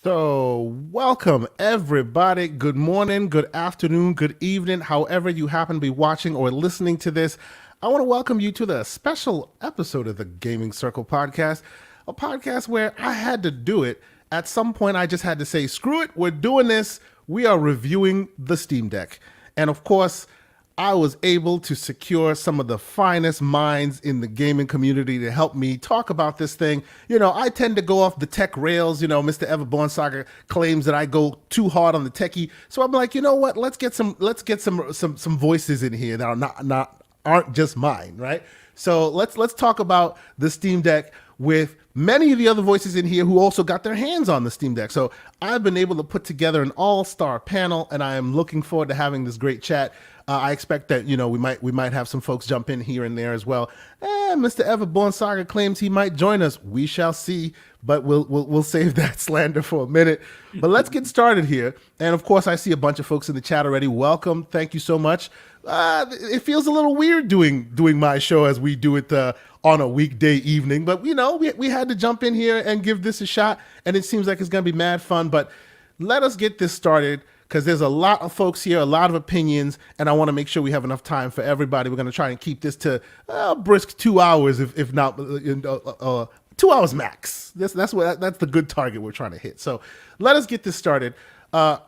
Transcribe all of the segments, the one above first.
So, welcome everybody. Good morning, good afternoon, good evening, however you happen to be watching or listening to this. I want to welcome you to the special episode of the Gaming Circle podcast, a podcast where I had to do it. At some point, I just had to say, screw it, we're doing this. We are reviewing the Steam Deck. And of course, I was able to secure some of the finest minds in the gaming community to help me talk about this thing. You know, I tend to go off the tech rails. You know, Mr. Everborn Saga claims that I go too hard on the techie. So I'm like, you know what? Let's get some voices in here that are aren't just mine, right? So let's talk about the Steam Deck with many of the other voices in here who also got their hands on the Steam Deck. So I've been able to put together an all-star panel, and I am looking forward to having this great chat. I expect that we might have some folks jump in here and there as well. Mr. Everborn Saga claims he might join us. We shall see, but we'll save that slander for a minute. But let's get started here. And of course, I see a bunch of folks in the chat already. Welcome, thank you so much. It feels a little weird doing my show as we do it on a weekday evening, but we had to jump in here and give this a shot, and it seems like it's gonna be mad fun. But let us get this started, because there's a lot of folks here, a lot of opinions, and I want to make sure we have enough time for everybody. We're going to try and keep this to brisk 2 hours, if not 2 hours max. That's the good target we're trying to hit. So let us get this started.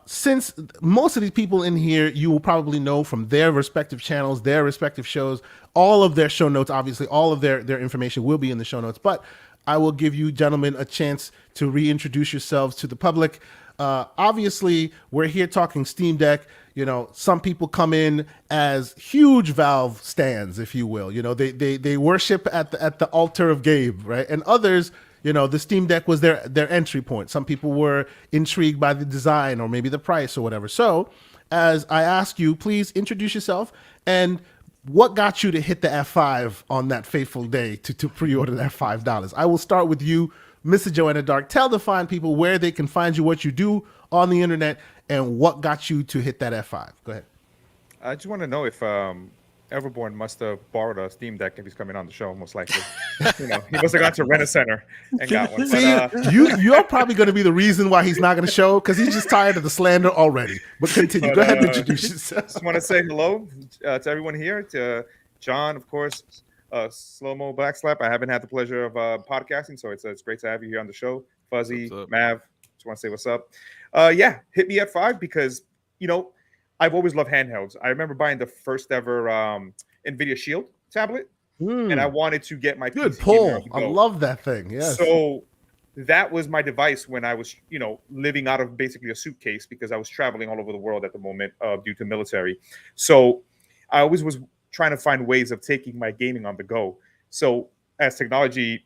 Since most of these people in here, you will probably know from their respective channels, their respective shows, all of their show notes, obviously, all of their information will be in the show notes. But I will give you gentlemen a chance to reintroduce yourselves to the public. Obviously, we're here talking Steam Deck. You know, some people come in as huge Valve stands, if you will. You know, they worship at the altar of Gabe, right? And others, you know, the Steam Deck was their entry point. Some people were intrigued by the design or maybe the price or whatever. So, as I ask you, please introduce yourself and what got you to hit the F5 on that fateful day to pre-order that $5. I will start with you, Mr. Joanna Dark. Tell the fine people where they can find you, what you do on the internet, and what got you to hit that F5. Go ahead. I just want to know if Everborn must have borrowed a Steam Deck if he's coming on the show, most likely. He must have gone to Rent-A-Center and got one. But, you're probably going to be the reason why he's not going to show, because he's just tired of the slander already. But continue. Go ahead and introduce yourself. Just want to say hello to everyone here, to John, of course, Slo-mo Backslap. I haven't had the pleasure of podcasting, so it's great to have you here on the show. Fuzzy, Mav, just want to say what's up. Hit me at 5 because, I've always loved handhelds. I remember buying the first ever NVIDIA Shield tablet, and I wanted to get my good PC pull. I love that thing. Yes. So that was my device when I was, living out of basically a suitcase because I was traveling all over the world at the moment due to military. So I always was trying to find ways of taking my gaming on the go. So as technology,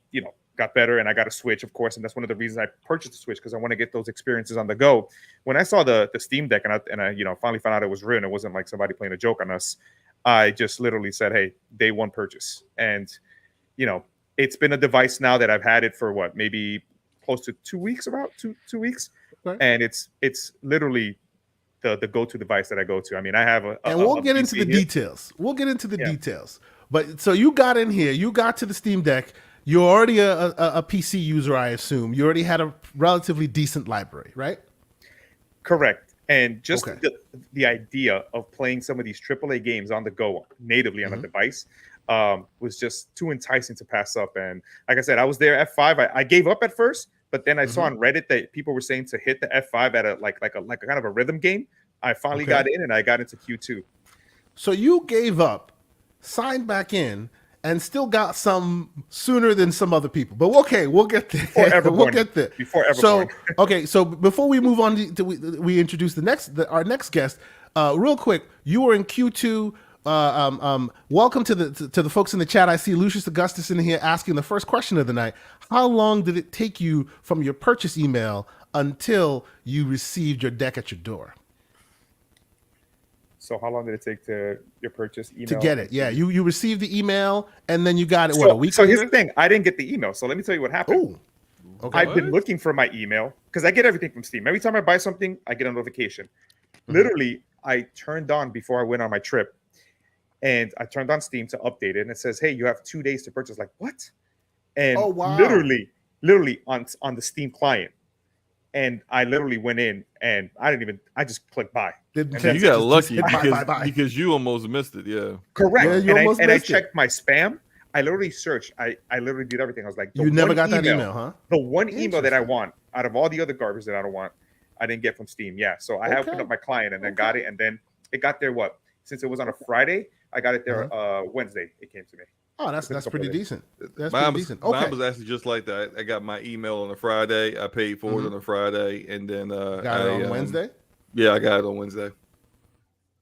got better and I got a Switch, of course, and that's one of the reasons I purchased the Switch, because I want to get those experiences on the go. When I saw the Steam Deck and I finally found out it was real and it wasn't like somebody playing a joke on us, I just literally said, hey, day one purchase. And it's been a device now that I've had it for maybe close to 2 weeks, about two weeks. Okay. And it's literally the go-to device that I go to. I mean, I have and we'll get into the details. We'll get into the details. But so you got in here, you got to the Steam Deck. You're already a PC user, I assume. You already had a relatively decent library, right? Correct. And just the idea of playing some of these AAA games on the go natively on a device was just too enticing to pass up. And like I said, I was there at 5. I gave up at first, but then I saw on Reddit that people were saying to hit the F5 at a kind of a rhythm game. I finally got in and I got into Q2. So you gave up, signed back in, and still got some sooner than some other people. But okay, we'll get there. We'll get there. Before Everborn. So before we move on, we introduce our next guest. Real quick, you were in Q2. Welcome to the folks in the chat. I see Lucius Augustus in here asking the first question of the night. How long did it take you from your purchase email until you received your deck at your door? So how long did it take to your purchase email? To get it, yeah. You received the email and then you got it, a week So later? Here's the thing. I didn't get the email. So let me tell you what happened. Ooh. Okay. I've been looking for my email because I get everything from Steam. Every time I buy something, I get a notification. Literally, I turned on before I went on my trip. And I turned on Steam to update it. And it says, hey, you have 2 days to purchase. Like, what? And literally on the Steam client. and I literally went in and I just clicked buy. Didn't You got lucky hit buy. because you almost missed it. Yeah. Correct. Yeah, you almost I missed it. checked my spam. I literally searched. I literally did everything. I was like, You never got that email, huh? The one email that I want out of all the other garbage that I don't want, I didn't get from Steam. Yeah. So I opened up my client and then got it. And then it got there since it was on a Friday, I got it there Wednesday. It came to me. Oh, that's pretty decent. That's mine pretty was, decent. Okay. Mine was actually just like that. I got my email on a Friday. I paid for it on a Friday, and then got it on Wednesday. Yeah, I got it on Wednesday.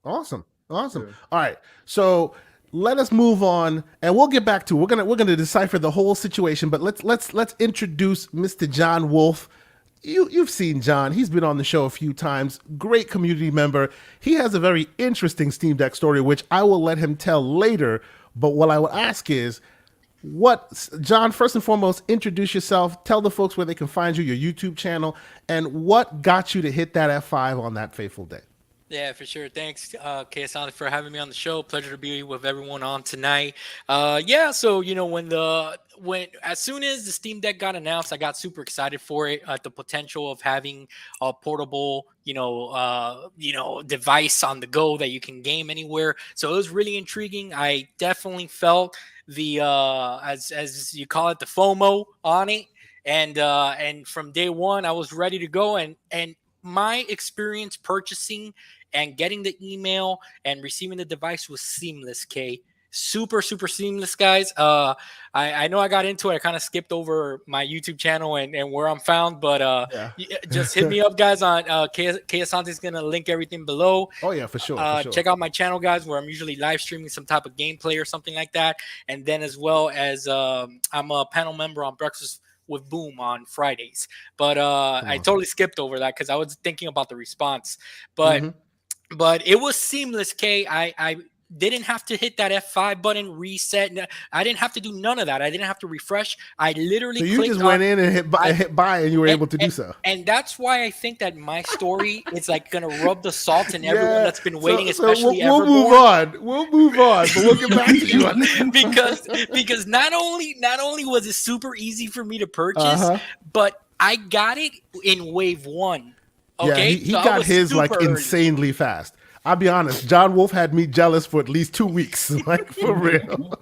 Awesome. Yeah. All right. So let us move on, and we'll get back to we're gonna decipher the whole situation. But let's introduce Mr. John Wolfe. You've seen John. He's been on the show a few times. Great community member. He has a very interesting Steam Deck story, which I will let him tell later. But what I would ask is, John, first and foremost, introduce yourself. Tell the folks where they can find you, your YouTube channel, and what got you to hit that F5 on that fateful day. Yeah, for sure. Thanks, KSonic, for having me on the show. Pleasure to be with everyone on tonight. So when as soon as the Steam Deck got announced, I got super excited for it. The potential of having a portable, device on the go that you can game anywhere. So it was really intriguing. I definitely felt the as you call it, the FOMO on it, and from day one, I was ready to go. And my experience purchasing and getting the email and receiving the device was seamless, Kay. Super seamless, guys. I know I got into it. I kind of skipped over my YouTube channel and where I'm found, but just hit me up, guys, on Keasante's going to link everything below. Oh, yeah, for sure. Check out my channel, guys, where I'm usually live streaming some type of gameplay or something like that. And then as well as I'm a panel member on Breakfast with Boom on Fridays. But I totally skipped over that because I was thinking about the response. But it was seamless, Kay. I didn't have to hit that F5 button, reset. I didn't have to do none of that. I didn't have to refresh. I literally So you just went in and hit buy, and you were able to do so. And that's why I think that my story is like going to rub the salt in everyone that's been waiting, especially we'll move on. We'll move on, but we'll get back to you on that. because not only was it super easy for me to purchase, but I got it in wave one. Okay, yeah, he got his like insanely fast. I'll be honest, John Wolfe had me jealous for at least 2 weeks, like for real.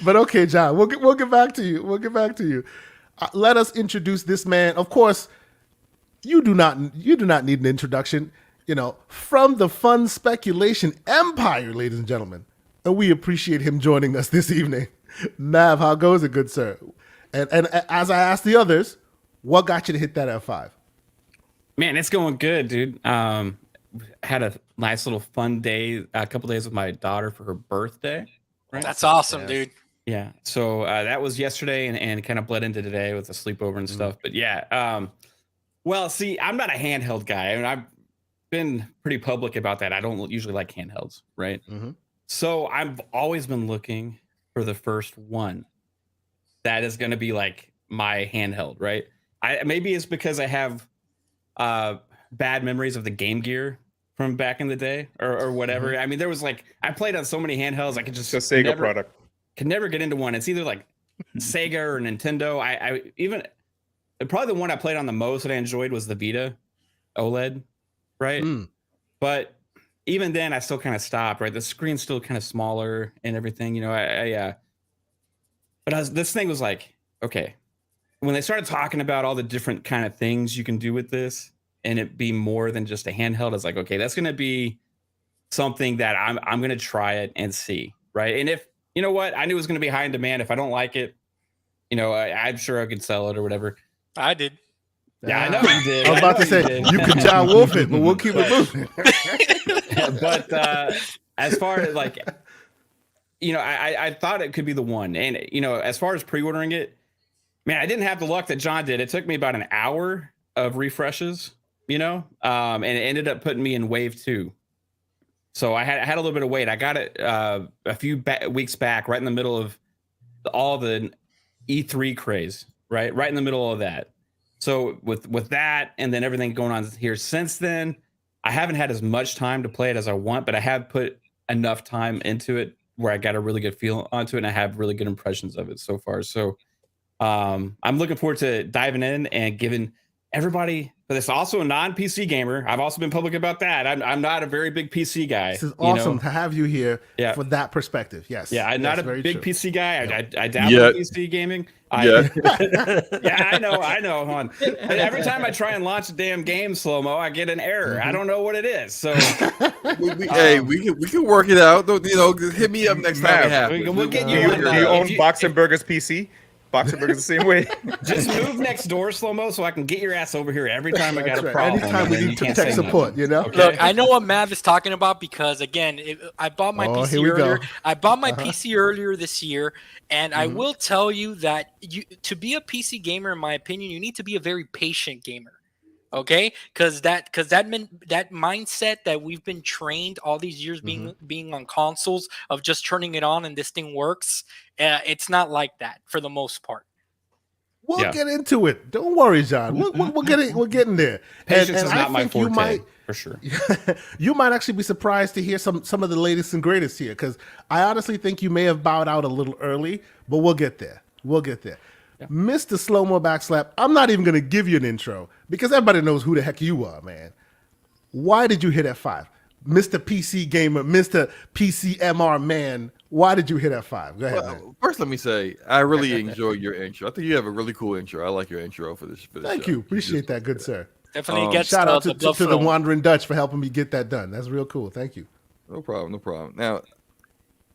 But okay, John, we'll get back to you. Let us introduce this man. Of course, you do not need an introduction. From the fun speculation empire, ladies and gentlemen, and we appreciate him joining us this evening. Nav, how goes it, good sir? And as I asked the others, what got you to hit that F5? Man, it's going good, dude. Had a nice little fun day, a couple days with my daughter for her birthday. Right? That's awesome, dude. Yeah. So that was yesterday and kind of bled into today with a sleepover and stuff. But yeah. Well, see, I'm not a handheld guy. I mean, I've been pretty public about that. I don't usually like handhelds, right? So I've always been looking for the first one that is going to be like my handheld, right? Maybe it's because I have bad memories of the Game Gear from back in the day or whatever. I mean, there was like, I played on so many handhelds. I could just a Sega product. Could never get into one. It's either like Sega or Nintendo. I even probably the one I played on the most that I enjoyed was the Vita OLED, right? But even then I still kind of stopped, right? The screen's still kind of smaller and everything, but this thing was like, okay, when they started talking about all the different kind of things you can do with this and it be more than just a handheld, it's like, okay, that's going to be something that I'm going to try it and see. Right. And if, you know what, I knew it was going to be high in demand. If I don't like it, I'm sure I could sell it or whatever. I did. Yeah, I know you did. I was about to say, you could John Wolfe it, but we'll keep it moving. But as far as like, I thought it could be the one. And, as far as pre-ordering it, man, I didn't have the luck that John did. It took me about an hour of refreshes, and it ended up putting me in wave 2. So I had a little bit of wait. I got it a few weeks back, right in the middle of all the E3 craze, right in the middle of that. So with that and then everything going on here since then, I haven't had as much time to play it as I want, but I have put enough time into it where I got a really good feel onto it, and I have really good impressions of it so far. So I'm looking forward to diving in and giving everybody, but it's also a non-PC gamer. I've also been public about that. I'm not a very big PC guy. This is awesome to have you here for that perspective. Yes. Yeah, I'm not a big true. PC guy. I dabble in PC gaming. Yeah, I know. Hon. But every time I try and launch a damn game, Slo-mo, I get an error. I don't know what it is. So hey, we can work it out. You know, hit me up next time it happens. We'll get Do you. you own Box and Burgers PC? Box and Burgers the same way. Just move next door, Slo-mo, so I can get your ass over here every time I got a problem. Anytime we need tech support, you know. Okay? Look, I know what Mav is talking about because again, I bought my PC earlier. I bought my PC earlier this year, and I will tell you that to be a PC gamer, in my opinion, you need to be a very patient gamer. Okay, because that mindset that we've been trained all these years being on consoles of just turning it on and this thing works, it's not like that for the most part. We'll get into it. Don't worry, John. We're getting there. Patience is not my forte, for sure. You might actually be surprised to hear some of the latest and greatest here, because I honestly think you may have bowed out a little early, but we'll get there. Yeah. Mr. Slo-mo Backslap, I'm not even going to give you an intro because everybody knows who the heck you are, man. Why did you hit F5? Mr. PC Gamer, Mr. PCMR man, why did you hit F5? Go ahead, man. First, let me say, I really enjoy your intro. I think you have a really cool intro. I like your intro for this Thank you. Appreciate that, good sir. Definitely gets shout out to the the Wandering Dutch for helping me get that done. That's real cool. Thank you. No problem. Now,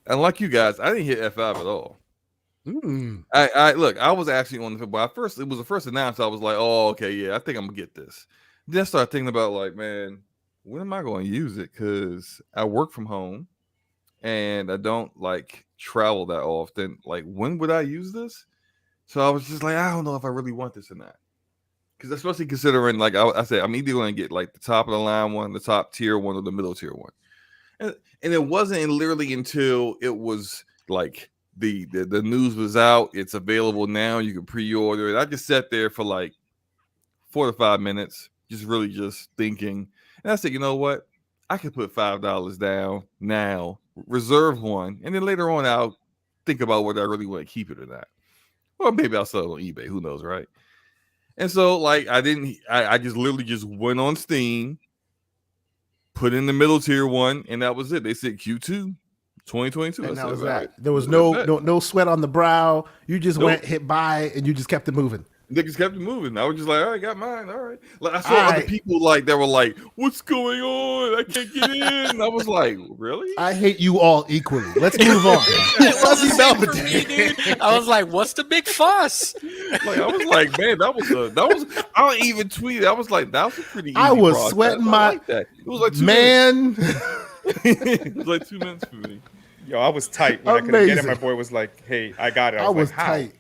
unlike you guys, I didn't hit F5 at all. I look, I was actually on the but it was the first announced. I was like, oh, okay, yeah, I think I'm gonna get this. Then I started thinking about like, man, when am I going to use it? Because I work from home and I don't like travel that often. Like, when would I use this? So I was just like, I don't know if I really want this or not. Because especially considering, like I said, I'm either going to get like the top of the line one, the top tier one, or the middle tier one. And it wasn't literally until it was like the news was out, it's available now, you can pre-order it. I just sat there for like 4 to 5 minutes, just thinking. And I said, you know what? I could put $5 down now, reserve one, and then later on I'll think about whether I really want to keep it or not. Or maybe I'll sell it on eBay. Who knows, right? And so, like, I just literally just went on Steam, put in the middle tier one, and that was it. They said Q2 2022. And that was that. There was no sweat on the brow. You just went, hit buy, and you just kept it moving. They just kept it moving. I was just like, all right, got mine. All right. Like, I saw other people like that were like, what's going on? I can't get in. I was like, really? I hate you all equally. Let's move on. Fuzzy Belvedere. I was like, what's the big fuss? Like, I was like, man, that was. I don't even tweet. I was like, that was a pretty. Easy I was process. sweating that. It was like 2 man. It was like 2 minutes for me. Yo, I was tight when I couldn't get it. My boy was like, hey, I got it. I was like, tight.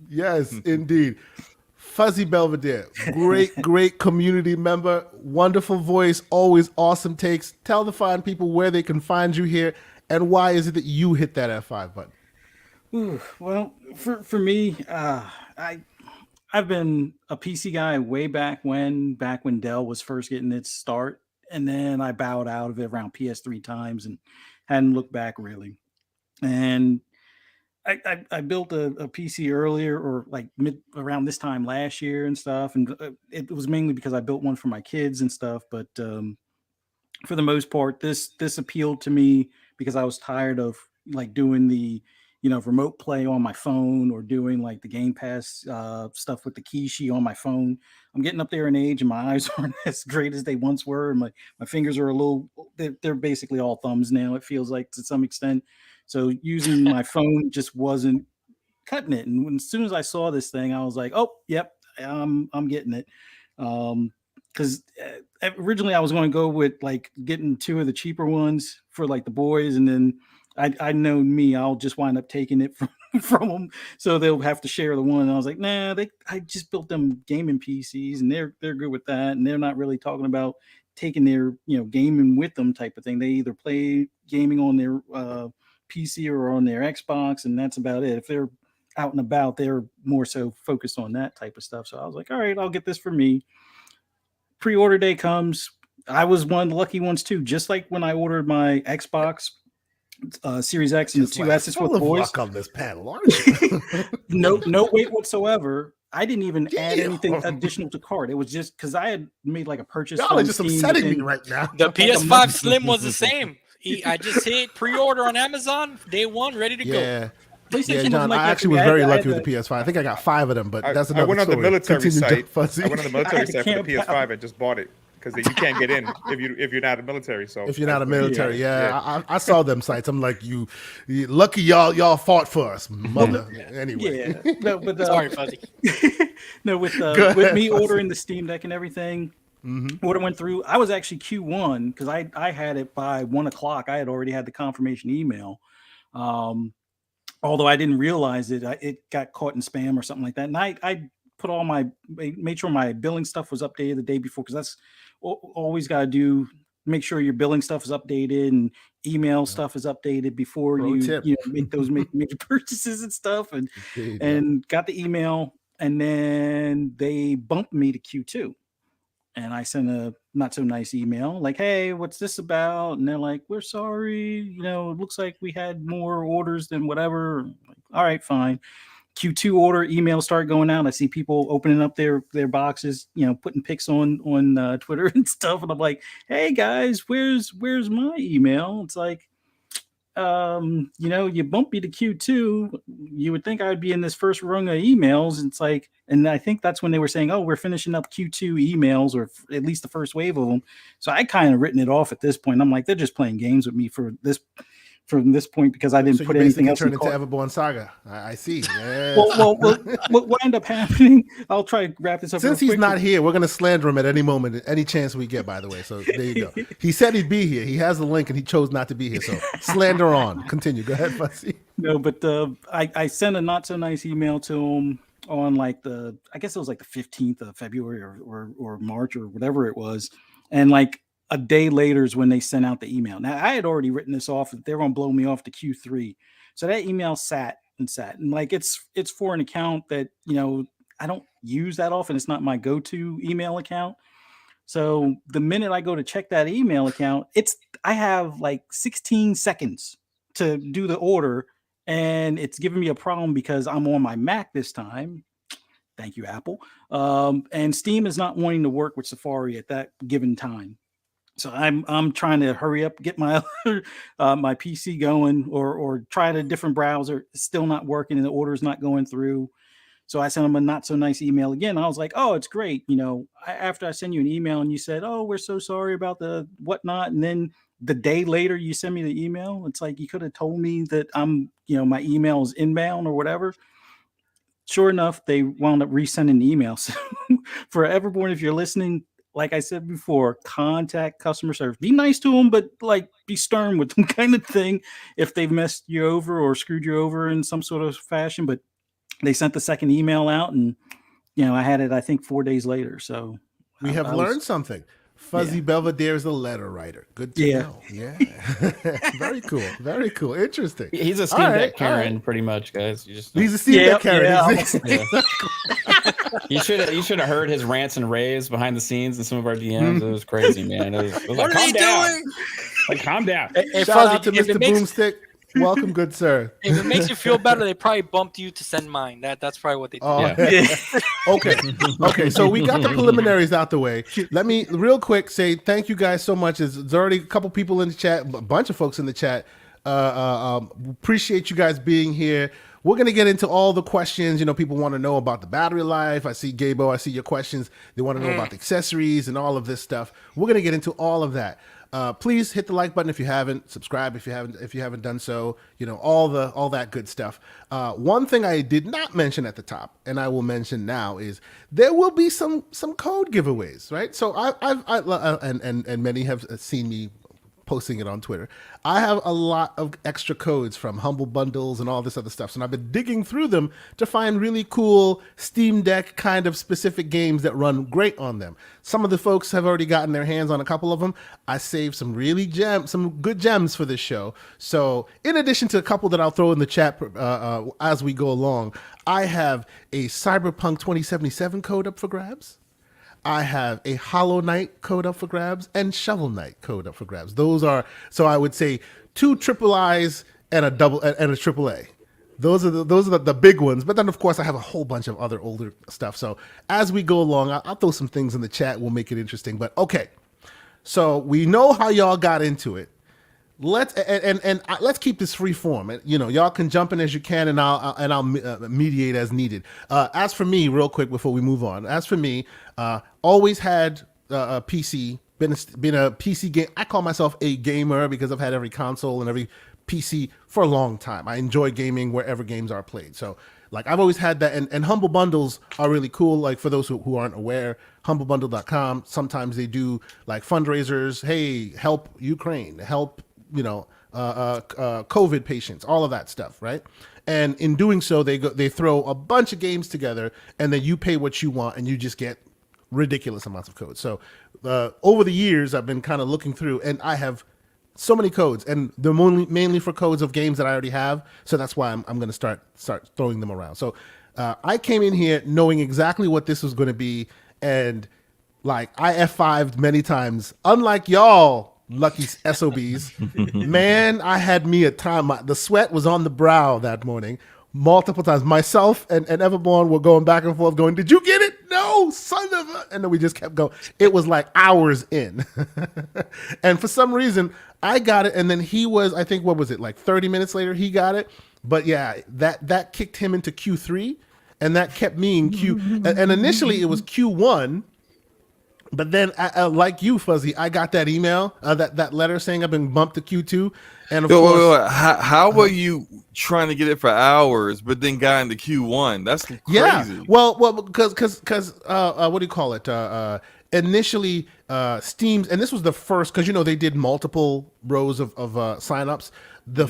Yes, indeed. Fuzzy Belvedere, great community member, wonderful voice, always awesome takes. Tell the fine people where they can find you here, and why is it that you hit that F5 button? Ooh, well, for me, I've been a PC guy way back when Dell was first getting its start, and then I bowed out of it around PS3 times and hadn't looked back really. And I built a PC earlier, or like around this time last year and stuff, and it was mainly because I built one for my kids and stuff. But for the most part, this appealed to me because I was tired of like doing the remote play on my phone, or doing like the Game Pass stuff with the Kishi on my phone. I'm getting up there in age, and my eyes aren't as great as they once were, and my fingers are they're basically all thumbs now. It feels like, to some extent. So using my phone just wasn't cutting it. And as soon as I saw this thing, I was like, oh, yep, I'm getting it. Because originally I was going to go with like getting 2 of the cheaper ones for like the boys. And then I know me, I'll just wind up taking it from them. So they'll have to share the one. And I was like, nah, I just built them gaming PCs, and they're good with that. And they're not really talking about taking their, gaming with them type of thing. They either play gaming on their PC or on their Xbox, and that's about it. If they're out and about, they're more so focused on that type of stuff. So I was like, all right, I'll get this for me. Pre-order day comes. I was one of the lucky ones too. Just like when I ordered my Xbox Series X and the 2S's for the boys. Luck on this panel, aren't you? No wait whatsoever. I didn't even add Damn. anything additional to cart. It was just because I had made like a purchase. Y'all from are just Steam upsetting me within- right now. The PS5 Slim was the same. I just hit pre-order on Amazon day one, ready to go. Yeah. PlayStation Yeah, was John, like I that actually for me. was I had very to- I lucky had with the PS5. I think I got 5 of them, but that's I another went on the story. military Continue, site. Fuzzy. I went on the military had to site for the camp PS5 and just bought it because you can't get in if you're not a military. So If you're not a that's- military, I saw them sites. I'm like, you lucky y'all fought for us, mother. Anyway, Yeah, no, but Sorry, Fuzzy. no, with Go with ahead, me Fuzzy. ordering the Steam Deck and everything, what it went through. I was actually Q1 because I had it by 1 o'clock. I had already had the confirmation email. Although I didn't realize it, it got caught in spam or something like that. And I put made sure my billing stuff was updated the day before because that's always got to do. Make sure your billing stuff is updated and email stuff is updated before Pro tip. make those major purchases and stuff. And There you go. and got the email, and then they bumped me to Q2. And I sent a not so nice email like, hey, what's this about? And they're like, we're sorry. It looks like we had more orders than whatever. I'm like, all right, fine. Q2 order emails start going out. I see people opening up their boxes, putting pics on Twitter and stuff. And I'm like, hey guys, where's my email? It's like, you bump me to Q2. You would think I would be in this first rung of emails. It's like, and I think that's when they were saying, oh, we're finishing up Q2 emails, or at least the first wave of them. So I kind of written it off at this point. I'm like, they're just playing games with me from this point because I didn't So put you anything basically else in turned the into cart. Everborn Saga. I see. Yes. Well, what ended up happening? I'll try to wrap this up. Since real he's quick. not here, we're going to slander him at any moment, any chance we get, by the way. So there you go. He said he'd be here. He has the link and he chose not to be here. So slander on. Continue. Go ahead, Fuzzy. No, but I sent a not so nice email to him on I guess it was like the 15th of February or March or whatever it was. And like a day later is when they sent out the email. Now I had already written this off. They're going to blow me off to Q3. So that email sat. And like, it's for an account that, I don't use that often. It's not my go-to email account. So the minute I go to check that email account, I have like 16 seconds to do the order, and it's giving me a problem because I'm on my Mac this time. Thank you, Apple. And Steam is not wanting to work with Safari at that given time. So I'm trying to hurry up, get my my PC going, or try a different browser. It's still not working, and the order's not going through. So I sent him a not so nice email again. I was like, oh, it's great. After I send you an email and you said, oh, we're so sorry about the whatnot. And then the day later you send me the email. It's like, you could have told me that my email is inbound or whatever. Sure enough, they wound up resending the email. So for Everborn, if you're listening, like I said before, contact customer service. Be nice to them, but like be stern with them, kind of thing, if they've messed you over or screwed you over in some sort of fashion. But they sent the second email out, and I had it, I think, 4 days later. So We have learned something. Fuzzy Belvedere is a letter writer. Good to know. Yeah. Very cool. Very cool. Interesting. He's a Steam Deck Karen, pretty much, guys. You just He's a Steam Deck Karen. Yeah. You should have heard his rants and raves behind the scenes in some of our DMs. It was crazy, man. It was What like, are calm they down. doing? Like, calm down. Hey, Shout Fuzzy, out to if Mr. it makes- Boomstick. Welcome, good sir. If it makes you feel better, they probably bumped you to send mine. That's probably what they did. Oh, Yeah. Okay. So we got the preliminaries out the way. Let me real quick say thank you guys so much. There's already a couple people in the chat, a bunch of folks in the chat. Appreciate you guys being here. We're going to get into all the questions. People want to know about the battery life. I see Gabo. I see your questions. They want to know about the accessories and all of this stuff. We're going to get into all of that. Please hit the like button if you haven't. Subscribe if you haven't done so. All that good stuff. One thing I did not mention at the top, and I will mention now, is there will be some code giveaways, right? So and many have seen me posting it on Twitter. I have a lot of extra codes from Humble Bundles and all this other stuff. So I've been digging through them to find really cool Steam Deck kind of specific games that run great on them. Some of the folks have already gotten their hands on a couple of them. I saved some good gems for this show. So in addition to a couple that I'll throw in the chat as we go along, I have a Cyberpunk 2077 code up for grabs. I have a Hollow Knight code up for grabs and Shovel Knight code up for grabs. Those are, so I would say, 2 triple I's and a triple A. Those are the big ones. But then, of course, I have a whole bunch of other older stuff. So as we go along, I'll throw some things in the chat. We'll make it interesting. But okay, so we know how y'all got into it. Let's let's keep this free form. You know, y'all can jump in as you can, and I'll mediate as needed. As for me, real quick before we move on. As for me, always had a PC. Been a PC game. I call myself a gamer because I've had every console and every PC for a long time. I enjoy gaming wherever games are played. So like I've always had that, and Humble Bundles are really cool. Like for those who aren't aware, humblebundle.com, sometimes they do like fundraisers. Hey, help Ukraine, help, you know, COVID patients, all of that stuff, right? And in doing so, they throw a bunch of games together, and then you pay what you want, and you just get ridiculous amounts of codes. So over the years, I've been kind of looking through, and I have so many codes, and they're mainly for codes of games that I already have. So that's why I'm going to start throwing them around. So I came in here knowing exactly what this was going to be, and like I F5'd many times. Unlike y'all, lucky SOBs, man, I had me a time. The sweat was on the brow that morning. Multiple times, myself and Everborn were going back and forth, going, "Did you get it? No, son of a!" And then we just kept going. It was like hours in, and for some reason, I got it, and then he was, I think, what was it, like 30 minutes later, he got it. But yeah, that kicked him into Q3, and that kept me in Q. And initially, it was Q1. But then, like you, Fuzzy, I got that email, that letter saying I've been bumped to Q2, and of course, wait. How were you trying to get it for hours, but then got into Q1? That's crazy. Yeah, well, because what do you call it? Initially, Steam's, and this was the first, because you know they did multiple rows of signups. The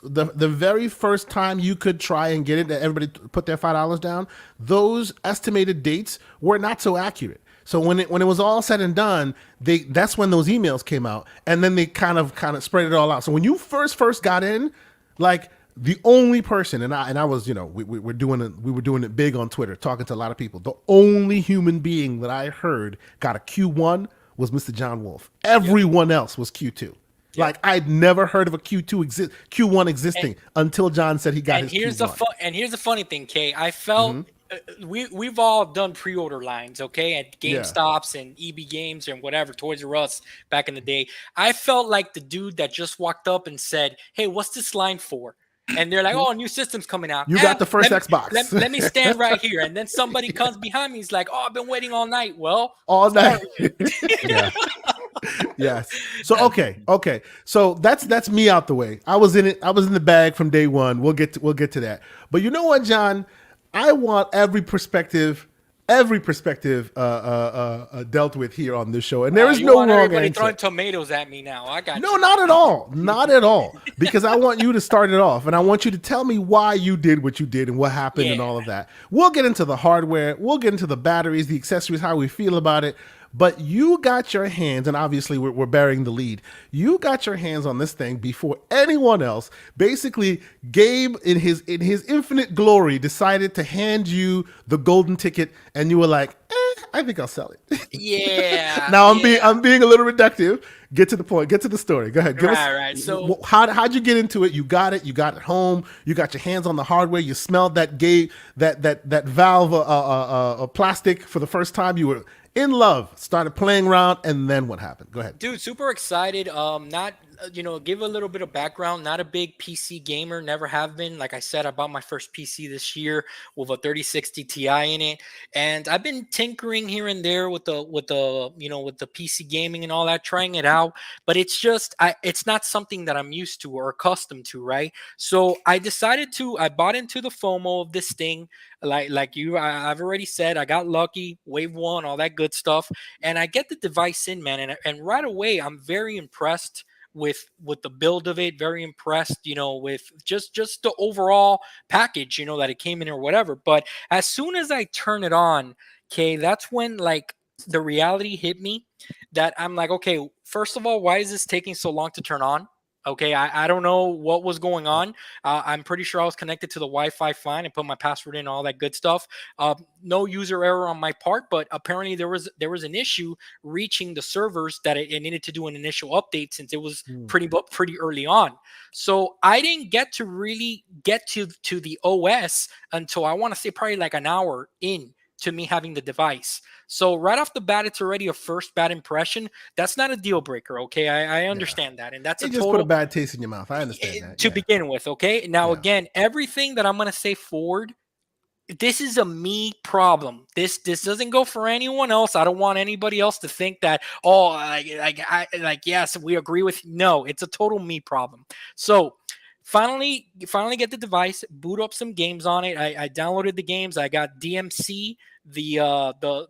the very first time you could try and get it, that everybody put their $5 down. Those estimated dates were not so accurate. So when it was all said and done, that's when those emails came out, and then they kind of spread it all out. So when you first got in, like the only person, and I was, you know, we were doing it big on Twitter, talking to a lot of people. The only human being that I heard got a Q1 was Mr. John Wolfe. Everyone else was Q2. Yep. Like I'd never heard of a Q1 existing until John said he got his Q1. And here's the funny thing, Kay. I felt we've all done pre-order lines, okay, at GameStops and EB Games and whatever, Toys R Us back in the day. I felt like the dude that just walked up and said, "Hey, what's this line for?" And they're like, "Oh, new system's coming out. You got the first Xbox. Let me stand right here." And then somebody comes behind me. He's like, "Oh, I've been waiting all night." Well, all night. Yes. So okay. So that's me out the way. I was in it. I was in the bag from day one. We'll get to that. But you know what, John? I want every perspective dealt with here on this show, and there is no wrong answer. Throwing tomatoes at me now. I got no, you. Not at all. Because I want you to start it off, and I want you to tell me why you did what you did and what happened and all of that. We'll get into the hardware, we'll get into the batteries, the accessories, how we feel about it. But you got your hands, and obviously we're bearing the lead. You got your hands on this thing before anyone else. Basically, Gabe, in his infinite glory, decided to hand you the golden ticket, and you were like, I think I'll sell it. Yeah. Now I'm being a little reductive. Get to the point. Get to the story. Go ahead. Right. So how'd you get into it? You got it. You got it home. You got your hands on the hardware. You smelled that valve plastic for the first time. You were in love, started playing around, and then what happened? Go ahead. Dude, super excited. Give a little bit of background. Not a big PC gamer, never have been. Like I said, I bought my first PC this year with a 3060 Ti in it, and I've been tinkering here and there with the PC gaming and all that, trying it out. But it's just it's not something that I'm used to or accustomed to, right? So I bought into the FOMO of this thing. I've already said, I got lucky, wave one, all that good stuff, and I get the device in, man, and right away I'm very impressed with the build of it, very impressed, with just the overall package, that it came in or whatever. But as soon as I turn it on, okay, that's when like the reality hit me that I'm like, okay, first of all, why is this taking so long to turn on? Okay, I don't know what was going on. I'm pretty sure I was connected to the Wi-Fi fine and put my password in, all that good stuff. No user error on my part, but apparently there was an issue reaching the servers that it needed to do an initial update since it was pretty early on. So I didn't get to really get to the OS until I want to say probably like an hour in to me having the device. So right off the bat, it's already a first bad impression. That's not a deal breaker, okay? I understand that, and that's It a just total put a bad taste in your mouth. I understand that. to begin with, okay? Now Yeah. again, everything that I'm gonna say forward, this is a me problem. This doesn't go for anyone else. I don't want anybody else to think that, oh, yes, we agree with. No, it's a total me problem. So finally get the device, boot up some games on it. I downloaded the games. I got DMC, the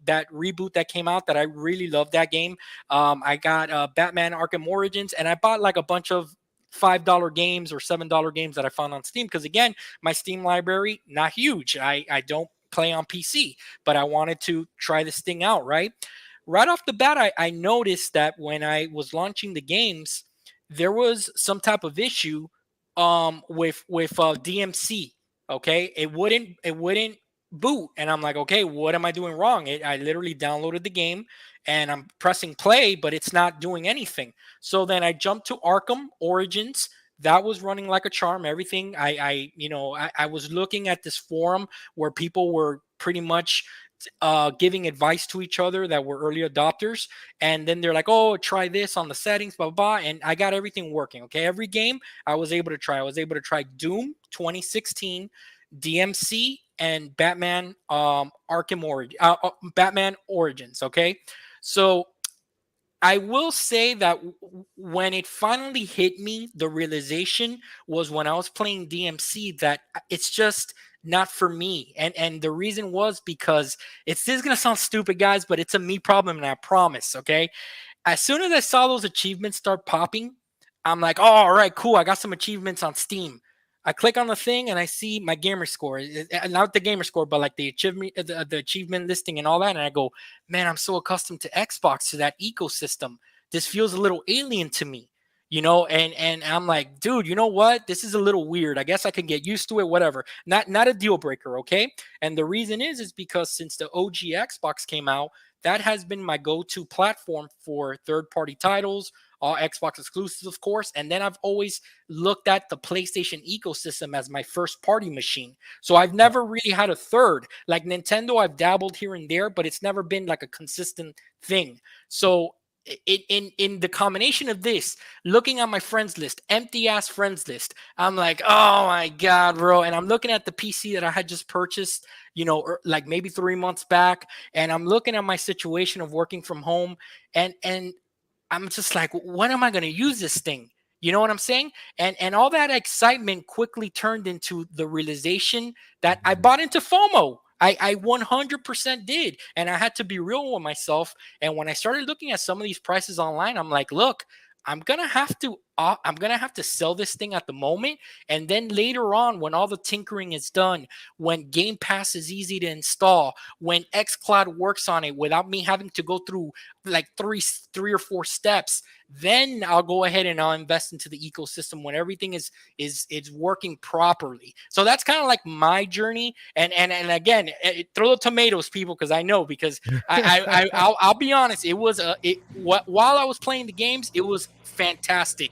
that reboot that came out that I really love that game. I got Batman Arkham Origins, and I bought like a bunch of $5 games or $7 games that I found on Steam because again, my Steam library not huge. I don't play on PC, but I wanted to try this thing out. Right off the bat, I noticed that when I was launching the games, there was some type of issue with DMC. Okay, it wouldn't boot, and I'm like, okay, what am I doing wrong? I literally downloaded the game and I'm pressing play, but it's not doing anything. So then I jumped to Arkham Origins. That was running like a charm. Everything I was looking at this forum where people were pretty much giving advice to each other that were early adopters, and then they're like, oh, try this on the settings, blah blah blah, and I got everything working. Okay, every game I was able to try Doom 2016, DMC, and Batman Batman Origins. Okay, so I will say that when it finally hit me, the realization was when I was playing DMC that it's just not for me. And the reason was because this is gonna sound stupid, guys, but it's a me problem, and I promise. Okay, as soon as I saw those achievements start popping, I'm like, oh, all right, cool. I got some achievements on Steam. I click on the thing and I see my gamer score, not the gamer score, but like the achievement listing and all that. And I go, man, I'm so accustomed to Xbox, to that ecosystem. This feels a little alien to me, and I'm like, dude, you know what? This is a little weird. I guess I can get used to it, whatever. Not a deal breaker, okay? And the reason is because since the OG Xbox came out, that has been my go-to platform for third-party titles, all Xbox exclusives, of course. And then I've always looked at the PlayStation ecosystem as my first-party machine. So I've never really had a third. Like Nintendo, I've dabbled here and there, but it's never been like a consistent thing. So in the combination of this, looking at my friends list, empty ass friends list, I'm like, oh my god, bro. And I'm looking at the PC that I had just purchased, like maybe 3 months back, and I'm looking at my situation of working from home, and I'm just like, when am I going to use this thing? You know what I'm saying? And all that excitement quickly turned into the realization that I bought into FOMO. I 100% did. And I had to be real with myself. And when I started looking at some of these prices online, I'm like, look, I'm going to have to sell this thing at the moment. And then later on, when all the tinkering is done, when Game Pass is easy to install, when xCloud works on it without me having to go through like three or four steps, then I'll go ahead and I'll invest into the ecosystem when everything is working properly. So that's kind of like my journey. And again, throw the tomatoes, people, because I know, because I'll be honest, while I was playing the games, it was fantastic.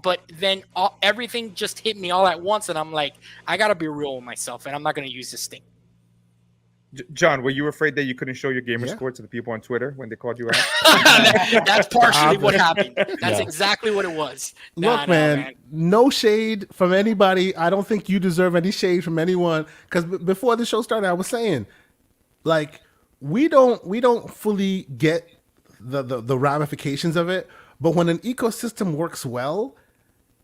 But then everything just hit me all at once, and I'm like, I gotta be real with myself, and I'm not gonna use this thing. John, were you afraid that you couldn't show your gamer score to the people on Twitter when they called you out? That's partially what happened. That's exactly what it was. Look, man, no shade from anybody. I don't think you deserve any shade from anyone. Because before the show started, I was saying, like, we don't fully get the ramifications of it. But when an ecosystem works well,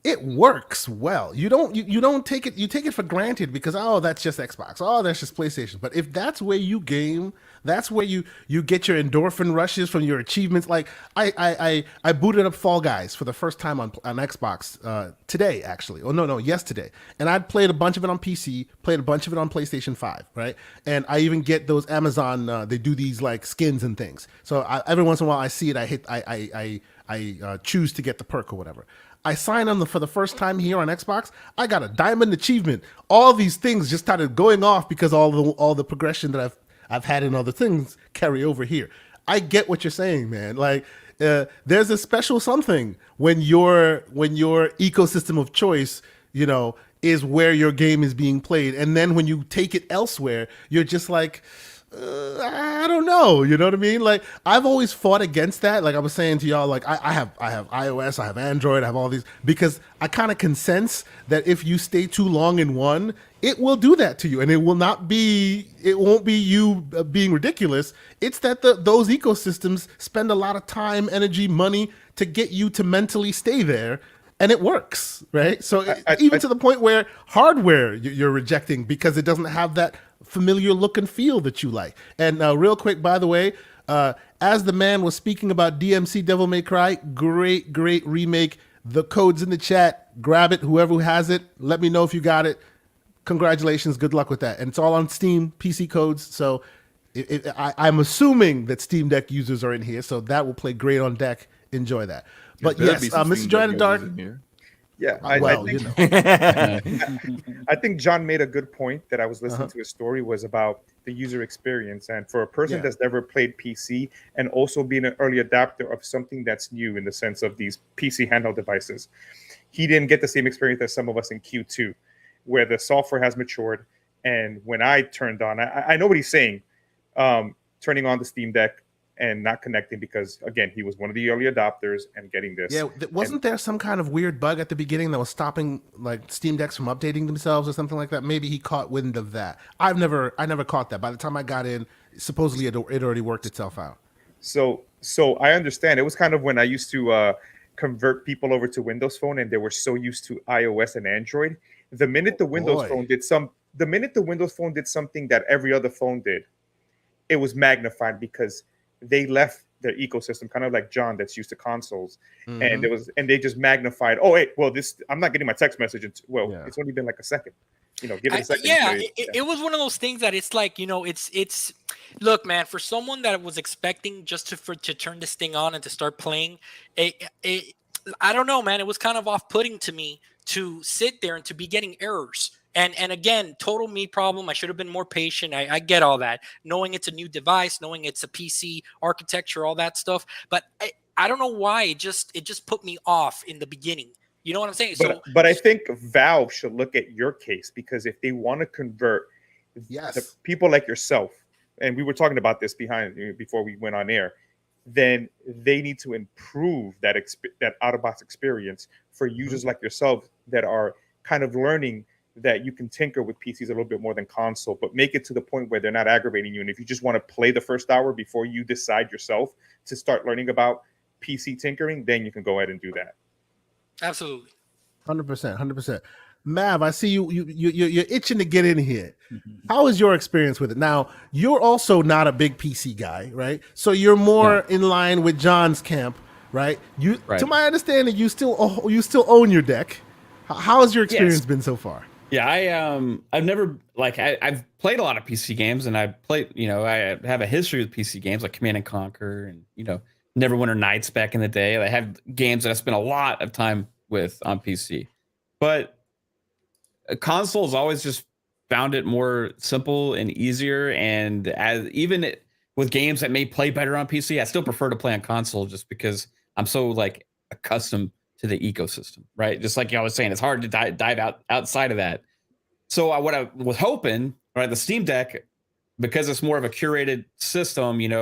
it works well. You don't take it. You take it for granted because, oh, that's just Xbox. Oh, that's just PlayStation. But if that's where you game, that's where you get your endorphin rushes from your achievements. Like I booted up Fall Guys for the first time on Xbox today, actually. Oh no, yesterday. And I'd played a bunch of it on PC, played a bunch of it on PlayStation 5, right? And I even get those Amazon. They do these like skins and things. So every once in a while I see it. I choose to get the perk or whatever. I signed on for the first time here on Xbox. I got a diamond achievement. All these things just started going off because all the progression that I've had in other things carry over here. I get what you're saying, man. Like there's a special something when your ecosystem of choice, is where your game is being played, and then when you take it elsewhere, you're just like, I don't know. You know what I mean? Like I've always fought against that. Like I was saying to y'all, like I have iOS, I have Android, I have all these because I kind of can sense that if you stay too long in one, it will do that to you, and it won't be you being ridiculous. It's that those ecosystems spend a lot of time, energy, money to get you to mentally stay there. And it works, right? So even to the point where hardware you're rejecting because it doesn't have that familiar look and feel that you like. And real quick, by the way, as the man was speaking about DMC Devil May Cry, great remake. The code's in the chat. Grab it, whoever has it. Let me know if you got it. Congratulations. Good luck with that. And it's all on Steam, PC codes. So I'm assuming that Steam Deck users are in here, so that will play great on deck. Enjoy that. But yes, Mr. Joanna Dark. Yeah, I think John made a good point that I was listening to his story was about the user experience. And for a person that's never played PC and also being an early adopter of something that's new in the sense of these PC handheld devices, he didn't get the same experience as some of us in Q2, where the software has matured. And when I turned on, I know what he's saying, turning on the Steam Deck and not connecting because, again, he was one of the early adopters and getting this. Yeah, wasn't there some kind of weird bug at the beginning that was stopping like Steam Decks from updating themselves or something like that? Maybe he caught wind of that. I never caught that. By the time I got in, supposedly it already worked itself out. So I understand. It was kind of when I used to convert people over to Windows Phone and they were so used to iOS and Android. The minute the Windows Phone did something that every other phone did, it was magnified because they left their ecosystem, kind of like John that's used to consoles, and they just magnified. Oh wait, well I'm not getting my text message. It's only been like a second. Give it a second. It was one of those things that it's like it's. Look, man, for someone that was expecting just to turn this thing on and to start playing, I don't know, man. It was kind of off-putting to me to sit there and to be getting errors. And again, total me problem. I should have been more patient. I get all that. Knowing it's a new device, knowing it's a PC architecture, all that stuff. But I don't know why it just put me off in the beginning. You know what I'm saying? But I think Valve should look at your case because if they want to convert the people like yourself, and we were talking about this before we went on air, then they need to improve that out-of-box experience for users like yourself that are kind of learning that you can tinker with PCs a little bit more than console, but make it to the point where they're not aggravating you. And if you just want to play the first hour before you decide yourself to start learning about PC tinkering, then you can go ahead and do that. Absolutely. 100%. Mav, I see you're itching to get in here. How is your experience with it? Now, you're also not a big PC guy, right? So you're more in line with John's camp, right? To my understanding, you still own your deck. How has your experience been so far? Yeah, I've never I've played a lot of PC games, and I have a history with PC games like Command and Conquer and Neverwinter Nights back in the day. I have games that I spent a lot of time with on PC, but a console has always just found it more simple and easier. And with games that may play better on PC, I still prefer to play on console just because I'm so accustomed to the ecosystem, right? Just like I was saying, it's hard to dive outside of that. So what I was hoping, right, the Steam Deck, because it's more of a curated system, you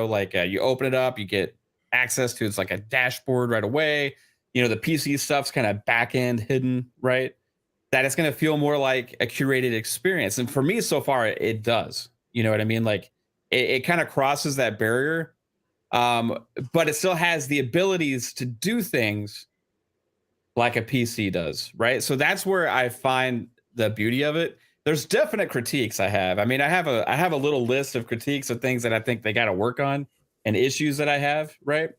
open it up, you get access to it's like a dashboard right away. The PC stuff's kind of back end hidden, right? That it's going to feel more like a curated experience. And for me, so far, it does. You know what I mean? It kind of crosses that barrier, but it still has the abilities to do things like a PC does, right? So that's where I find the beauty of it. There's definite critiques I have. I mean, I have a little list of critiques of things that I think they got to work on and issues that I have, right?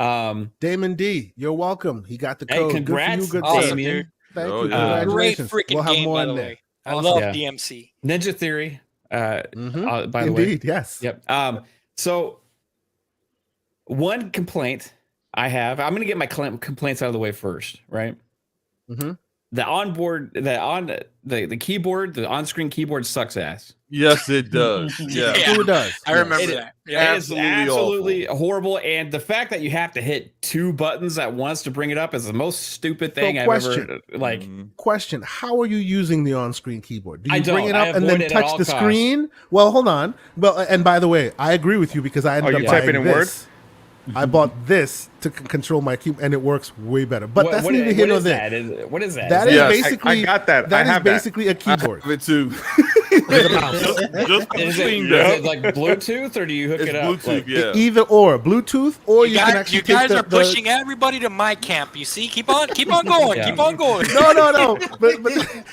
Damon D, you're welcome. He got the code. Hey, congrats, good awesome, Damien. dude. Thank you. Great Congratulations. freaking We'll have game, more by in the there. way. I love DMC. Ninja Theory, by the way. Indeed, yes. Yep. So one complaint I have, I'm going to get my complaints out of the way first, right? The onboard, the keyboard, the on-screen keyboard sucks ass. Yes, it does. Yeah. Who does? I remember that. Yeah. It is absolutely horrible. And the fact that you have to hit 2 buttons at once to bring it up is the most stupid thing I've ever like. Question: how are you using the on-screen keyboard? Do you I bring it don't. up and then touch the screen? Well, hold on. Well, and by the way, I agree with you because I ended up buying this. I bought this to control my keyboard, and it works way better. But that's neither here nor there. What is that? That is basically. I got that. That is basically a keyboard. I have it too. Is it like Bluetooth, or do you hook it up? Bluetooth, Like, yeah. Either or Bluetooth, or you can actually. You guys are pushing everybody to my camp. You see, keep on going, keep on going. No. But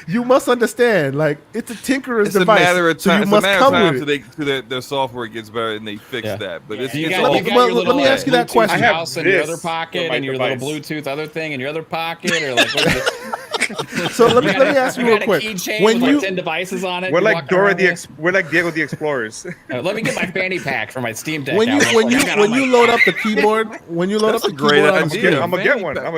you must understand, like it's a tinkerer's It's a device. matter of time. So you must come with it. Till their software gets better and they fix that. But it's you it's got, all you got your little, let me ask you that Bluetooth question. mouse in your other this pocket, for my and your device. little Bluetooth other thing in your other pocket, or like. What is it? So let me ask you real quick. When you 10 devices on it, we're like we're like Diego the Explorers. let me get my fanny pack for my Steam Deck. when you load up the keyboard, on the screen, I'm gonna get one. It'll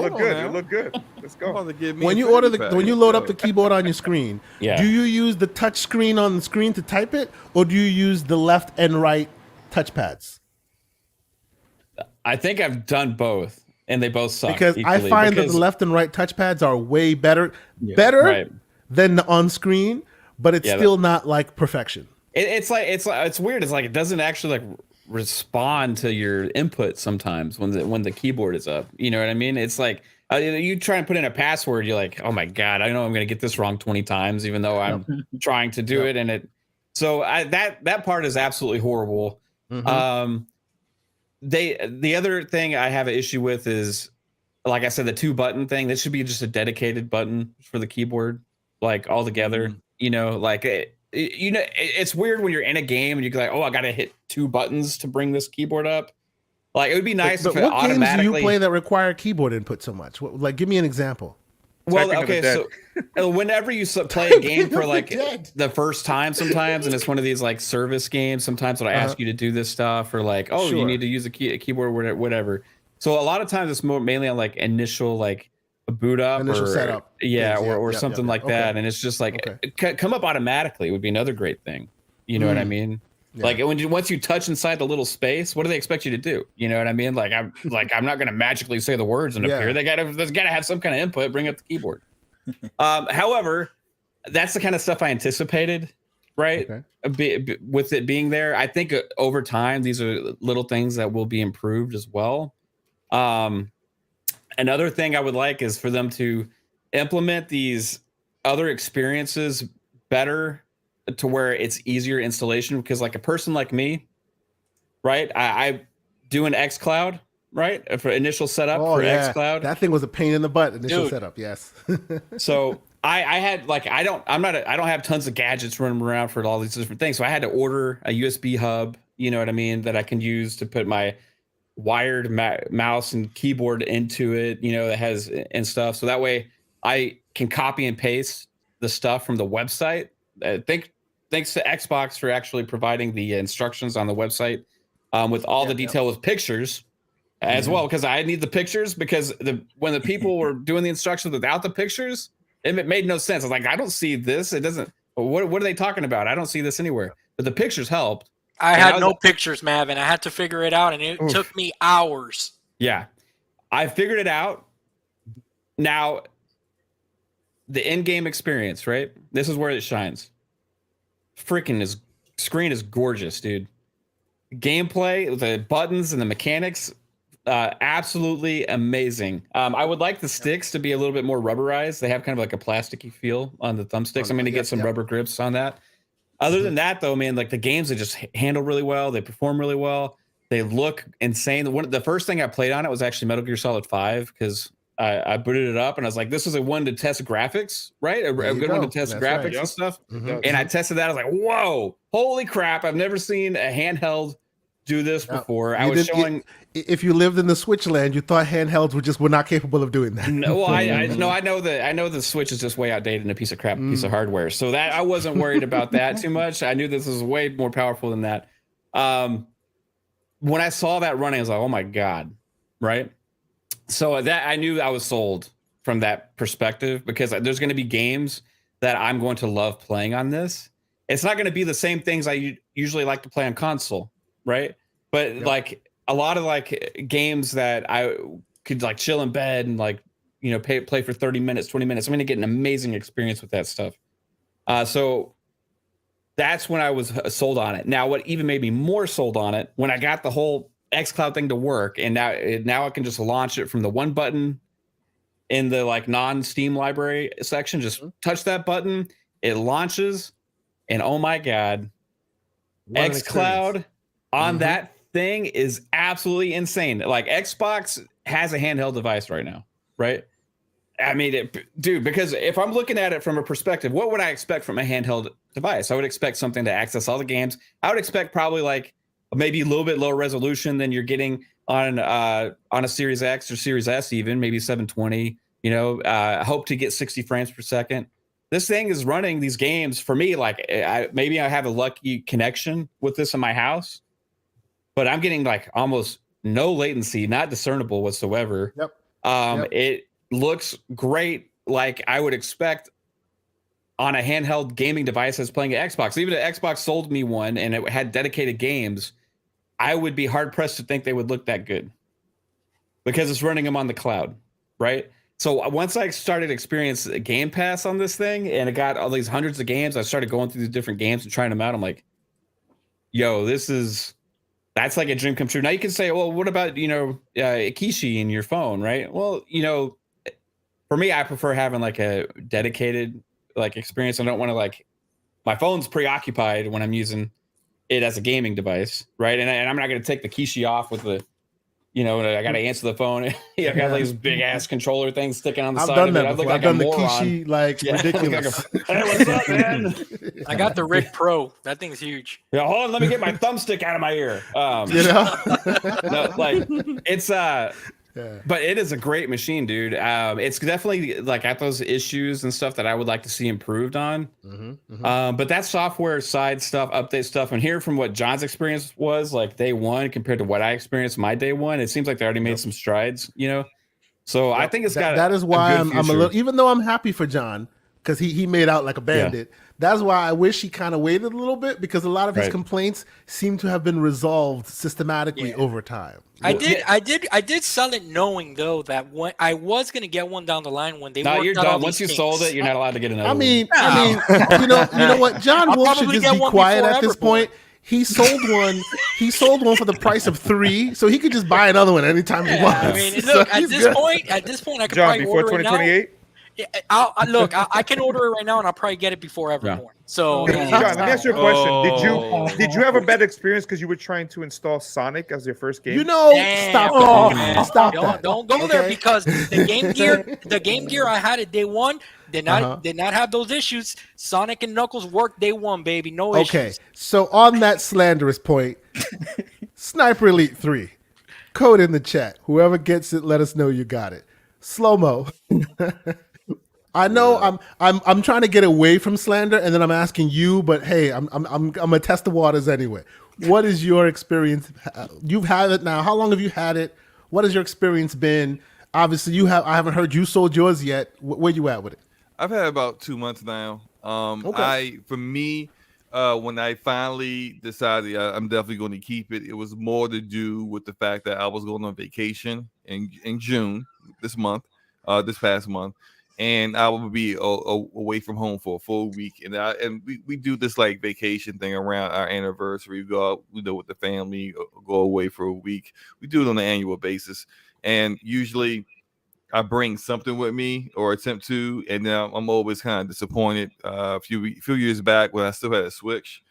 look good. It'll look good. Let's go. When you load up the keyboard on your screen, do you use the touch screen on the screen to type it, or do you use the left and right touchpads? I think I've done both, and they both suck. Because I find that the left and right touchpads are way better than the on screen, but it's still not like perfection. It's weird. It's like it doesn't actually like respond to your input sometimes when the keyboard is up. You know what I mean? It's like you try and put in a password, you're like, oh my god, I know I'm going to get this wrong 20 times, even though I'm trying to do it, and it. So that part is absolutely horrible. The other thing I have an issue with is, like I said, the 2-button thing. This should be just a dedicated button for the keyboard, like all together. You know, like it's weird when you're in a game and you're like, oh, I got to hit 2 buttons to bring this keyboard up. Like it would be nice if it automatically. What games do you play that require keyboard input so much? Like, give me an example. Well, okay, so whenever you play a game for like the first time, sometimes, and it's one of these like service games, sometimes it'll ask you to do this stuff, or like, oh, you need to use a keyboard, or whatever. So a lot of times it's mainly on like initial like a boot up, initial setup, or something like that, and it's just like come up automatically would be another great thing. You know what I mean? Yeah. Like once you touch inside the little space, what do they expect you to do? You know what I mean? Like I'm not going to magically say the words and appear. There's got to have some kind of input. Bring up the keyboard. However, that's the kind of stuff I anticipated, right? With it being there, I think over time these are little things that will be improved as well. Another thing I would like is for them to implement these other experiences better, to where it's easier installation, because like a person like me, right? I do an xCloud, right? For initial setup xCloud. That thing was a pain in the butt, initial setup, yes. So I had like I don't have tons of gadgets running around for all these different things. So I had to order a USB hub, you know what I mean, that I can use to put my wired mouse and keyboard into it, you know, that has and stuff. So that way I can copy and paste the stuff from the website. Thanks to Xbox for actually providing the instructions on the website with all the detail with pictures as well, because I need the pictures, because when the people were doing the instructions without the pictures, it made no sense. I was like, I don't see this. It doesn't. What are they talking about? I don't see this anywhere. But the pictures helped. I had no pictures, Mav, and I had to figure it out, and it took me hours. Yeah, I figured it out. Now, the in-game experience, right? This is where it shines. Freaking screen is gorgeous, dude. Gameplay, the buttons and the mechanics, absolutely amazing. I would like the sticks to be a little bit more rubberized. They have kind of like a plasticky feel on the thumbsticks. I'm going to get some rubber grips on that. Other than that, though, man, like the games, they just handle really well. They perform really well. They look insane. The first thing I played on it was actually Metal Gear Solid 5, because I booted it up and I was like, this is a one to test graphics, right? A good one to test graphics and stuff. And I tested that. I was like, whoa, holy crap. I've never seen a handheld do this before. If you lived in the Switch land, you thought handhelds were not capable of doing that. No, well, I know the Switch is just way outdated and a piece of crap, piece of hardware. So that I wasn't worried about that too much. I knew this was way more powerful than that. When I saw that running, I was like, oh my God, right? So that I knew I was sold from that perspective, because there's going to be games that I'm going to love playing on this. It's not going to be the same things I usually like to play on console, right? But like a lot of like games that I could like chill in bed and like, you know, play for 30 minutes, 20 minutes. I'm going to get an amazing experience with that stuff. So that's when I was sold on it. Now, what even made me more sold on it, when I got the whole xCloud thing to work, and now I can just launch it from the one button in the like non-Steam library section. Just touch that button, it launches, and oh my God, xCloud on that thing is absolutely insane. Like Xbox has a handheld device right now, right? I mean, dude, because if I'm looking at it from a perspective, what would I expect from a handheld device? I would expect something to access all the games. I would expect probably like maybe a little bit lower resolution than you're getting on a Series X or Series S, even maybe 720. You know, I hope to get 60 frames per second. This thing is running these games for me. Like maybe I have a lucky connection with this in my house, but I'm getting like almost no latency, not discernible whatsoever. It looks great, like I would expect on a handheld gaming device that's playing an Xbox. Even if Xbox sold me one and it had dedicated games, I would be hard pressed to think they would look that good because it's running them on the cloud, right? So once I started experiencing Game Pass on this thing and it got all these hundreds of games, I started going through the different games and trying them out. I'm like, yo, that's like a dream come true. Now you can say, well, what about, you know, Kishi in your phone, right? Well, you know, for me, I prefer having like a dedicated like experience. I don't want to like, my phone's preoccupied when I'm using it as a gaming device, right? And I'm not going to take the Kishi off with the, you know, I got to answer the phone. I got like this big ass controller thing sticking on the side of it. I look like I've done a the moron. Kishi like ridiculous. Hey, what's up, man? I got the Rig Pro. That thing's huge. Yeah, hold on, let me get my thumbstick out of my ear. You know, no, like it's but it is a great machine, dude. It's definitely like at those issues and stuff that I would like to see improved on. But that software side stuff, update stuff, and hearing from what John's experience was like day one compared to what I experienced my day one, it seems like they already made some strides, you know. So I think it's got that is why I'm a little, even though I'm happy for John because he made out like a bandit. That's why I wish he kind of waited a little bit because a lot of his complaints seem to have been resolved systematically over time. I did sell it knowing though that when I was gonna get one down the line when they. No, you're done. Once you sold it, you're not allowed to get another. I mean, you know what? John Wolfe should just be quiet at this point. He sold one. He sold one for the price of 3, so he could just buy another one anytime he wants. I mean, look, at this point, I could John, probably before order 2028. I can order it right now, and I'll probably get it before Evermore. So, John, let me ask you a question. Did you have a bad experience because you were trying to install Sonic as your first game? You know, stop that. Stop that. Don't go there because the Game Gear I had at day one did not have those issues. Sonic and Knuckles worked day one, baby. No issues. Okay, so on that slanderous point, Sniper Elite 3, code in the chat. Whoever gets it, let us know you got it. Slo-mo. I know I'm trying to get away from slander, and then I'm asking you, but hey, I'm gonna test the waters anyway. What is your experience? You've had it now. How long have you had it? What has your experience been? Obviously, I haven't heard you sold yours yet. Where you at with it? I've had about 2 months now. For me, when I finally decided I'm definitely going to keep it, it was more to do with the fact that I was going on vacation in June this past month, and I would be away from home for a full week. And we do this like vacation thing around our anniversary. We go out, with the family, go away for a week. We do it on an annual basis, and usually I bring something with me or attempt to, and then I'm always kind of disappointed. A few years back when I still had a Switch,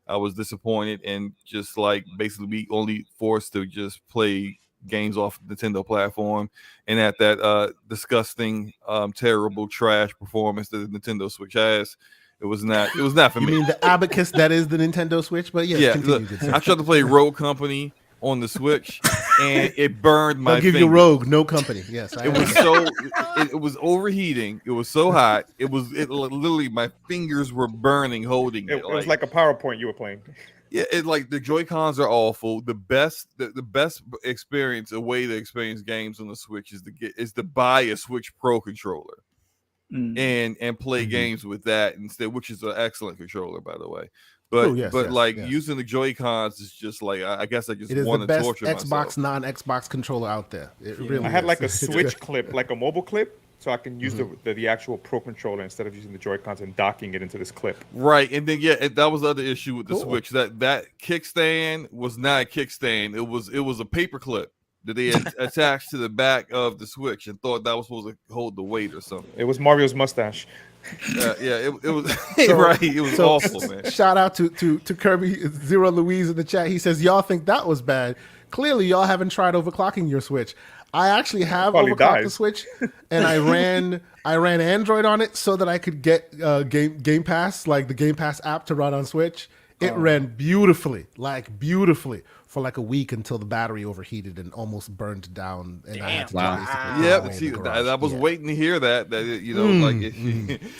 I was disappointed and just like basically be only forced to just play games off the Nintendo platform, and at that disgusting, terrible trash performance that the Nintendo Switch has. It was not for me. You mean the abacus that is the Nintendo Switch? But yeah. Look, I tried to play Rogue Company on the Switch, and it burned my. I'll give you Rogue, no company. Yes, it was so. It was overheating. It was so hot. It literally my fingers were burning holding it. It was like a PowerPoint you were playing. Yeah, it like the Joy-Cons are awful. The best experience, a way to experience games on the Switch is to buy a Switch Pro controller and play games with that instead, which is an excellent controller, by the way. But True, yes, like yes. using the Joy-Cons is just like I guess I just It is the want to best torture Xbox myself. non-Xbox controller out there. It really I had is. like a Switch clip, like a mobile clip, so I can use Mm-hmm. the actual Pro controller instead of using the Joy-Cons and docking it into this clip. Right, and then that was the other issue with the Cool. Switch. That kickstand was not a kickstand. It was a paper clip that they had attached to the back of the Switch and thought that was supposed to hold the weight or something. It was Mario's mustache. It was right. It was awful, man. Shout out to Kirby Zero Louise in the chat. He says, y'all think that was bad. Clearly, y'all haven't tried overclocking your Switch. I actually have Probably overclocked the dies. Switch, and I ran Android on it so that I could get Game Pass, like the Game Pass app to run on Switch. It ran beautifully, for like a week until the battery overheated and almost burned down. And I had to Damn. basically put it Yeah, away in see, the garage. I was Yeah. waiting to hear that.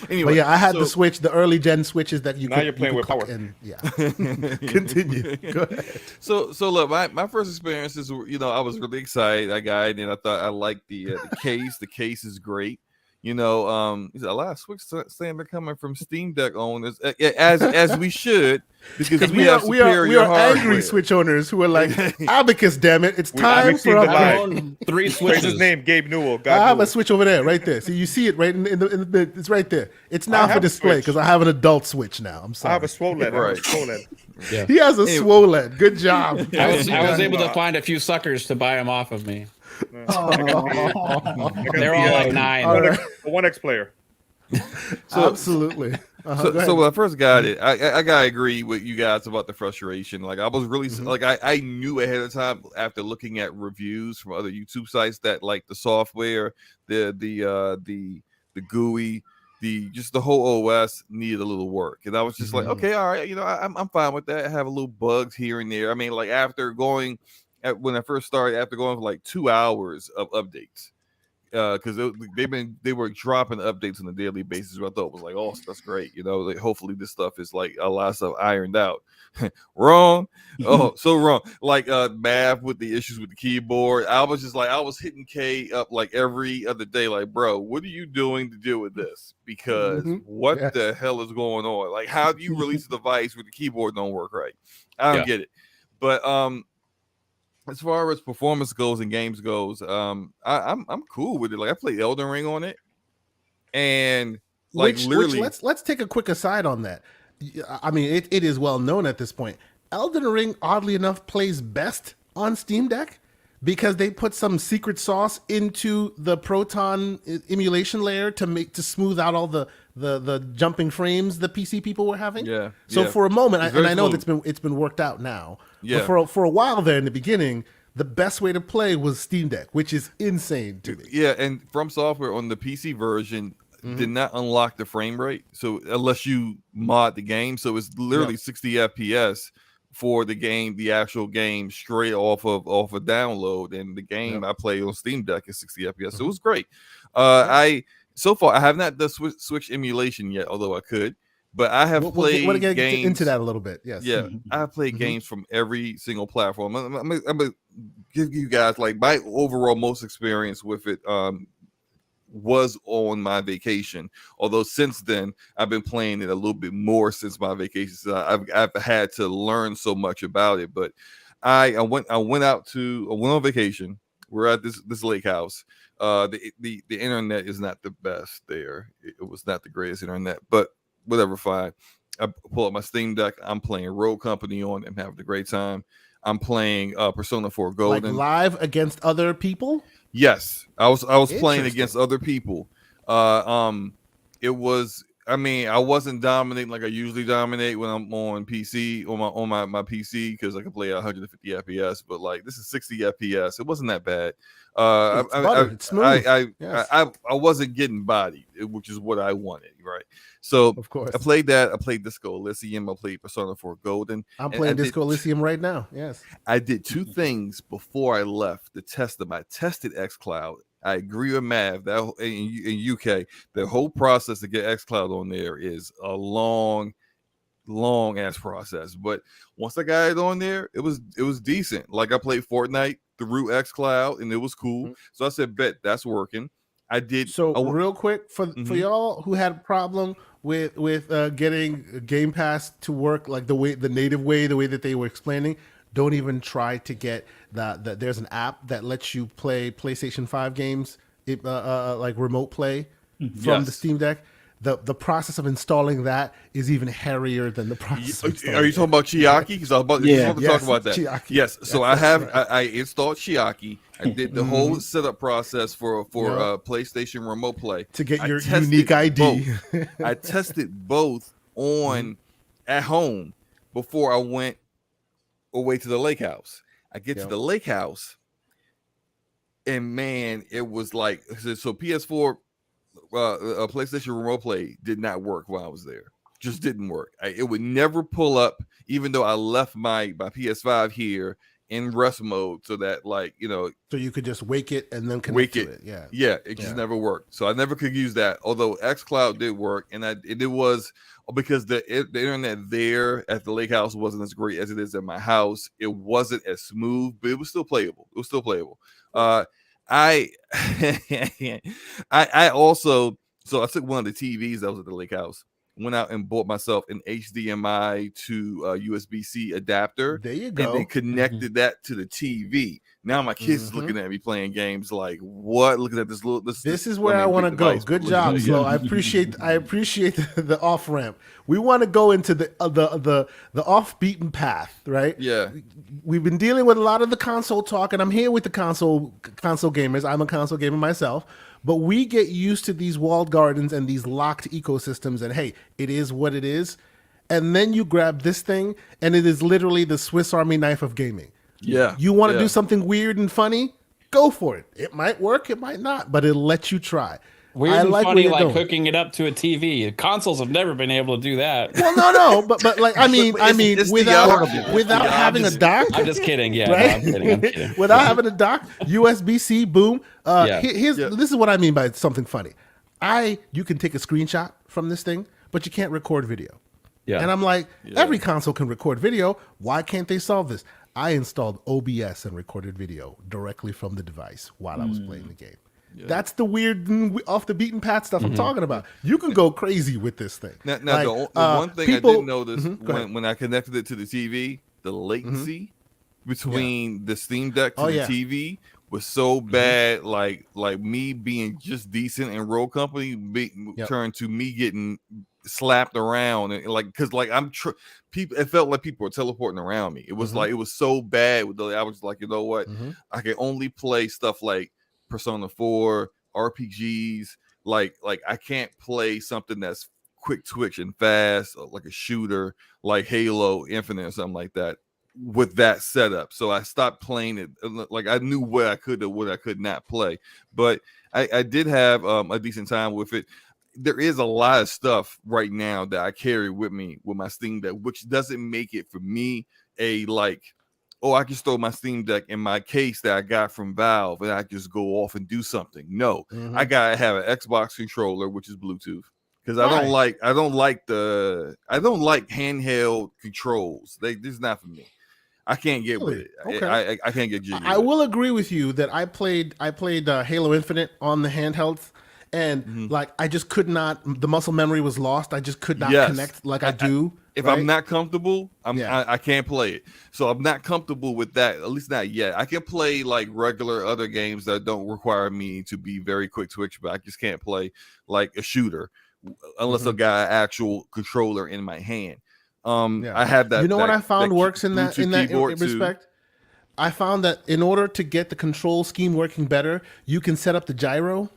Anyway. But yeah, I had so- the Switch, the early gen Switches that you Now could, you're playing you with could power. cook in. Yeah. Continue. Go ahead. So look, my first experiences were, I was really excited. I got it, and I thought I liked the case. The case is great. There's a lot of Switch saying they're coming from Steam Deck owners, as we should, because we have superior we are hardware. angry Switch owners who are like, Abacus, damn it, it's time we've seen for the a lie. I own 3 Praise Switches. his name, Gabe Newell. God I have a Newell. Switch over there, right there. So you see it right in the it's right there. It's now I for have a display Switch. because I have an adult Switch now. I'm I sorry. have a swollen. Right. He has a swollen. Good job. I was able to find a few suckers to buy them off of me. They're all like 9. All right. A 1X player. Absolutely. Go ahead. So when I first got it, I gotta agree with you guys about the frustration. Like I was really like I knew ahead of time after looking at reviews from other YouTube sites that like the software, the GUI, the whole OS needed a little work, and I was just like, okay, all right, I'm fine with that. I have a little bugs here and there. I mean, like when I first started, after going for like 2 hours of updates. Because they were dropping updates on a daily basis. Which I thought was like, oh, that's great. Like, hopefully this stuff is like a lot of stuff ironed out. Wrong. Oh, so wrong. Like math with the issues with the keyboard. I was just like, I was hitting K up like every other day. Like, bro, what are you doing to deal with this? Because what the hell is going on? Like, how do you release a device where the keyboard don't work right? I don't get it. But as far as performance goes and games goes, I'm cool with it. Like I played Elden Ring on it, and like literally, let's take a quick aside on that. I mean, it is well known at this point. Elden Ring, oddly enough, plays best on Steam Deck because they put some secret sauce into the Proton emulation layer to smooth out all the jumping frames the PC people were having. Yeah. So for a moment, and I know smooth. it's been worked out now. Yeah. But for a while there in the beginning, the best way to play was Steam Deck, which is insane to me. Yeah, and From Software on the PC version did not unlock the frame rate, so unless you mod the game, so it's literally 60 FPS for the game, the actual game, straight off a download, and the game I play on Steam Deck is 60 FPS, so it was great. So far I have not done Switch emulation yet, although I could. But I have played We'll get games into that a little bit. Yes. Yeah, I have played games from every single platform. I'm gonna give you guys like my overall most experience with it was on my vacation. Although since then I've been playing it a little bit more since my vacation. So I've had to learn so much about it. But I went on vacation. We're at this lake house. The internet is not the best there. It was not the greatest internet, but whatever, fine. I pull up my Steam Deck. I'm playing Road Company on it and having a great time. I'm playing Persona 4 Golden. Like live against other people? Yes. I was playing against other people. It was, I mean, I wasn't dominating like I usually dominate when I'm on PC, on my PC, because I can play 150 FPS, but like this is 60 FPS. It wasn't that bad. It's smooth. I wasn't getting bodied, which is what I wanted, right? So of course, I played that. I played Disco Elysium. I played Persona 4 Golden. I'm playing Disco Elysium right now. Yes, I did 2 things before I left to test them. I tested xCloud. I agree with Mav that in UK, the whole process to get xCloud on there is a long long ass process. But once I got it on there, it was decent. Like I played Fortnite through xCloud and it was cool. So I said, bet that's working. I did. So real quick for y'all who had a problem with getting Game Pass to work like the native way, the way that they were explaining, don't even try to get that. There's an app that lets you play PlayStation 5 games, like remote play from the Steam Deck. The process of installing that is even hairier than the process. Are you talking about Chiaki? Because I was about to talk about that. Chiaki. Yes. So I installed Chiaki. I did the whole setup process for PlayStation Remote Play to get your unique ID. I tested both on at home before I went away to the lake house. I get to the lake house, and man, it was like so PS4. A PlayStation Remote Play did not work while I was there. Just didn't work. It would never pull up, even though I left my PS5 here in rest mode, so that so you could just wake it and then connect to it. Yeah, it just never worked. So I never could use that. Although xCloud did work, and it was because the internet there at the lake house wasn't as great as it is at my house. It wasn't as smooth, but it was still playable. I also I took one of the TVs that was at the lake house, went out and bought myself an HDMI to USB-C adapter. There you go. And then connected that to the TV. Now my kids is looking at me playing games like, what? Looking at this little. This is where I want to go. Good job, Slo. I appreciate the off ramp. We want to go into the off beaten path, right? Yeah. We've been dealing with a lot of the console talk, and I'm here with the console gamers. I'm a console gamer myself. But we get used to these walled gardens and these locked ecosystems, and hey, it is what it is. And then you grab this thing, and it is literally the Swiss Army knife of gaming. Yeah. You want to do something weird and funny? Go for it. It might work, it might not, but it'll let you try. Weird and funny, like hooking it up to a TV. Consoles have never been able to do that. Well, no, but like I mean, without having a dock. I'm just kidding. Yeah, right? no, I'm kidding. Without having a dock, USB-C, boom. This is what I mean by something funny. You can take a screenshot from this thing, but you can't record video. Yeah. And I'm like, every console can record video. Why can't they solve this? I installed OBS and recorded video directly from the device while I was playing the game. Yeah. That's the weird off the beaten path stuff I'm talking about. You can go crazy with this thing. Now the one thing I didn't notice when I connected it to the TV, the latency between the Steam Deck to the TV was so bad. Like me being just decent in Roll Company turned to me getting slapped around and because people, it felt like people were teleporting around me. It was like it was so bad. I was like, you know what? I can only play stuff like Persona 4, RPGs. Like I can't play something that's quick twitch and fast, like a shooter, like Halo Infinite or something like that with that setup. So I stopped playing it. Like I knew what I could and what I could not play, but I did have a decent time with it. There is a lot of stuff right now that I carry with me with my Steam Deck, which doesn't make it for me a I can store my Steam Deck in my case that I got from Valve and I just go off and do something. No, I gotta have an Xbox controller, which is Bluetooth, because I don't like handheld controls. They're not for me. I can't get with it. Okay. I can't get jiggy. I will agree with you that I played Halo Infinite on the handhelds. And I just could not. The muscle memory was lost. I just could not connect like I do. If I'm not comfortable, I can't play it. So I'm not comfortable with that. At least not yet. I can play like regular other games that don't require me to be very quick twitch, but I just can't play like a shooter unless I got an actual controller in my hand. I have that. You know what I found works in that respect. Too. I found that in order to get the control scheme working better, you can set up the gyro.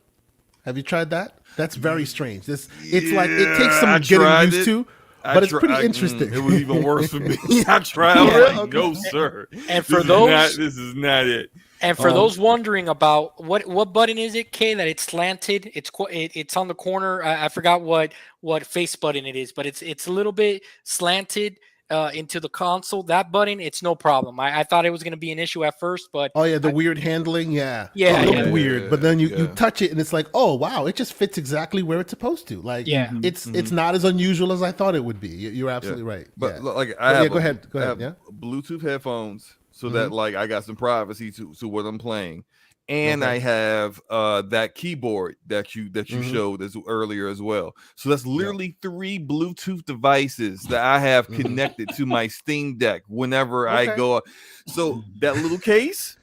Have you tried that? That's very strange. It's like it takes some getting used to, but it's pretty interesting. It was even worse for me. I tried. No, sir. And for this is not it. And for those wondering about what button is it, Kay? That it's slanted. It's on the corner. I forgot what face button it is, but it's a little bit slanted. into the console, that button, it's no problem. I thought it was going to be an issue at first, but Oh yeah, the weird handling, yeah. Yeah, It looked yeah. weird, but then you Yeah. touch it and it's like, oh wow, it just fits exactly where it's supposed to. Like, Yeah. it's not as unusual as I thought it would be. You're absolutely right. But Yeah. like But I have, go ahead. I have Yeah. Bluetooth headphones so that like I got some privacy to what I'm playing, and Okay. I have that keyboard that you showed as earlier as well. So that's literally 3 Bluetooth devices that I have connected to my Steam Deck whenever I Okay. go. So that little case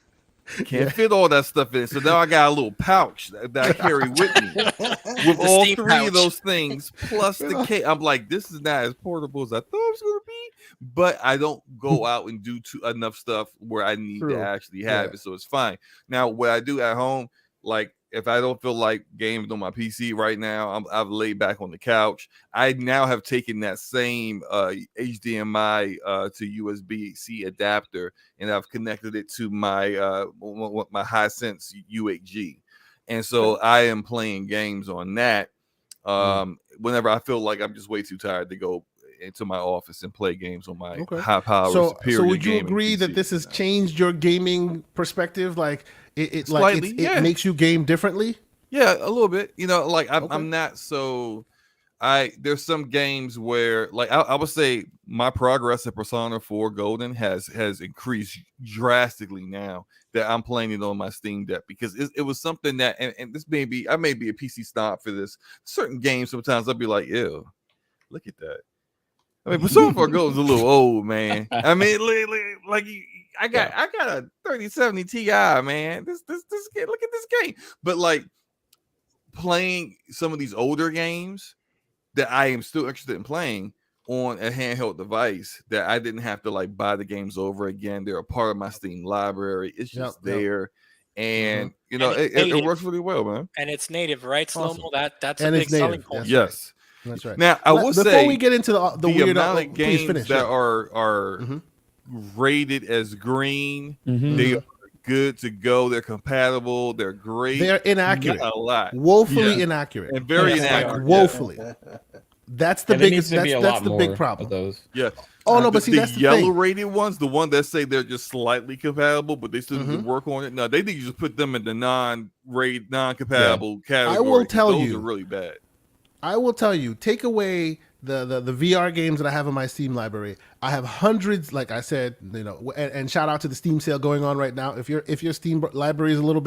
can't fit all that stuff in. So now I got a little pouch that I carry with me with all Steam 3 pouch. of those things plus the case. I'm like, this is not as portable as I thought it was going to be, but I don't go out and do enough stuff where I need True. to actually have Yeah. it, so it's fine. Now, what I do at home, like if I don't feel like gaming on my PC right now, I've laid back on the couch. I now have taken that same HDMI to USB-C adapter, and I've connected it to my my Hisense U8G, and so I am playing games on that. Whenever I feel like I'm just way too tired to go into my office and play games on my high power superior. So would you gaming agree PC. that this has changed your gaming perspective? Like it Slightly, it yeah. makes you game differently? Yeah, a little bit. You know, like Okay. I'm not so. There's some games where, like, I would say my progress at Persona 4 Golden has increased drastically now that I'm playing it on my Steam Deck, because it was something that, and this may be, I may be a PC snob for this. Certain games sometimes I'll be like, ew, look at that. I mean, Persona 4 Golden's a little old, man. I mean, like I got a 3070 Ti, man. This game, look at this game. But like playing some of these older games that I am still interested in playing on a handheld device, that I didn't have to like buy the games over again. They're a part of my Steam library. It's just there. And you know, And it works really well, man. And it's native, right? Awesome. Slow-mo. That's And a it's big selling native. point. That's Yes. That's right. Now I will Before say, we get into the weird amount of please games finish. that Yeah. are rated as green, they are good to go. They're compatible. They're great. They're inaccurate. Not a lot. Woefully inaccurate. And very Yes, they inaccurate. are. Like woefully. That's the And there biggest. needs to be a That's lot the more big of problem. those. Yeah. Oh no, but see, that's the yellow thing. rated ones, the one that say they're just slightly compatible, but they still need to work on it. No, they need to just put them in the non-compatible category. I will tell those you. are really bad. I will tell you, take away the VR games that I have in my Steam library. I have hundreds, like I said, you know, and shout out to the Steam sale going on right now. If your Steam library is a little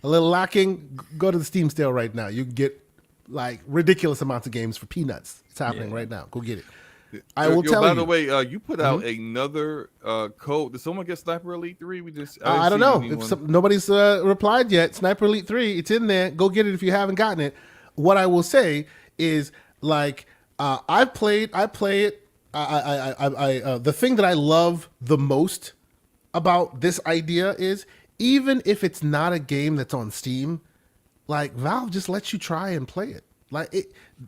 lacking, go to the Steam sale right now. You can get like ridiculous amounts of games for peanuts. It's happening right now. Go get it. I will tell By you. the way, you put out another code. Did someone get Sniper Elite 3? I don't know. If nobody's replied yet, Sniper Elite 3, it's in there. Go get it if you haven't gotten it. What I will say is, like, I play it. The thing that I love the most about this idea is, even if it's not a game that's on Steam, like, Valve just lets you try and play it. Like,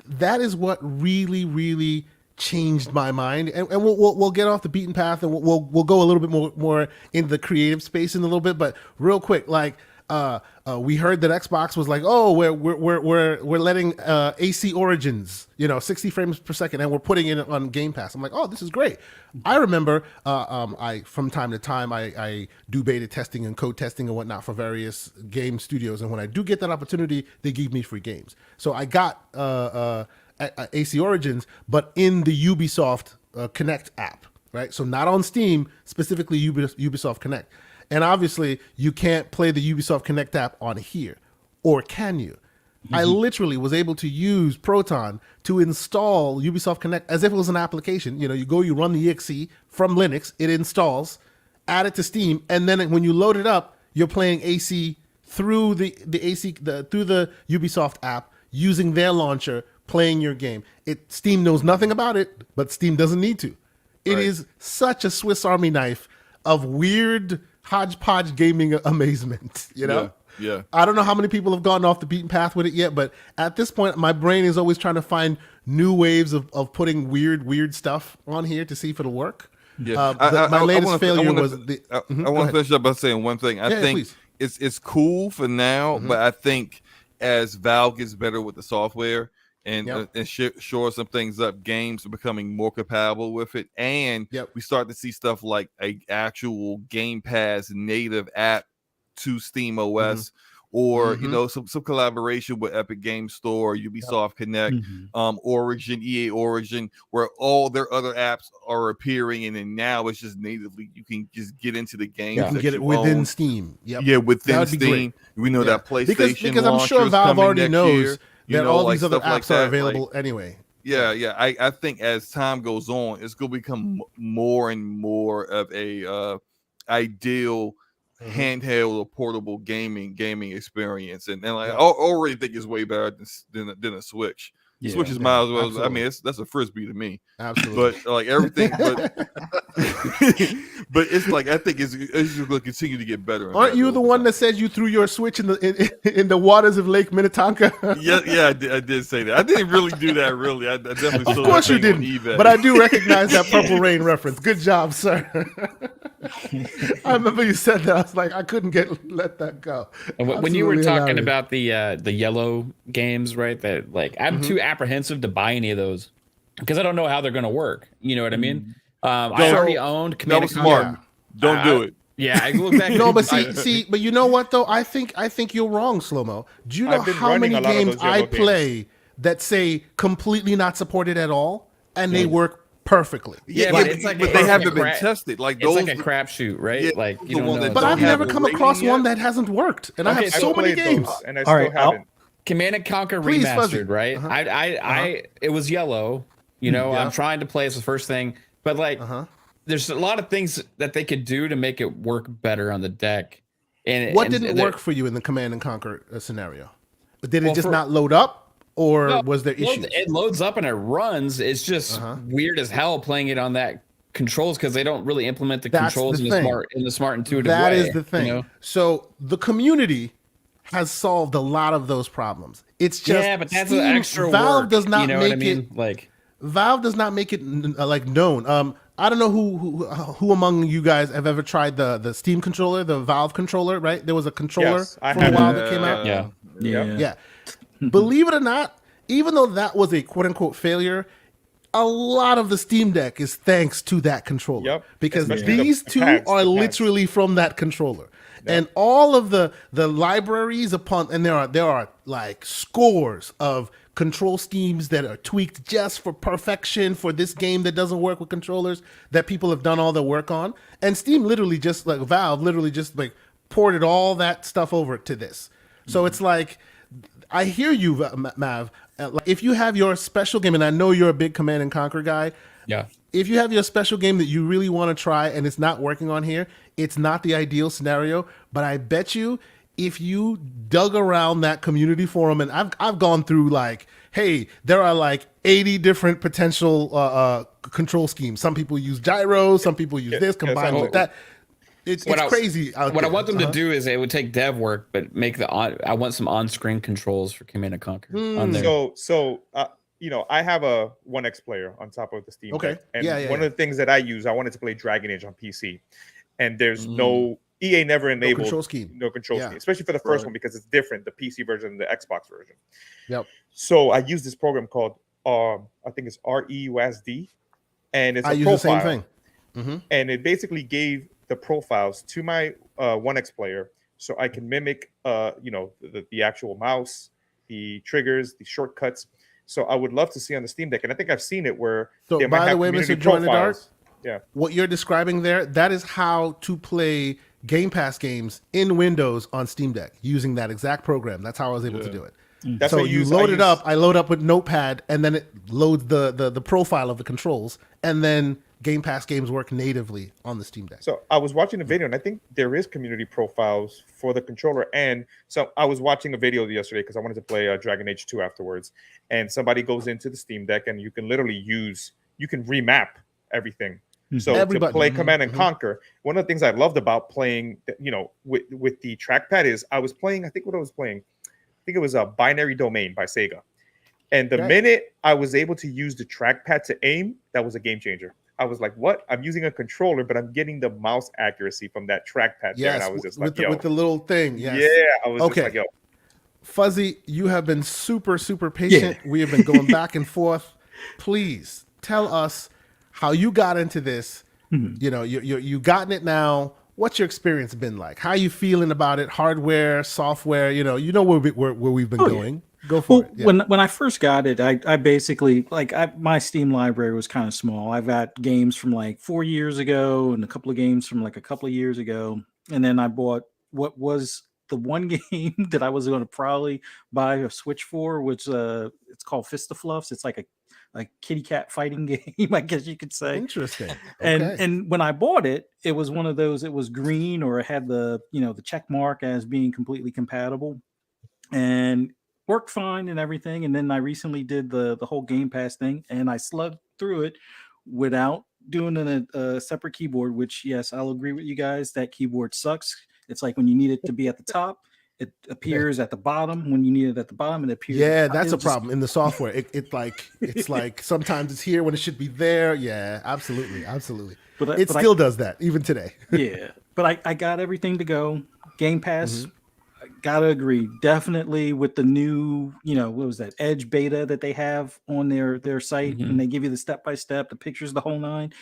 that is what really, really changed my mind. And we'll get off the beaten path, and we'll go a little bit more into the creative space in a little bit. But real quick, like, we heard that Xbox was like, oh, we're letting AC Origins, 60 frames per second, and we're putting it on Game Pass. I'm like, oh, this is great. I remember I from time to time I do beta testing and code testing and whatnot for various game studios, and when I do get that opportunity, they give me free games. So I got AC Origins, but in the Ubisoft Connect app, right? So not on Steam, specifically Ubisoft Connect. And obviously, you can't play the Ubisoft Connect app on here, or can you? I literally was able to use Proton to install Ubisoft Connect as if it was an application. You run the exe from Linux, it installs, add it to Steam, and then when you load it up, you're playing AC through the Ubisoft app using their launcher, playing your game. Steam knows nothing about it, but Steam doesn't need to. It is such a Swiss Army knife of weird hodgepodge gaming amazement, Yeah. I don't know how many people have gone off the beaten path with it yet, but at this point, my brain is always trying to find new waves of putting weird stuff on here to see if it'll work. Yeah. My latest failure was I want to finish up by saying one thing. I think it's cool for now, but I think as Valve gets better with the software, and shore some things up. Games are becoming more compatible with it, and we start to see stuff like a actual Game Pass native app to Steam OS, or you know, some collaboration with Epic Games Store, Ubisoft Connect, Origin, EA Origin, where all their other apps are appearing, and then now it's just natively you can just get into the game. You can get it within Steam. Yeah, within Steam. We know that PlayStation because I'm sure Valve already knows that all these other apps are available anyway. Yeah. I think as time goes on, it's going to become more and more of a ideal handheld or portable gaming experience, and like I already think it's way better than a Switch. Switch is miles as well. Absolutely. I mean, that's a frisbee to me. Absolutely. But like everything, but it's like I think it's just going to continue to get better. Aren't you the one that said you threw your Switch in the waters of Lake Minnetonka? yeah, I did say that. I didn't really do that. Really, I definitely. Of course you didn't. But I do recognize that Purple Rain reference. Good job, sir. I remember you said that. I was like, I couldn't let that go. When you were talking about the yellow games, right? That like I'm too apprehensive to buy any of those because I don't know how they're going to work. You know what I mean? I already owned Command & Conquer. Smart. Don't do it. Yeah, I look back. No, but see, but you know what though? I think you're wrong, Slo-mo. Do you know how many games I play that say completely not supported at all, and they work perfectly? Yeah, but they haven't been tested. Like those, it's like a crapshoot, right? Yeah, like you don't know. But I've never come across one that hasn't worked, and I have so many games. And I still haven't. Command & Conquer Please, Remastered, Fuzzy. right? It was yellow. You know, I'm trying to play as the first thing, but like, there's a lot of things that they could do to make it work better on the deck. And what didn't work for you in the Command & Conquer scenario? Did it just not load up, or was there issues? It loads up and it runs. It's just weird as hell playing it on that controls because they don't really implement the controls in the smart intuitive way. That is the thing. You know? So the community has solved a lot of those problems. It's just but that's an extra Valve work. does not make it like Valve does not make it like known. I don't know who among you guys have ever tried the Steam controller, the Valve controller, right? There was a controller for a while that came out. Yeah. Believe it or not, even though that was a quote unquote failure, a lot of the Steam Deck is thanks to that controller. Because these two are literally from that controller. And all of the libraries and there are like scores of control schemes that are tweaked just for perfection for this game that doesn't work with controllers that people have done all their work on. And Steam Valve literally just like ported all that stuff over to this. So it's like, I hear you, Mav. Like, if you have your special game, and I know you're a big Command & Conquer guy. Yeah. If you have your special game that you really want to try and it's not working on here, it's not the ideal scenario. But I bet you if you dug around that community forum, and I've gone through like, hey, there are like 80 different potential control schemes. Some people use gyros, some people use this combined with that. It's crazy. What I want them to do is it would take dev work, but I want some on-screen controls for Command & Conquer on there. So I have a 1X player on top of the Steam Deck. And one of the things that I wanted to play Dragon Age on PC. And there's EA never enabled no control scheme, especially for the first one because it's different, the PC version and the Xbox version. Yep. So I use this program called I think it's REUSD, and it's I use the same thing. And it basically gave the profiles to my 1X player so I can mimic the actual mouse, the triggers, the shortcuts. So I would love to see on the Steam Deck, and I think I've seen it where they might have community Mr. Joanna Dark, yeah, what you're describing there, that is how to play Game Pass games in Windows on Steam Deck using that exact program. That's how I was able to do it. That's so you load it up. I load up with Notepad, and then it loads the profile of the controls, and then Game Pass games work natively on the Steam Deck. So I was watching a video, and I think there is community profiles for the controller. And so I was watching a video yesterday because I wanted to play Dragon Age 2 afterwards. And somebody goes into the Steam Deck, and you can literally you can remap everything. So to play Command & Conquer, one of the things I loved about playing, with the trackpad is I was playing, I think it was a Binary Domain by Sega. And the minute I was able to use the trackpad to aim, that was a game changer. I was like, what? I'm using a controller, but I'm getting the mouse accuracy from that trackpad. Yes, there. And I was just with the little thing. Yes. Yeah, I was just like, yo. Fuzzy, you have been super, super patient. Yeah. We have been going back and forth. Please tell us how you got into this. You know, you gotten it now. What's your experience been like? How you feeling about it? Hardware, software. You know where we've been going. Go for it. Yeah. When I first got it, I basically my Steam library was kind of small. I've got games from like 4 years ago and a couple of games from like a couple of years ago, and then I bought what was the one game that I was going to probably buy a Switch for, which it's called Fist of Fluffs. It's like a kitty cat fighting game, I guess you could say. Interesting. And Okay. and when I bought it, it was one of those. It was green, or it had the the check mark as being completely compatible, and worked fine and everything. And then I recently did the whole Game Pass thing, and I slugged through it without doing a separate keyboard. Which, yes, I'll agree with you guys, that keyboard sucks. It's like when you need it to be at the top, it appears at the bottom. When you need it at the bottom, it appears. Yeah, at the top. that's It a just- problem in the software. It's like sometimes it's here when it should be there. Yeah, absolutely. But It but still does that even today. yeah, but I got everything to go. Game Pass, I gotta agree, definitely with the new, what was that, Edge beta that they have on their site, and they give you the step by step, the pictures, the whole nine.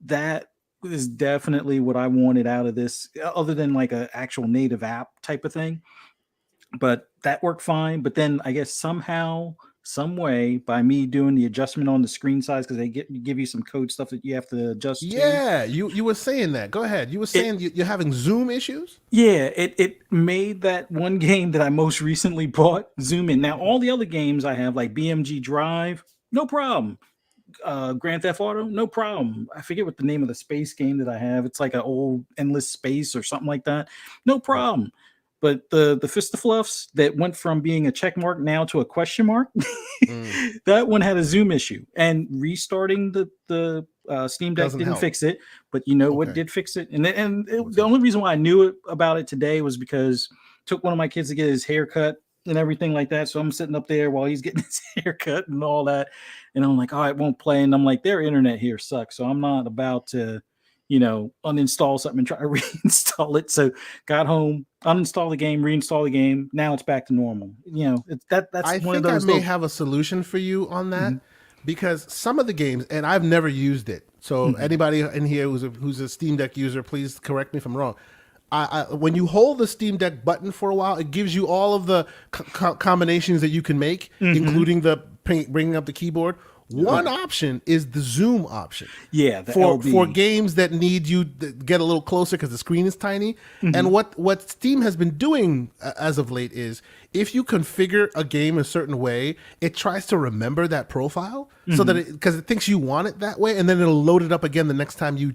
That is definitely what I wanted out of this, other than like an actual native app type of thing. But that worked fine. But then I guess somehow, some way, by me doing the adjustment on the screen size, because they give you some code stuff that you have to adjust to. Yeah, you were saying that. Go ahead. You were saying you're having Zoom issues? Yeah, it made that one game that I most recently bought zoom in. Now, all the other games I have, like BMG Drive, no problem. Grand Theft Auto, no problem. I forget what the name of the space game that I have. It's like an old Endless Space or something like that. No problem. But the Fist of Fluffs that went from being a check mark now to a question mark, that one had a zoom issue. And restarting the Steam Deck Doesn't didn't help. fix it. But you know what Okay. did fix it? The only reason why I knew about it today was because I took one of my kids to get his hair cut and everything like that. So I'm sitting up there while he's getting his hair cut and all that. And I'm like, oh, it won't play. And I'm like, their internet here sucks. So I'm not about to, uninstall something and try to reinstall it. So got home, uninstall the game, reinstall the game. Now it's back to normal. That's I one of think I those may little- have a solution for you on that because some of the games, and I've never used it. So anybody in here who's a Steam Deck user, please correct me if I'm wrong. When you hold the Steam Deck button for a while, it gives you all of the combinations that you can make, including the bringing up the keyboard. One option is the zoom option. Yeah, the for LB. games that need you to get a little closer because the screen is tiny. And what Steam has been doing as of late is if you configure a game a certain way, it tries to remember that profile so that because it thinks you want it that way, and then it'll load it up again the next time you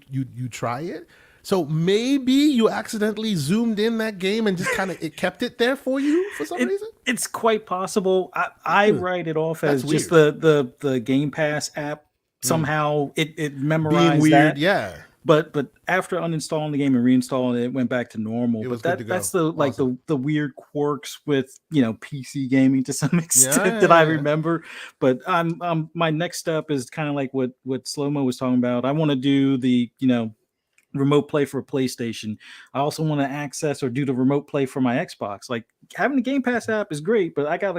try it. So maybe you accidentally zoomed in that game and just kind of it kept it there for you for some reason. It's quite possible. I write it off as That's just the Game Pass app. Somehow it memorized Being weird, that. yeah. But after uninstalling the game and reinstalling it went back to normal. It was But good to go. that's the Awesome. the weird quirks with PC gaming to some extent Yeah, that I yeah. remember. But my next step is kind of like what Slo-mo was talking about. I want to do the remote play for a PlayStation. I also want to access or do the remote play for my Xbox. Like having the Game Pass app is great, but I got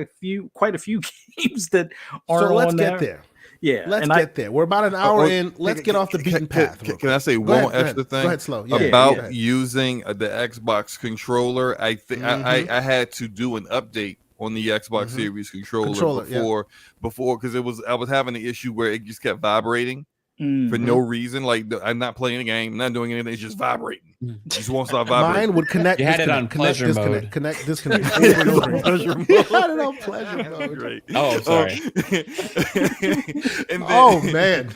quite a few games that aren't So let's on get there. there. Yeah, Let's and get there. We're about an hour well, in. Let's get off the beaten path. real Can I say quick. one Go ahead, extra thing? Go ahead, Slow. Yeah, About go ahead. using the Xbox controller? I think I had to do an update on the Xbox Series controller before because I was having an issue where it just kept vibrating for no reason. Like I'm not playing a game, not doing anything. It's just vibrating. It just won't stop vibrating. Mine would connect. You had it on disconnect, pleasure disconnect, mode. Connect, disconnect. Over and over again. Pleasure You had it on pleasure mode. Great. Oh, sorry. And then, Oh man.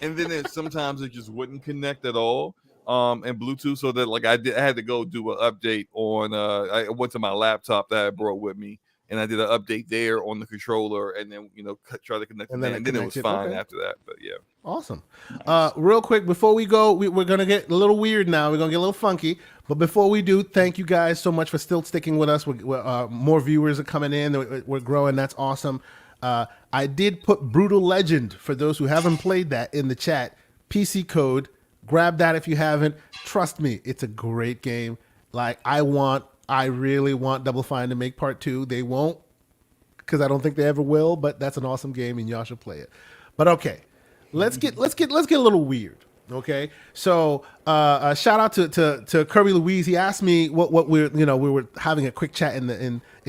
and then sometimes it just wouldn't connect at all. And Bluetooth, so that like I had to go do an update on. I went to my laptop that I brought with me, and I did an update there on the controller, and then try to connect, And and then then it it was connected. fine Okay. after that. But yeah. Awesome. Real quick before we go, we're gonna get a little weird now. We're gonna get a little funky. But before we do, thank you guys so much for still sticking with us. More viewers are coming in. We're growing. That's awesome. I did put Brutal Legend for those who haven't played that in the chat. PC code. Grab that if you haven't. Trust me, it's a great game. Like I want I really want Double Fine to make part 2. They won't, because I don't think they ever will. But that's an awesome game, and y'all should play it. But okay, let's get a little weird. Okay, so shout out to Kirby Louise. He asked me what we were having a quick chat in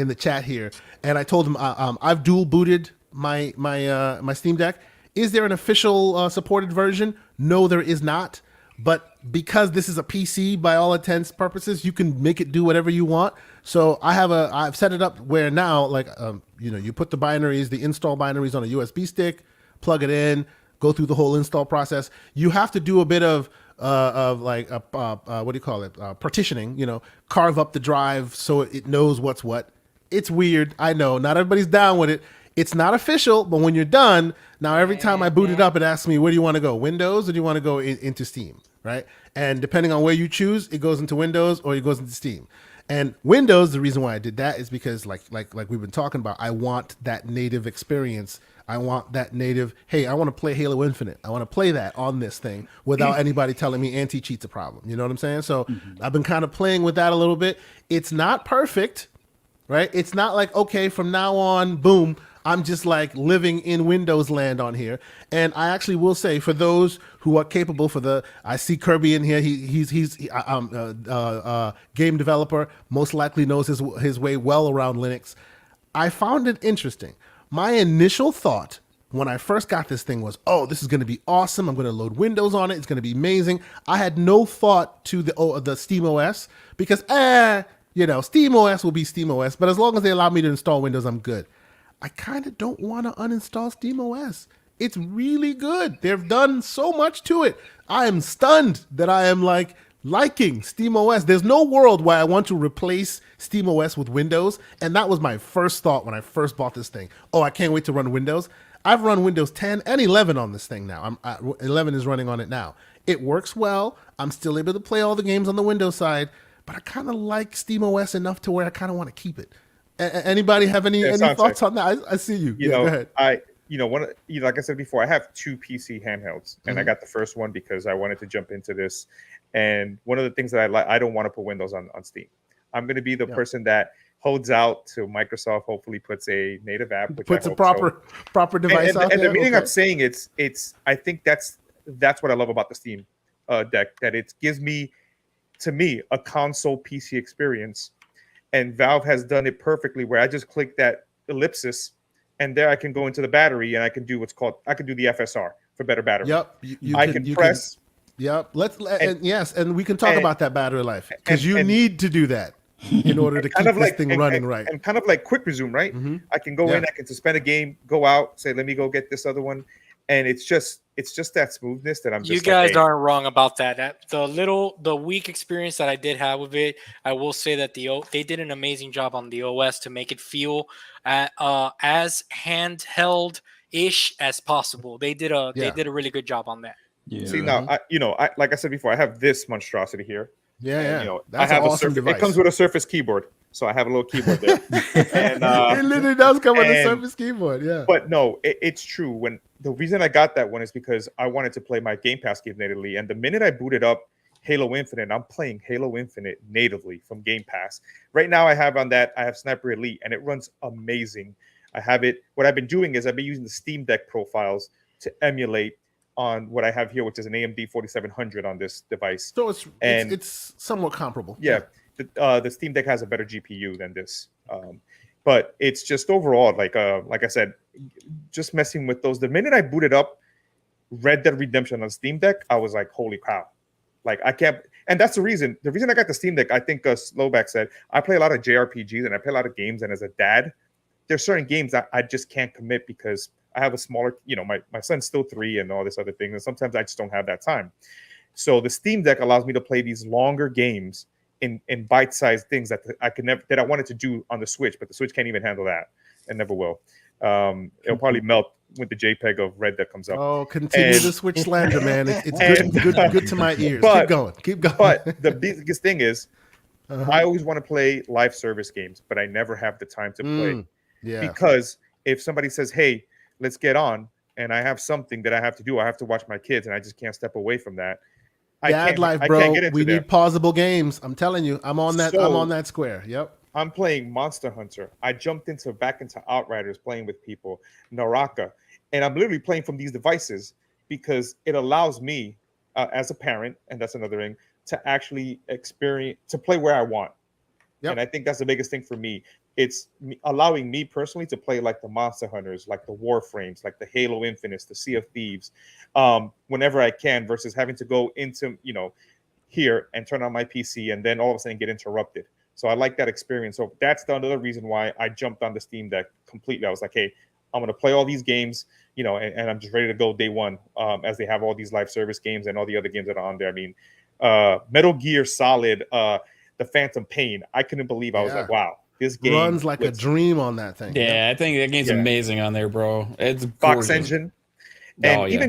the chat here, and I told him I've dual booted my Steam Deck. Is there an official supported version? No, there is not. But because this is a PC, by all intents purposes, you can make it do whatever you want. So I've set it up where now, like you put the binaries, the install binaries on a USB stick, plug it in, go through the whole install process. You have to do a bit of what do you call it? Partitioning. Carve up the drive so it knows what's what. It's weird. I know not everybody's down with it. It's not official, but when you're done, now every time I boot it up, it asks me, where do you want to go? Windows, or do you want to go into Steam, right? And depending on where you choose, it goes into Windows or it goes into Steam. And Windows, the reason why I did that is because like we've been talking about, I want that native experience. I want that native, hey, I want to play Halo Infinite. I want to play that on this thing without anybody telling me anti-cheat's a problem. You know what I'm saying? So I've been kind of playing with that a little bit. It's not perfect, right? It's not like, okay, from now on, boom, I'm just like living in Windows land on here. And I actually will say, for those who are capable, I see Kirby in here. He's game developer, most likely knows his way well around Linux. I found it interesting. My initial thought when I first got this thing was, oh, this is going to be awesome. I'm going to load Windows on it. It's going to be amazing. I had no thought to the Steam OS because, Steam OS will be Steam OS. But as long as they allow me to install Windows, I'm good. I kind of don't want to uninstall SteamOS. It's really good. They've done so much to it. I am stunned that I am liking SteamOS. There's no world where I want to replace SteamOS with Windows. And that was my first thought when I first bought this thing. Oh, I can't wait to run Windows. I've run Windows 10 and 11 on this thing now. 11 is running on it now. It works well. I'm still able to play all the games on the Windows side, but I kind of like SteamOS enough to where I kind of want to keep it. Anybody have any thoughts on that? I see you. Go ahead. Like I said before, I have 2 PC handhelds, and I got the first one because I wanted to jump into this. And one of the things that I like, I don't want to put Windows on Steam. I'm going to be the person that holds out till Microsoft hopefully puts a native app, which puts a proper device out there. And the meaning I'm saying it's. I think that's what I love about the Steam Deck, that it gives me a console PC experience. And Valve has done it perfectly where I just click that ellipsis and there I can go into the battery and I can do the FSR for better battery. Yep. Yep. And we can talk about that battery life because you need to do that in order to keep this thing running right. And kind of like quick resume, right? Mm-hmm. I can go in, I can suspend a game, go out, say, let me go get this other one. And it's just that smoothness that I'm just. You guys aren't wrong about that. The weak experience that I did have with it, I will say that they did an amazing job on the OS to make it feel as handheld ish as possible. They did a really good job on that. Yeah. See now, I like I said before, I have this monstrosity here. Yeah. That's I have an awesome device. It comes with a Surface keyboard. So I have a little keyboard there. And it literally does come with a Surface keyboard, yeah. But no, it's true. When the reason I got that one is because I wanted to play my Game Pass game natively. And the minute I booted up Halo Infinite, I'm playing Halo Infinite natively from Game Pass. Right now I have Sniper Elite and it runs amazing. I have it. What I've been doing is I've been using the Steam Deck profiles to emulate on what I have here, which is an AMD 4700 on this device. So it's somewhat comparable. Yeah. The Steam Deck has a better GPU than this, but it's just overall like I said, just messing with those. The minute I booted up Red Dead Redemption on Steam Deck, I was like, holy cow! Like I can't, and that's the reason. The reason I got the Steam Deck, I think Slowback said, I play a lot of JRPGs and I play a lot of games, and as a dad, there's certain games that I just can't commit because I have a smaller, my son's still 3 and all this other thing, and sometimes I just don't have that time. So the Steam Deck allows me to play these longer games in bite-sized things that I wanted to do on the Switch, but the Switch can't even handle that and never will. It'll probably melt with the JPEG of Red that comes up. Oh, continue the Switch slander, man. It's good to my ears. Keep going. But the biggest thing is, I always want to play live service games, but I never have the time to play. Yeah. Because if somebody says, hey, let's get on, and I have something that I have to do, I have to watch my kids, and I just can't step away from that. Dad life, I bro. can't get into We there. need pausable games. I'm telling you, I'm on that. I'm So- on that square. Yep. I'm playing Monster Hunter. I jumped back into Outriders, playing with people, Naraka, and I'm literally playing from these devices because it allows me, as a parent, and that's another thing, to actually play where I want. Yep. And I think that's the biggest thing for me. It's allowing me personally to play like the Monster Hunters, like the Warframes, like the Halo Infinites, the Sea of Thieves, whenever I can, versus having to go into here and turn on my PC and then all of a sudden get interrupted. So I like that experience. So that's the other reason why I jumped on the Steam Deck completely. I was like, hey, I'm going to play all these games, and I'm just ready to go day one, as they have all these live service games and all the other games that are on there. I mean, Metal Gear Solid, the Phantom Pain. I couldn't believe. I was like, wow, this game runs like a dream on that thing. Yeah, I think that game's amazing on there, bro. It's Fox gorgeous. Engine. And Oh, yeah.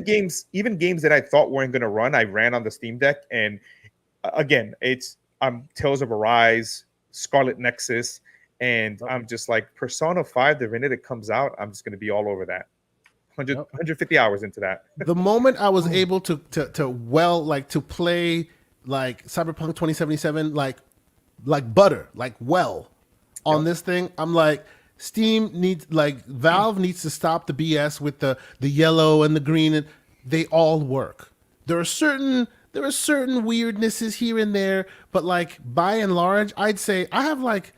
even games that I thought weren't going to run, I ran on the Steam Deck. And again, I'm Tales of Arise, Scarlet Nexus, and I'm just like Persona 5, the minute it comes out, I'm just going to be all over that. 150 hours into that. The moment I was able to play like Cyberpunk 2077 like butter, like on this thing, I'm like, Valve needs to stop the BS with the yellow and the green, and they all work. There are certain weirdnesses here and there, but like by and large, I'd say I have like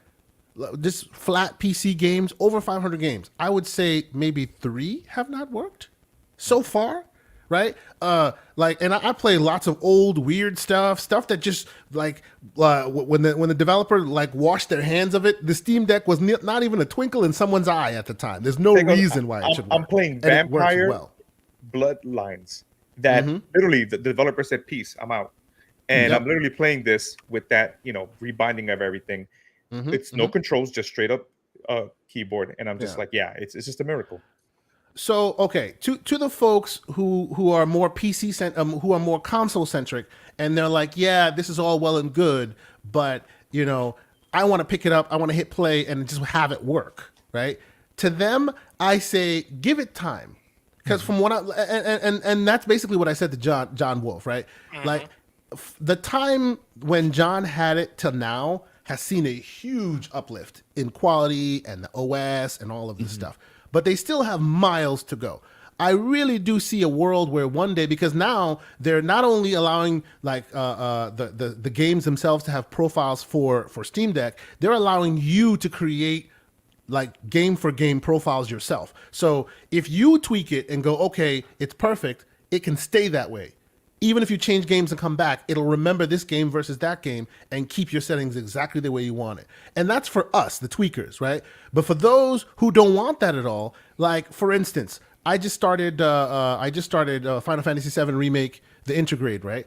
just flat PC games, over 500 games. I would say maybe 3 have not worked so far, right? And I play lots of old weird stuff that just like when the developer like washed their hands of it, the Steam Deck was not even a twinkle in someone's eye at the time. There's no reason why it should work. I'm playing And it works Vampire well. Bloodlines. That literally the developer said, "Peace, I'm out," and I'm literally playing this with that rebinding of everything. It's no controls, just straight up keyboard, and I'm just like, yeah, it's just a miracle. So okay, to the folks who are more who are more console centric, and they're like, yeah, this is all well and good, but I want to pick it up, I want to hit play and just have it work, right? To them, I say give it time, because from what and that's basically what I said to John Wolfe, right? Like the time when John had it till now has seen a huge uplift in quality and the OS and all of this stuff. But they still have miles to go. I really do see a world where one day, because now they're not only allowing like the games themselves to have profiles for Steam Deck, they're allowing you to create like game for game profiles yourself. So if you tweak it and go, okay, it's perfect, it can stay that way. Even if you change games and come back, it'll remember this game versus that game and keep your settings exactly the way you want it. And that's for us, the tweakers, right? But for those who don't want that at all, like for instance, I just started Final Fantasy VII Remake, the Intergrade, right?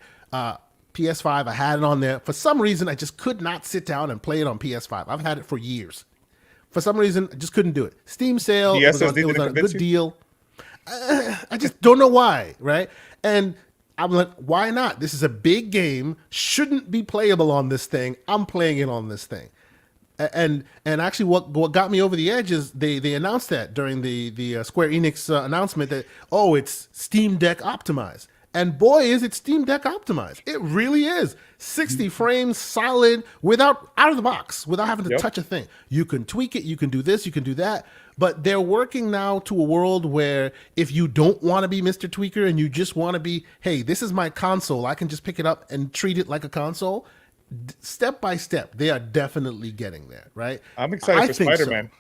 PS5, I had it on there. For some reason, I just could not sit down and play it on PS5. I've had it for years. For some reason, I just couldn't do it. Steam sale, it was on a good deal. I just don't know why, right? And I'm like, why not? This is a big game, shouldn't be playable on this thing. I'm playing it on this thing. And actually what got me over the edge is they announced that during the Square Enix announcement that, oh, it's Steam Deck optimized. And boy, is it Steam Deck optimized. It really is. 60 frames, solid, out of the box, without having to touch a thing. You can tweak it, you can do this, you can do that. But they're working now to a world where if you don't want to be Mr. Tweaker and you just want to be, hey, this is my console, I can just pick it up and treat it like a console, step by step, they are definitely getting there, right? I'm excited for Spider-Man.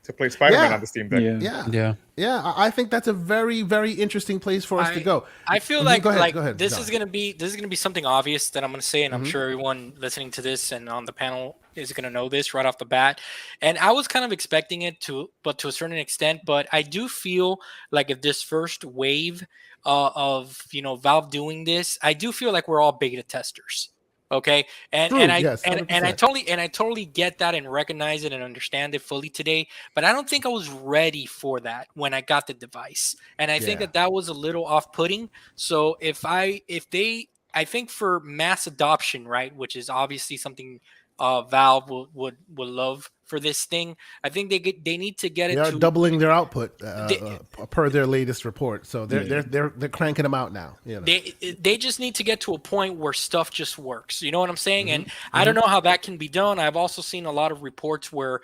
To play Spider-Man on the Steam Deck. Yeah. I think that's a very, very interesting place for us to go. I feel Go ahead, this John. is gonna be something obvious that I'm gonna say, and I'm sure everyone listening to this and on the panel is gonna know this right off the bat. And I was kind of expecting it to a certain extent, but I do feel like if this first wave of Valve doing this, I do feel like we're all beta testers. Okay. And I totally get that and recognize it and understand it fully today. But I don't think I was ready for that when I got the device. And I think that was a little off-putting. So I think for mass adoption, right, which is obviously something Valve would love for this thing. I think they need to get They it are to doubling their output They- per their latest report. So they're cranking them out now. You know. they just need to get to a point where stuff just works. You know what I'm saying? Mm-hmm. And I don't know how that can be done. I've also seen a lot of reports where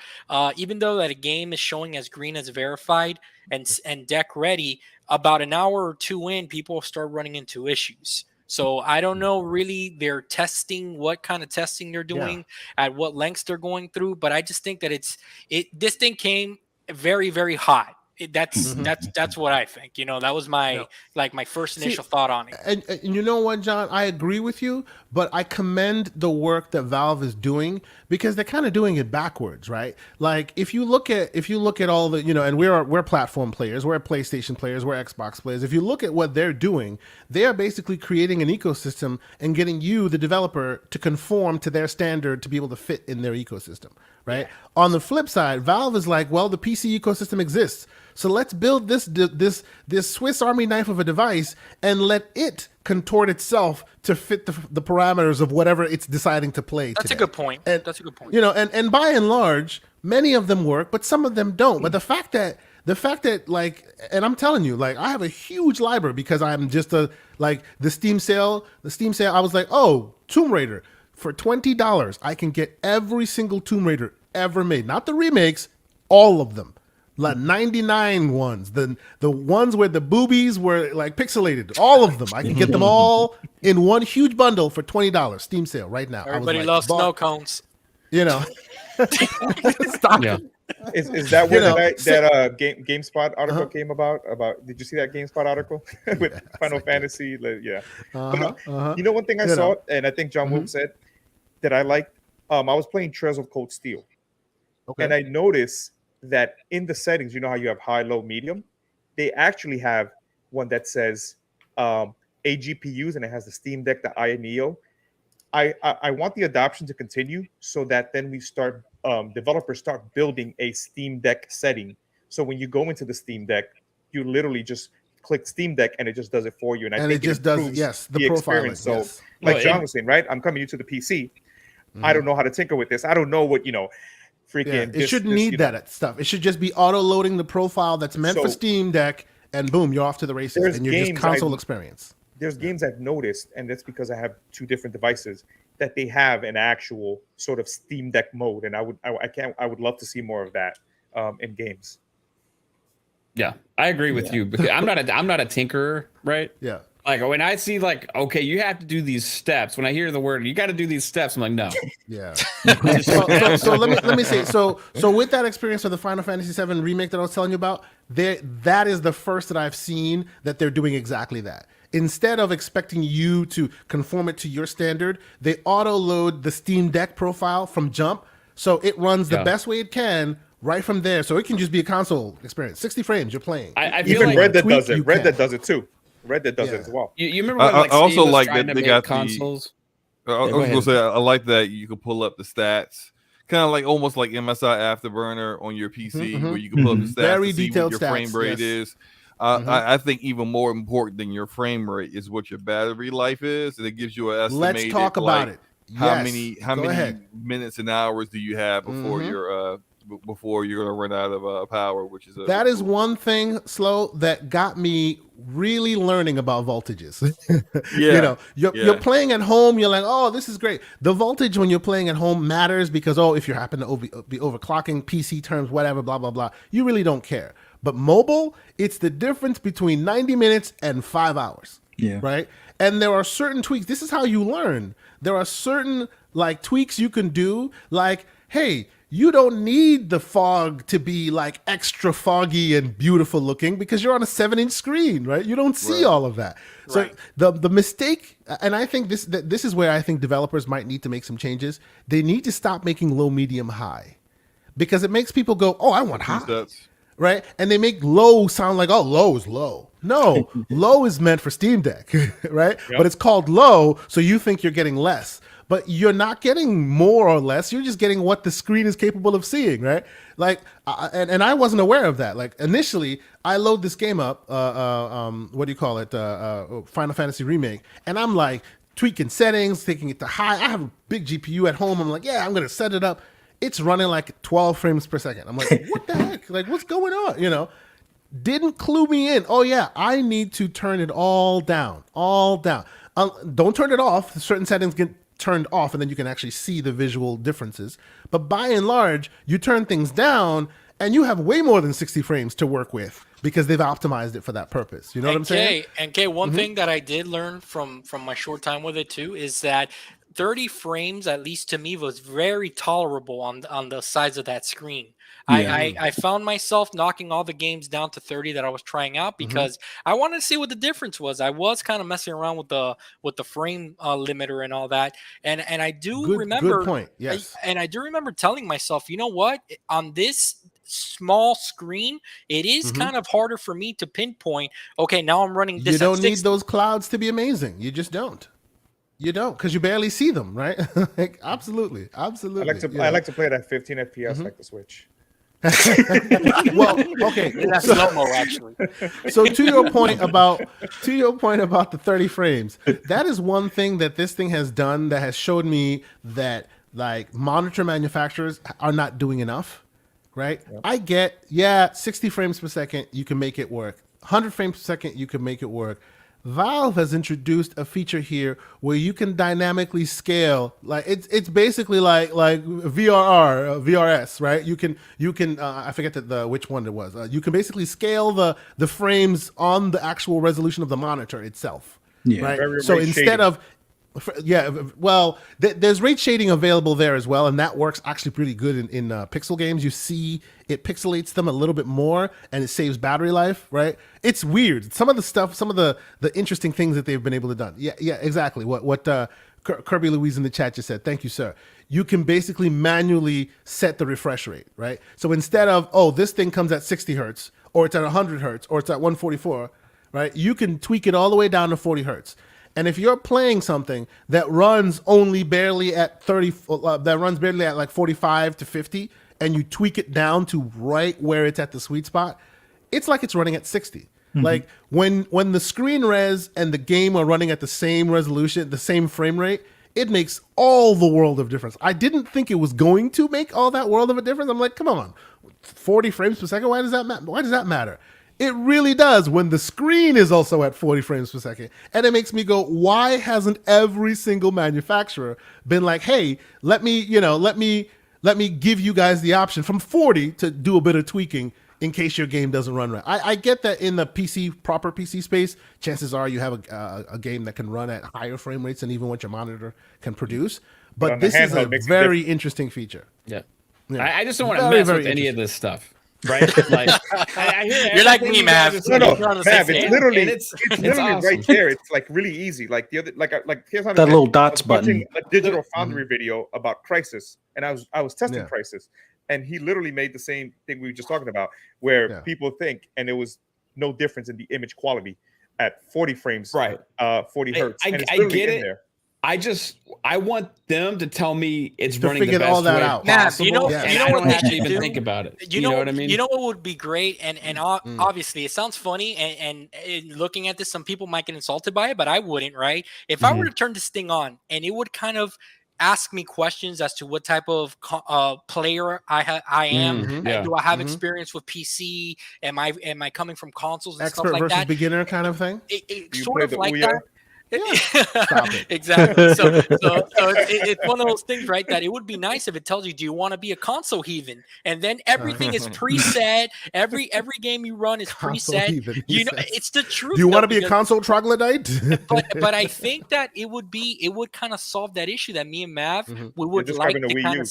even though that a game is showing as green as verified and deck ready, about an hour or two in, people start running into issues. So I don't know really they're testing what kind of testing they're doing, at what lengths they're going through, but I just think that this thing came very, very hot. That's what I think. You know, that was my my first initial thought on it. And you know what, John? I agree with you, but I commend the work that Valve is doing because they're kind of doing it backwards, right? Like if you look at all the, you know, and we're platform players, we're PlayStation players, we're Xbox players. If you look at what they're doing, they are basically creating an ecosystem and getting you, the developer, to conform to their standard to be able to fit in their ecosystem, right? Yeah. On the flip side, Valve is like, well, the PC ecosystem exists. So let's build this Swiss Army knife of a device and let it contort itself to fit the parameters of whatever it's deciding to play. That's today. A good point. And, that's a good point. You know, and by and large, many of them work, but some of them don't. But the fact that like, and I'm telling you, like, I have a huge library because I'm just the Steam sale, I was like, oh, Tomb Raider for $20, I can get every single Tomb Raider ever made, not the remakes, all of them. Like 99 ones, the ones where the boobies were like pixelated, all of them. I can get them all in one huge bundle for $20. Steam sale right now. Everybody loves snow cones. You know. Stop. Yeah. Is that where that GameSpot article came about? Did you see that GameSpot article with Final Fantasy? Yeah. You know, one thing I saw, and I think John Wolfe said that I liked. I was playing Trails of Cold Steel, and I noticed that in the settings, you know how you have high, low, medium, they actually have one that says AGPUs, and it has the Steam Deck, the Aya Neo. I want the adoption to continue so that then we start developers start building a Steam Deck setting. So when you go into the Steam Deck, you literally just click Steam Deck and it just does it for you. And I think it just does the experience. So like John was saying, right? I'm coming to the PC. I don't know how to tinker with this. I don't know what, freaking. It shouldn't need that stuff. It should just be auto loading the profile that's meant for Steam Deck, and boom, you're off to the races, and you're just console experience. There's games I've noticed, and that's because I have two different devices, that they have an actual sort of Steam Deck mode, and I would love to see more of that in games. Yeah, I agree with you because I'm not a tinkerer, right? Yeah. Like when I see okay, you have to do these steps. When I hear the word, you got to do these steps. I'm like, no. Yeah. so let me say. So with that experience of the Final Fantasy VII remake that I was telling you about, that is the first that I've seen that they're doing exactly that. Instead of expecting you to conform it to your standard, they auto load the Steam Deck profile from jump, so it runs the best way it can. Right from there, so it can just be a console experience. 60 frames, you're playing. I feel even Red Dead does it. Red Dead does it too. Red Dead does it as well. You remember when I also like that they got consoles? I was gonna say I like that you can pull up the stats, kind of like almost like MSI Afterburner on your PC, where you can pull up the stats, very to see detailed what your frame rate is. I think even more important than your frame rate is what your battery life is, and it gives you an estimated. Let's talk about it. How many minutes and hours do you have before you're gonna run out of power, which is that is one thing, Slo, that got me really learning about voltages. You're playing at home, you're like, oh, this is great. The voltage when you're playing at home matters because if you happen to be overclocking, PC terms, whatever, blah blah blah, you really don't care. But mobile, it's the difference between 90 minutes and 5 hours. Yeah. Right. And there are certain tweaks. This is how you learn. There are certain tweaks you can do, like, hey, you don't need the fog to be like extra foggy and beautiful looking because you're on a 7-inch screen, right? You don't see all of that. So the mistake, and I think this is where I think developers might need to make some changes. They need to stop making low, medium, high, because it makes people go, oh, I want high, right? And they make low sound like, oh, low is low. No, low is meant for Steam Deck, right? Yep. But it's called low, so you think you're getting less. But you're not getting more or less. You're just getting what the screen is capable of seeing, right? Like, and I wasn't aware of that. Like, initially, I load this game up, what do you call it, Final Fantasy Remake, and I'm like tweaking settings, taking it to high. I have a big GPU at home. I'm like, yeah, I'm going to set it up. it's running like 12 frames per second. I'm like, what the heck? Like, what's going on? You know, didn't clue me in. Oh yeah, I need to turn it all down, all down. Don't turn it off. Certain settings get turned off, and then you can actually see the visual differences. But by and large, you turn things down, and you have way more than 60 frames to work with because they've optimized it for that purpose. You know what I'm saying? And Kay, one thing that I did learn from my short time with it too is that 30 frames, at least to me, was very tolerable on the size of that screen. I found myself knocking all the games down to 30 that I was trying out because I wanted to see what the difference was. I was kind of messing around with the frame limiter and all that, and I do remember. Good point. Yes, I do remember telling myself, you know what, on this small screen, it is kind of harder for me to pinpoint. Okay, now I'm running this. You don't at need 60. those clouds to be amazing. You just don't. You don't, because you barely see them, right? Like, absolutely. I like to play it at 15 FPS like the Switch. Well, okay. That's Slo-mo, actually. So to your point about the 30 frames, that is one thing that this thing has done that has showed me that like monitor manufacturers are not doing enough, right? Yep. I get 60 frames per second, you can make it work. 100 frames per second, you can make it work. Valve has introduced a feature here where you can dynamically scale, like it's basically like VRS, right? You can I forget which one it was. You can basically scale the frames on the actual resolution of the monitor itself, right? So instead of there's rate shading available there as well, and that works actually pretty good in pixel games. You see it pixelates them a little bit more, and it saves battery life, right? It's weird. Some of the interesting things that they've been able to done. Yeah, exactly. What Kirby Louise in the chat just said. Thank you, sir. You can basically manually set the refresh rate, right? So instead of, this thing comes at 60 hertz, or it's at 100 hertz, or it's at 144, right? You can tweak it all the way down to 40 hertz. And if you're playing something that runs only barely at 30, that runs barely at like 45 to 50, and you tweak it down to right where it's at the sweet spot, it's like it's running at 60. Mm-hmm. Like when the screen res and the game are running at the same resolution, the same frame rate, it makes all the world of difference. I didn't think it was going to make all that world of a difference. I'm like, come on, 40 frames per second. Why does that matter? It really does when the screen is also at 40 frames per second. And it makes me go, why hasn't every single manufacturer been like, hey, let me give you guys the option from 40 to do a bit of tweaking in case your game doesn't run right. I get that in the proper PC space, chances are you have a game that can run at higher frame rates than even what your monitor can produce. But this is a very interesting feature. Yeah. I just don't want to mess with any of this stuff. Right, like I hear you're like me, Mav. No, Mav. It's literally awesome. Right there. It's like really easy. Like the other, like here's that little dots button. A Digital Foundry video about Crysis, and I was testing Crysis, and he literally made the same thing we were just talking about, where people think, and there was no difference in the image quality at 40 frames, right? 40 hertz. I get it. There. I want them to tell me it's running the best all that way out. possible. You know what they should even think about it. You know what I mean? You know what would be great, and obviously it sounds funny, and looking at this, some people might get insulted by it, but I wouldn't, right? If I were to turn this thing on, and it would kind of ask me questions as to what type of player I am. Do I have experience with PC? Am I coming from consoles and expert stuff like versus that? Beginner kind of thing. It sort of like that. Yeah. Stop it. Exactly. So it's one of those things, right? That it would be nice if it tells you, do you want to be a console heathen? And then everything is preset. Every game you run is preset. Heathen, it's the truth. Do you want to be a console troglodyte? but I think that it would kind of solve that issue that me and Mav we would like to kind of.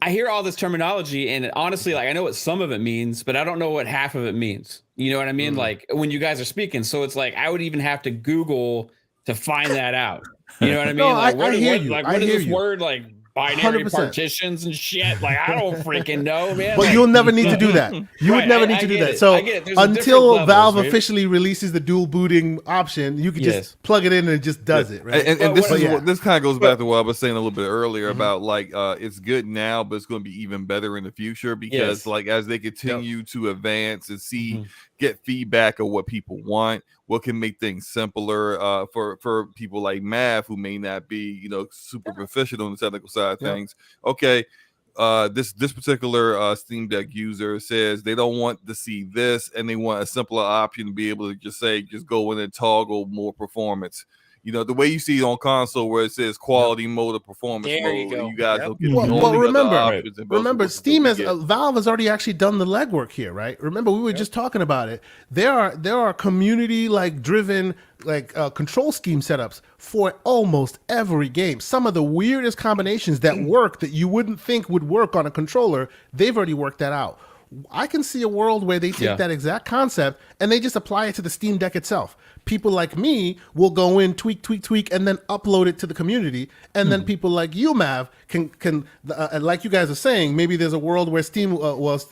I hear all this terminology, and honestly, like I know what some of it means, but I don't know what half of it means. You know what I mean? Like when you guys are speaking, so it's like I would even have to Google to find that out. You know what I mean? No, like I hear you. Like what is this word? Like binary 100%. Partitions and shit. Like I don't freaking know, man. But you'll never need to do that. You would never need to do that. So until Valve officially releases the dual booting option, you can just plug it in and it just does it. Right? And this kind of goes back to what I was saying a little bit earlier about like it's good now, but it's going to be even better in the future because like as they continue to advance and get feedback of what people want, what can make things simpler for people like Mav who may not be, super proficient on the technical side of things. Okay, this particular Steam Deck user says they don't want to see this, and they want a simpler option to be able to just go in and toggle more performance. The way you see it on console where it says quality mode or performance There mode, you go. you guys don't get Well, the well, only remember- other options. and bells and Remember, whistles Steam that we has get. Valve has already actually done the legwork here, right? Remember, we were just talking about it. There are community driven control scheme setups for almost every game. Some of the weirdest combinations that work that you wouldn't think would work on a controller, they've already worked that out. I can see a world where they take that exact concept and they just apply it to the Steam Deck itself. People like me will go in, tweak, and then upload it to the community. And then people like you, Mav, can like you guys are saying, maybe there's a world where Steam,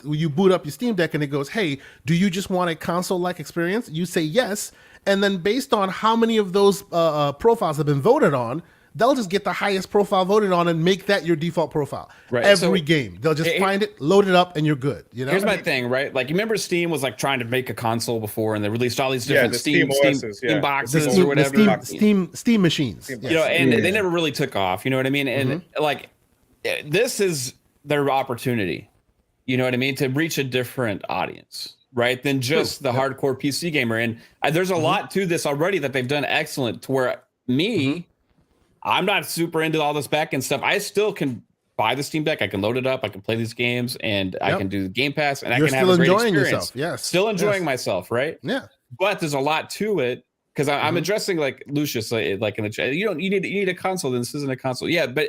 you boot up your Steam Deck and it goes, hey, do you just want a console-like experience? You say yes. And then based on how many of those profiles have been voted on, they'll just get the highest profile voted on and make that your default profile. Right. Every So, game. They'll just find it, load it up, and you're good. Here's my thing, right? Like, you remember Steam was trying to make a console before, and they released all these different the Steam OSs, boxes The or whatever. Steam machines. And they never really took off. You know what I mean? And this is their opportunity. You know what I mean? To reach a different audience, right? Than just the hardcore PC gamer. And there's a lot to this already that they've done excellent. To where I'm not super into all this back-end stuff. I still can buy the Steam Deck. I can load it up. I can play these games, and I can do the Game Pass, and I can have a great experience. Yourself. Yes. Still enjoying myself, right? Yeah. But there's a lot to it because I'm addressing like Lucius, like in the chat. You need a console. Then this isn't a console. Yeah, but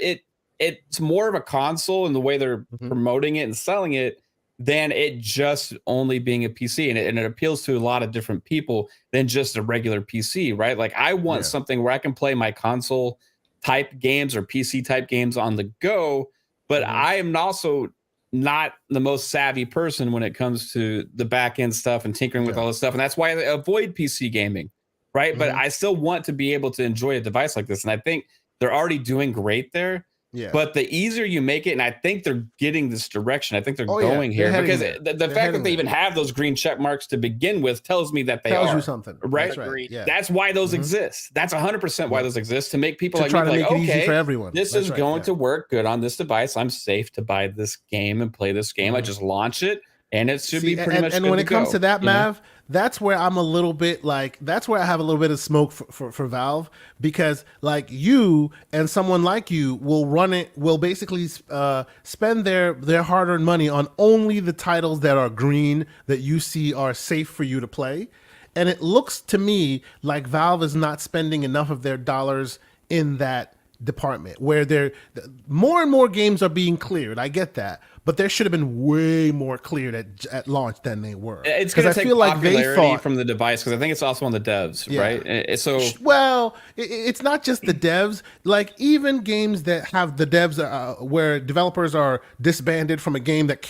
it's more of a console in the way they're promoting it and selling it than it just only being a PC, and it appeals to a lot of different people than just a regular PC, right? Like I want something where I can play my console type games or PC type games on the go, but I am also not the most savvy person when it comes to the back end stuff and tinkering with all this stuff. And that's why I avoid PC gaming, right? But I still want to be able to enjoy a device like this. And I think they're already doing great there. Yeah. But the easier you make it, and I think they're getting this direction. I think they're going here because the fact that they even have those green check marks to begin with tells me that they tells are. You something, right? That's right. Yeah. That's why those exist. That's 100% why those exist, to make people like me like, okay, for everyone. This is going to work good on this device. I'm safe to buy this game and play this game. I just launch it, and it should be pretty much. And when it comes to that, Mav, that's where I'm a little bit that's where I have a little bit of smoke for Valve, because like you and someone like you will basically spend their hard-earned money on only the titles that are green, that you see are safe for you to play. And it looks to me like Valve is not spending enough of their dollars in that department, where more and more games are being cleared. I get that, but there should have been way more cleared at launch than they were. It's going to take popularity from the device, because I think it's also on the devs, right? So it's not just the devs. Like even games that have the devs where developers are disbanded from a game that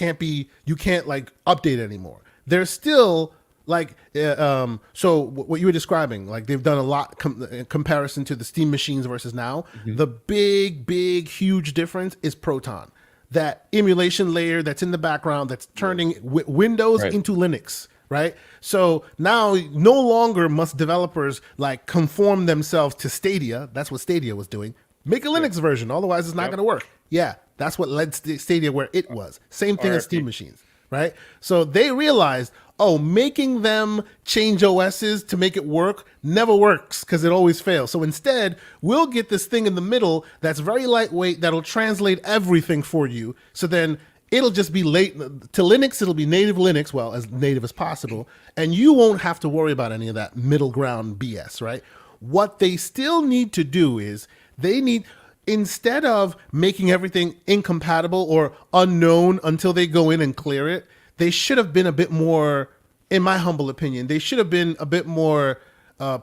you can't like update anymore. They're still like so what you were describing, like they've done a lot in comparison to the Steam machines versus now. The big huge difference is Proton, that emulation layer that's in the background that's turning Windows into Linux, right? So now no longer must developers like conform themselves to Stadia. That's what Stadia was doing. Make a Linux version, otherwise it's not going to work. Yeah, that's what led Stadia where it was. Same thing as Steam machines, right? So they realized, making them change OSs to make it work never works, because it always fails. So instead, we'll get this thing in the middle that's very lightweight, that'll translate everything for you. So then it'll just be late to Linux. It'll be native Linux, well, as native as possible. And you won't have to worry about any of that middle ground BS, right? What they still need to do is instead of making everything incompatible or unknown until they go in and clear it, they should have been a bit more, in my humble opinion, they should have been a bit more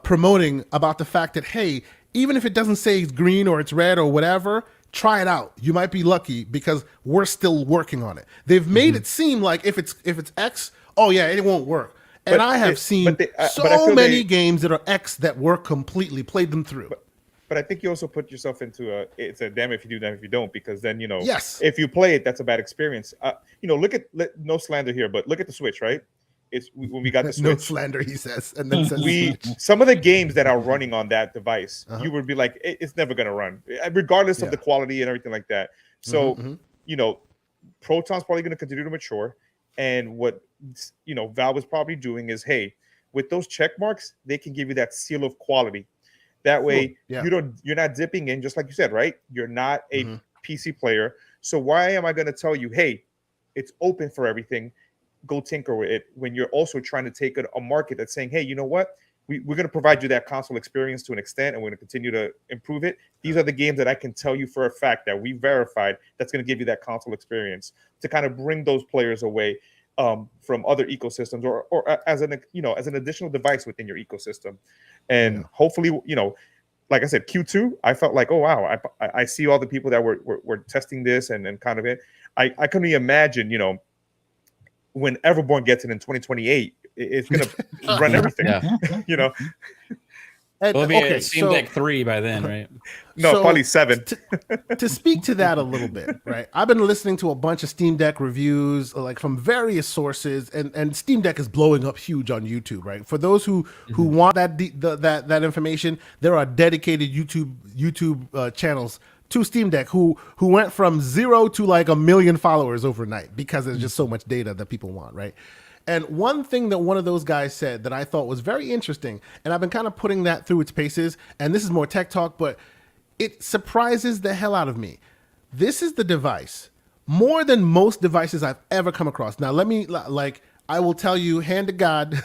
promoting about the fact that, hey, even if it doesn't say it's green or it's red or whatever, try it out. You might be lucky because we're still working on it. They've made it seem like if it's X, it won't work. And I have seen so many games that are X that work completely, played them through. But I think you also put yourself into it's a damn if you do, damn if you don't, because then, if you play it, that's a bad experience. Look at, no slander here, but look at the Switch, right? it's when we got the No Switch. slander, he says, and then says Some of the games that are running on that device, you would be like, it's never going to run, regardless of the quality and everything like that. So, you know, Proton's probably going to continue to mature, and what Valve is probably doing is, hey, with those check marks, they can give you that seal of quality. That way, you're not dipping in, just like you said, right? You're not a PC player, so why am I going to tell you, hey, it's open for everything? Go tinker with it, when you're also trying to take a market that's saying, hey, you know what? We're going to provide you that console experience to an extent, and we're going to continue to improve it. These are the games that I can tell you for a fact that we verified that's going to give you that console experience, to kind of bring those players away from other ecosystems, or as an additional device within your ecosystem. And hopefully, like I said, Q2, I felt like, oh wow, I see all the people that were testing this and kind of it. I couldn't imagine, when Everborn gets it in 2028, it's going to run everything. And, It'll be a Steam Deck 3 by then, right? No, so, probably 7. To speak to that a little bit, right? I've been listening to a bunch of Steam Deck reviews, like from various sources, and Steam Deck is blowing up huge on YouTube, right? For those who want that information, there are dedicated YouTube channels to Steam Deck who went from 0 to like 1 million followers overnight, because there's just so much data that people want, right? And one thing that one of those guys said that I thought was very interesting, and I've been kind of putting that through its paces, and this is more tech talk, but it surprises the hell out of me. This is the device, more than most devices I've ever come across. Now, I will tell you, hand to God,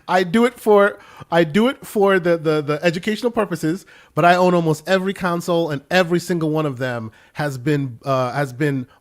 I do it for the educational purposes, but I own almost every console, and every single one of them has been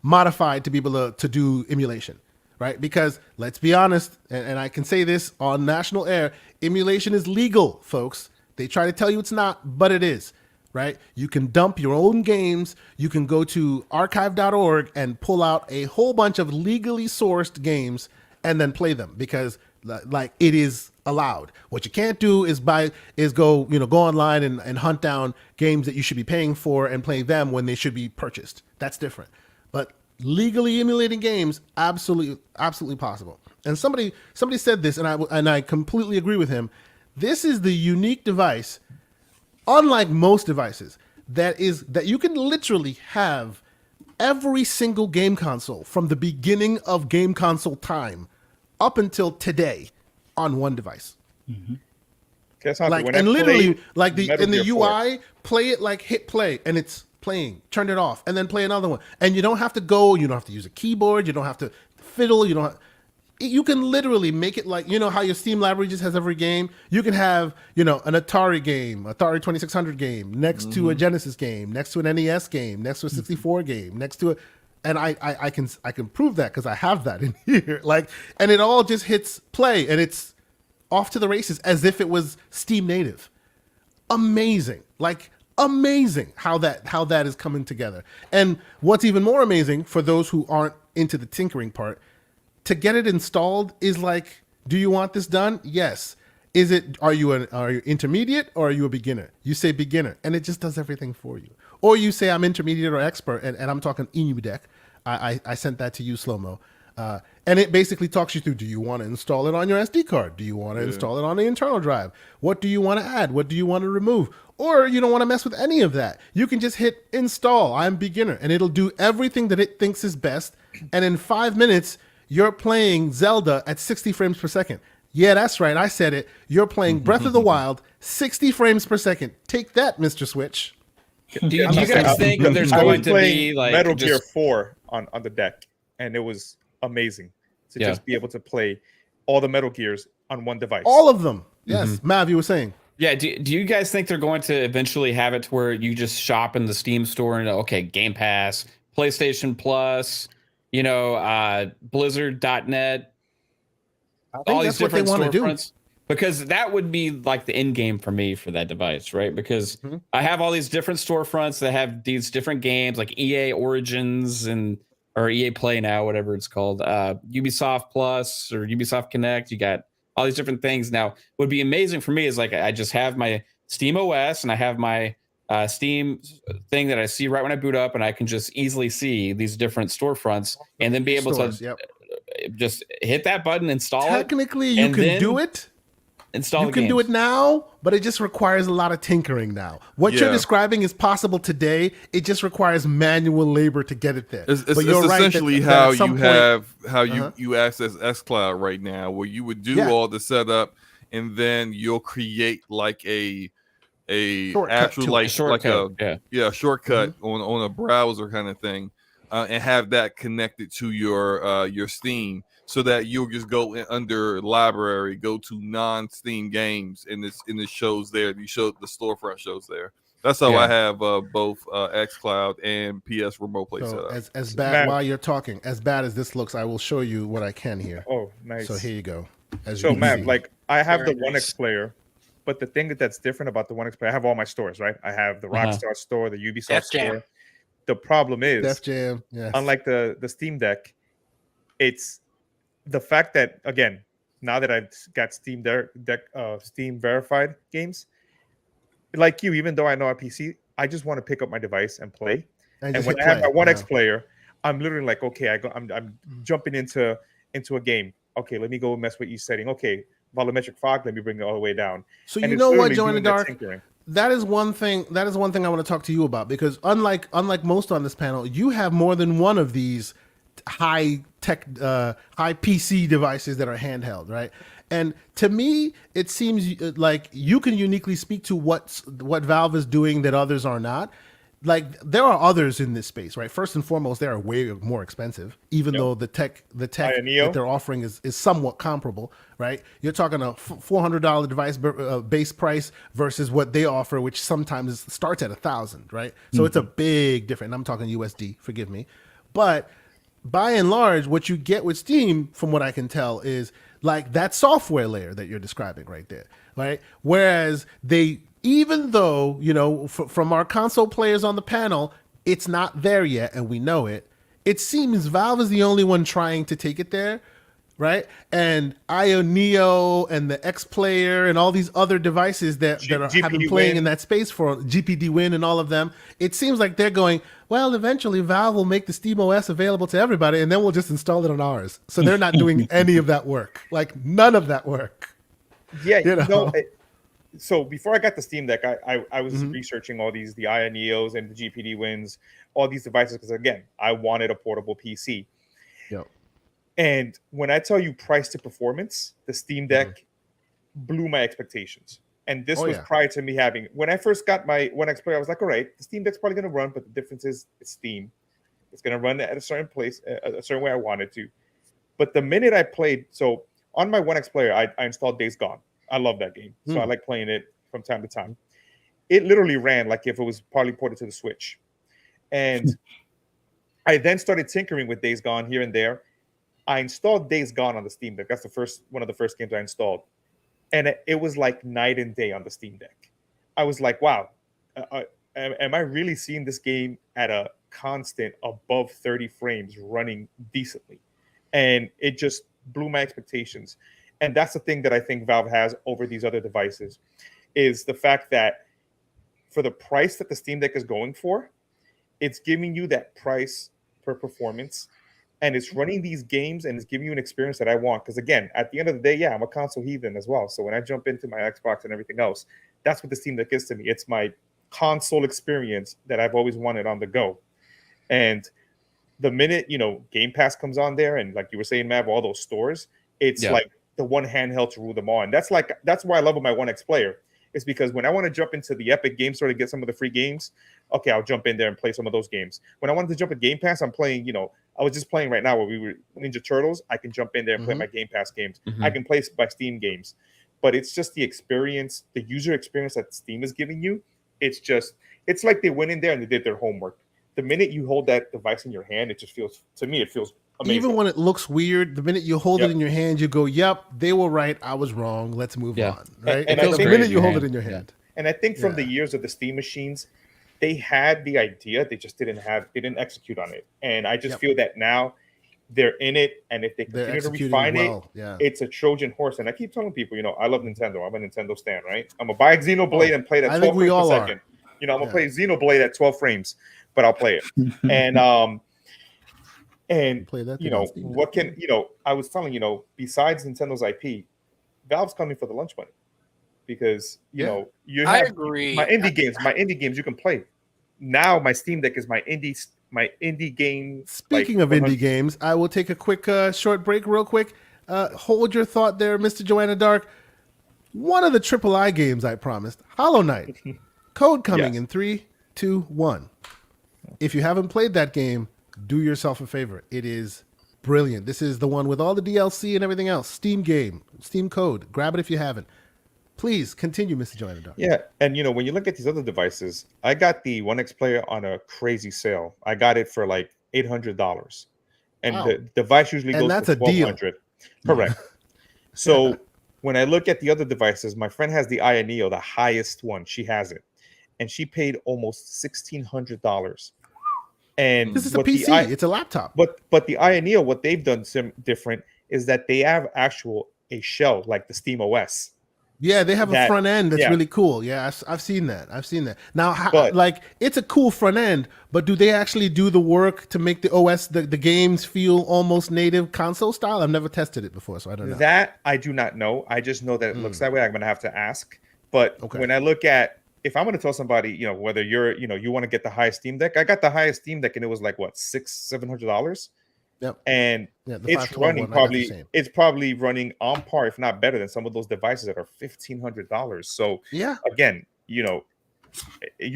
modified to be able to do emulation. Right? Because let's be honest, and I can say this on national air, emulation is legal, folks. They try to tell you it's not, but it is, right? You can dump your own games. You can go to archive.org and pull out a whole bunch of legally sourced games and then play them, because like it is allowed. What you can't do is go online and hunt down games that you should be paying for and play them when they should be purchased. That's different. But legally emulating games, absolutely possible. And somebody said this, and I completely agree with him. This is the unique device, unlike most devices, that you can literally have every single game console from the beginning of game console time up until today on one device. And literally, like in the UI, play it, like hit play, and it's playing, turn it off, and then play another one. And you don't have to you don't have to use a keyboard, you don't have to fiddle, you can literally make it like, how your Steam library just has every game. You can have, an Atari game, Atari 2600 game, next to a Genesis game, next to an NES game, next to a 64 game, next to and I can prove that because I have that in here. And it all just hits play, and it's off to the races as if it was Steam native. Amazing. Amazing how that is coming together. And what's even more amazing for those who aren't into the tinkering part, to get it installed is like, do you want this done? Yes. Are you intermediate, or are you a beginner? You say beginner, and it just does everything for you. Or you say I'm intermediate or expert, and I'm talking EmuDeck. I sent that to you, Slo-mo. And it basically talks you through, do you want to install it on your SD card? Do you want to install it on the internal drive? What do you want to add? What do you want to remove? Or you don't want to mess with any of that. You can just hit install, I'm beginner, and it'll do everything that it thinks is best. And in 5 minutes, you're playing Zelda at 60 frames per second. Yeah, that's right. I said it. You're playing Breath of the Wild, 60 frames per second. Take that, Mr. Switch. Do you guys think that there's going to be like Metal Gear 4 on the deck, and it was amazing to just be able to play all the Metal Gears on one device. All of them. Yes. Mav, you were saying. Yeah, do you guys think they're going to eventually have it to where you just shop in the Steam store and Game Pass, PlayStation Plus, Blizzard.net, all these different storefronts? Because that would be like the end game for me for that device, right? Because I have all these different storefronts that have these different games like EA Origins or EA Play Now, whatever it's called, Ubisoft Plus or Ubisoft Connect. You got all these different things. Now, what would be amazing for me is like I just have my Steam OS and I have my Steam thing that I see right when I boot up, and I can just easily see these different storefronts and then be able to just hit that button, install Technically, it. you and can then do it. Install You the can games. do it now, but it just requires a lot of tinkering now. What you're Yeah. describing is possible today. It just requires manual labor to get it there. It's but you're right essentially that how at some you point, have Uh-huh. you access xCloud right now, where you would do Yeah. all the setup, and then you'll create like a Shortcut actual to it. like Shortcut, a shortcut Mm-hmm. on a browser kind of thing, and have that connected to your Steam, so that you'll just go under library, go to non-Steam games, and it shows there. You show the storefront shows there. That's how I have both xCloud and PS Remote Play set So up. as bad Matt. while you're talking, as bad as this looks, I will show you what I can here. Oh, nice. So here you go. As So you can Matt, see. like I have Very the One X nice. player, but the thing that's different about the One X player, I have all my stores, right? I have the Rockstar store, the Ubisoft Def Jam. store. The problem is, Def Jam, yes. unlike the Steam Deck, it's the fact that, again, now that I've got Steam Steam verified games, like you, even though I know a PC, I just want to pick up my device and play. And just when hit I have play. my One X Yeah. player, I'm literally like, okay, I'm jumping into a game. Okay, let me go mess with each setting. Okay, volumetric fog, let me bring it all the way down. So And you it's know what, literally Joanna doing that Dark? tinkering. That is one thing. That is one thing I want to talk to you about, because unlike most on this panel, you have more than one of these high tech, high PC devices that are handheld, right? And to me, it seems like you can uniquely speak to what Valve is doing that others are not. Like, there are others in this space, right? First and foremost, they are way more expensive, even though the tech Neo. that they're offering is somewhat comparable, right? You're talking a $400 device base price versus what they offer, which sometimes starts at $1,000, right? So it's a big difference. I'm talking USD, forgive me. But by and large, what you get with Steam, from what I can tell, is like that software layer that you're describing right there, right? Whereas even though, you know, from our console players on the panel, it's not there yet, and we know it, it seems Valve is the only one trying to take it there, right? And IO Neo and the X Player and all these other devices that have been GPD playing Win. in that space, for GPD Win and all of them, it seems like they're going, well, eventually Valve will make the Steam OS available to everybody, and then we'll just install it on ours. So they're not doing any of that work, like none of that work. Yeah, You know? So before I got the Steam Deck, I was researching all the Aya Neos and the GPD Wins, all these devices, because again, I wanted a portable PC. Yep. And when I tell you price to performance, the Steam Deck blew my expectations. And this was prior to me having, when I first got my One X player, I was like, all right, the Steam Deck's probably going to run, but the difference is it's Steam. It's going to run at a certain place, a certain way I want it to. But the minute I played, so on my One X player, I installed Days Gone. I love that game. So I like playing it from time to time. It literally ran like if it was partly ported to the Switch. And I then started tinkering with Days Gone here and there. I installed Days Gone on the Steam Deck. That's one of the first games I installed. And it was like night and day on the Steam Deck. I was like, wow, am I really seeing this game at a constant above 30 frames running decently? And it just blew my expectations. And that's the thing that I think Valve has over these other devices, is the fact that for the price that the Steam Deck is going for, it's giving you that price per performance, and it's running these games, and it's giving you an experience that I want. Because again, at the end of the day, I'm a console heathen as well. So when I jump into my Xbox and everything else, that's what the Steam Deck is to me. It's my console experience that I've always wanted on the go. And the minute, Game Pass comes on there, and like you were saying, Mav, all those stores, it's like the one handheld to rule them all. And that's why I love my One X player. It's because when I want to jump into the Epic Game Store to get some of the free games, okay, I'll jump in there and play some of those games. When I wanted to jump at Game Pass, I'm playing, I was just playing right now where we were Ninja Turtles. I can jump in there and play my Game Pass games. I can play my Steam games. But it's just the experience, the user experience that Steam is giving you. It's like they went in there and they did their homework. The minute you hold that device in your hand, it feels amazing. Even when it looks weird, the minute you hold it in your hand, you go, yep, they were right, I was wrong, let's move on. Right? And the minute you hold it in your hand. And I think from the years of the Steam machines, they had the idea, they just didn't execute on it. And I just feel that now they're in it, and if they continue to refine it, it's a Trojan horse. And I keep telling people, I love Nintendo. I'm a Nintendo stan, right? I'm gonna buy Xenoblade and play it at 12 frames per second. I'm gonna play Xenoblade at 12 frames, but I'll play it. And And Play that you thing on know Steam Deck. what can I was telling besides Nintendo's IP, Valve's coming for the lunch money because Yeah. you I have agree. my indie games you can play. Now my Steam Deck is my indie game. Speaking of indie games, I will take a quick short break real quick. Hold your thought there, Mr. Joanna Dark. One of the AAA games I promised, Hollow Knight. Code coming Yes. in 3, 2, 1. If you haven't played that game, do yourself a favor. It is brilliant. This is the one with all the DLC and everything else. Steam game, Steam code. Grab it if you haven't. Please continue, Mr. Joanna Dark. Yeah, and when you look at these other devices, I got the One X Player on a crazy sale. I got it for like $800, and Wow. the device usually And goes that's for a deal. $1,200. Correct. So when I look at the other devices, my friend has the Aya Neo, the highest one. She has it, and she paid almost $1,600. And This is a what the PC. It's a laptop. but the Aya Neo, what they've done different is that they have a shell like the Steam OS. Yeah, they have a That- front end that's yeah. really cool. Yeah, I've seen that. I've seen that. Now, But- like, it's a cool front end, but do they actually do the work to make the OS, the games feel almost native console style? I've never tested it before, so I don't know. That I do not know. I just know that it looks that way. I'm gonna have to ask. But Okay. when I look at, if I'm gonna tell somebody, whether you want to get the highest Steam Deck, I got the highest Steam Deck and it was like what, $700. Yep. And Yeah, the it's 512 running one, I got the same. it's probably running on par, if not better than some of those devices that are $1,500. So Yeah. again, you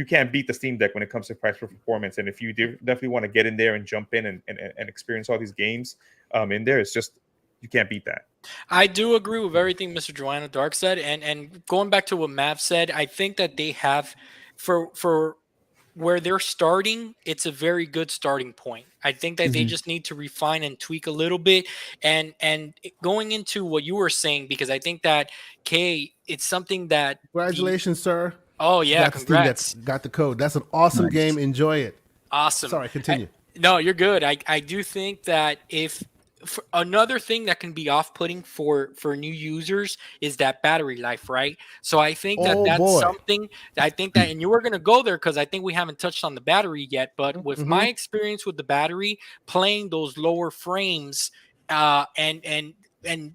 can't beat the Steam Deck when it comes to price for performance. And if you definitely want to get in there and jump in and experience all these games in there, it's just, you can't beat that. I do agree with everything Mr. Joanna Dark said, and going back to what Mav said, I think that they have for where they're starting, it's a very good starting point. I think that they just need to refine and tweak a little bit, and going into what you were saying, because I think that it's something that Congratulations, sir. Oh yeah, Got the Steam Deck, congrats! got the code. That's an awesome Nice. game. Enjoy it. Awesome. Sorry, continue. No, you're good. I do think that another thing that can be off-putting for new users is that battery life, right? So I think Oh, that's boy. something that I think that, and you were going to go there because I think we haven't touched on the battery yet, but with my experience with the battery, playing those lower frames and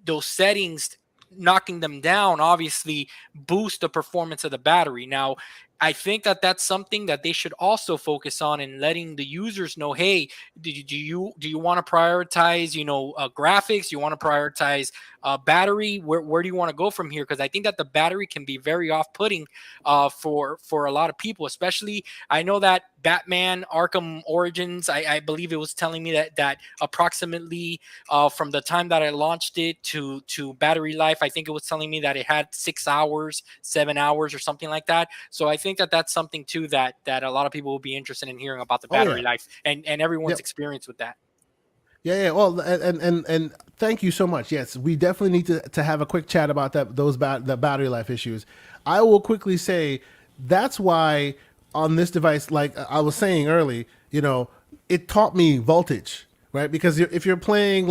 those settings, knocking them down obviously boost the performance of the battery. Now, I think that that's something that they should also focus on, and letting the users know, hey, do you want to prioritize, graphics? You want to prioritize battery? Where do you want to go from here? Because I think that the battery can be very off-putting for a lot of people, especially. I know that Batman Arkham Origins, I believe it was telling me that approximately from the time that I launched it to battery life, I think it was telling me that it had 6 hours, 7 hours, or something like that. So I think that that's something too that a lot of people will be interested in hearing about the battery life and everyone's experience with that. Yeah. Well, and thank you so much. Yes, we definitely need to have a quick chat about the battery life issues. I will quickly say that's why on this device, like I was saying early, it taught me voltage, right? Because if you're playing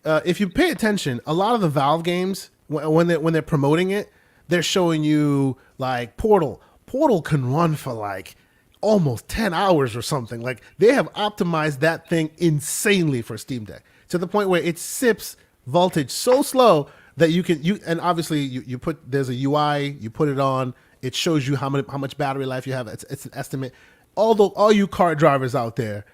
if you pay attention, a lot of the Valve games when they're promoting it, they're showing you like Portal. Portal can run for like almost 10 hours or something. Like they have optimized that thing insanely for Steam Deck to the point where it sips voltage so slow that and obviously you put, there's a UI, you put it on, it shows you how much battery life you have. It's an estimate. Although all you car drivers out there,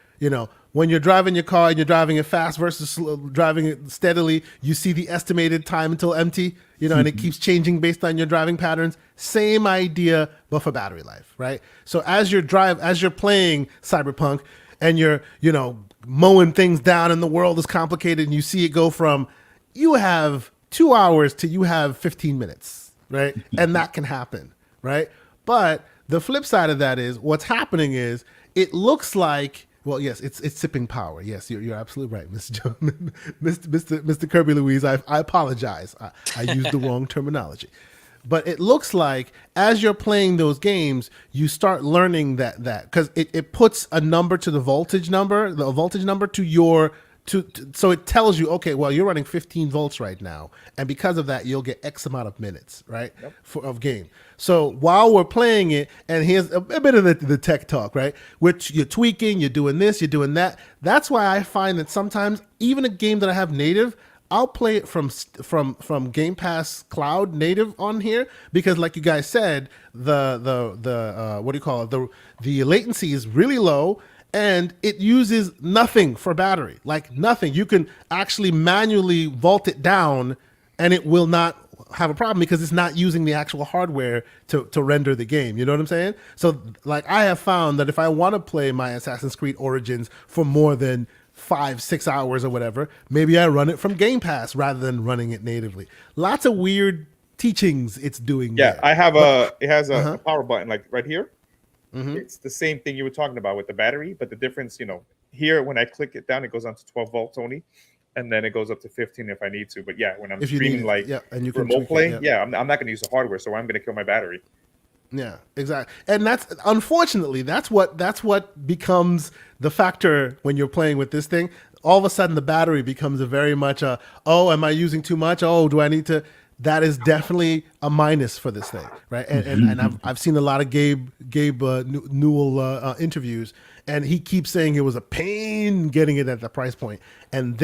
when you're driving your car and you're driving it fast versus driving it steadily, you see the estimated time until empty, and it keeps changing based on your driving patterns. Same idea, but for battery life, right? So as you're playing Cyberpunk and you're, mowing things down and the world is complicated and you see it go from you have 2 hours to you have 15 minutes, right? And that can happen, right? But the flip side of that is what's happening is it looks like, well, yes, it's sipping power. Yes, you're absolutely right, Mr. Kirby Louise. I apologize. I used the wrong terminology. But it looks like as you're playing those games, you start learning that because it puts a number to the voltage number to so it tells you, okay, well, you're running 15 volts right now, and because of that, you'll get X amount of minutes, right, of game. So while we're playing it, and here's a bit of the tech talk, right, which you're tweaking, you're doing this, you're doing that. That's why I find that sometimes even a game that I have native, I'll play it from Game Pass Cloud native on here, because, like you guys said, the what do you call it? The latency is really low, and it uses nothing for battery, like nothing. You can actually manually volt it down, and it will not have a problem because it's not using the actual hardware to render the game. You know what I'm saying? So, like, I have found that if I want to play my Assassin's Creed Origins for more than 5-6 hours or whatever, maybe I run it from Game Pass rather than running it natively. Lots of weird teachings it's doing. Yeah, there. I have it has a power button like right here. It's the same thing you were talking about with the battery, but the difference, here when I click it down, it goes on to 12 volts only, and then it goes up to 15 if I need to. But yeah, when I'm streaming and you can remote play, it, I'm not going to use the hardware, so I'm going to kill my battery. Yeah, exactly. And that's unfortunately that's what becomes the factor when you're playing with this thing. All of a sudden the battery becomes a very much am I using too much? Oh, do I need to? That is definitely a minus for this thing, right? And I've seen a lot of Gabe Newell interviews, and he keeps saying it was a pain getting it at the price point. And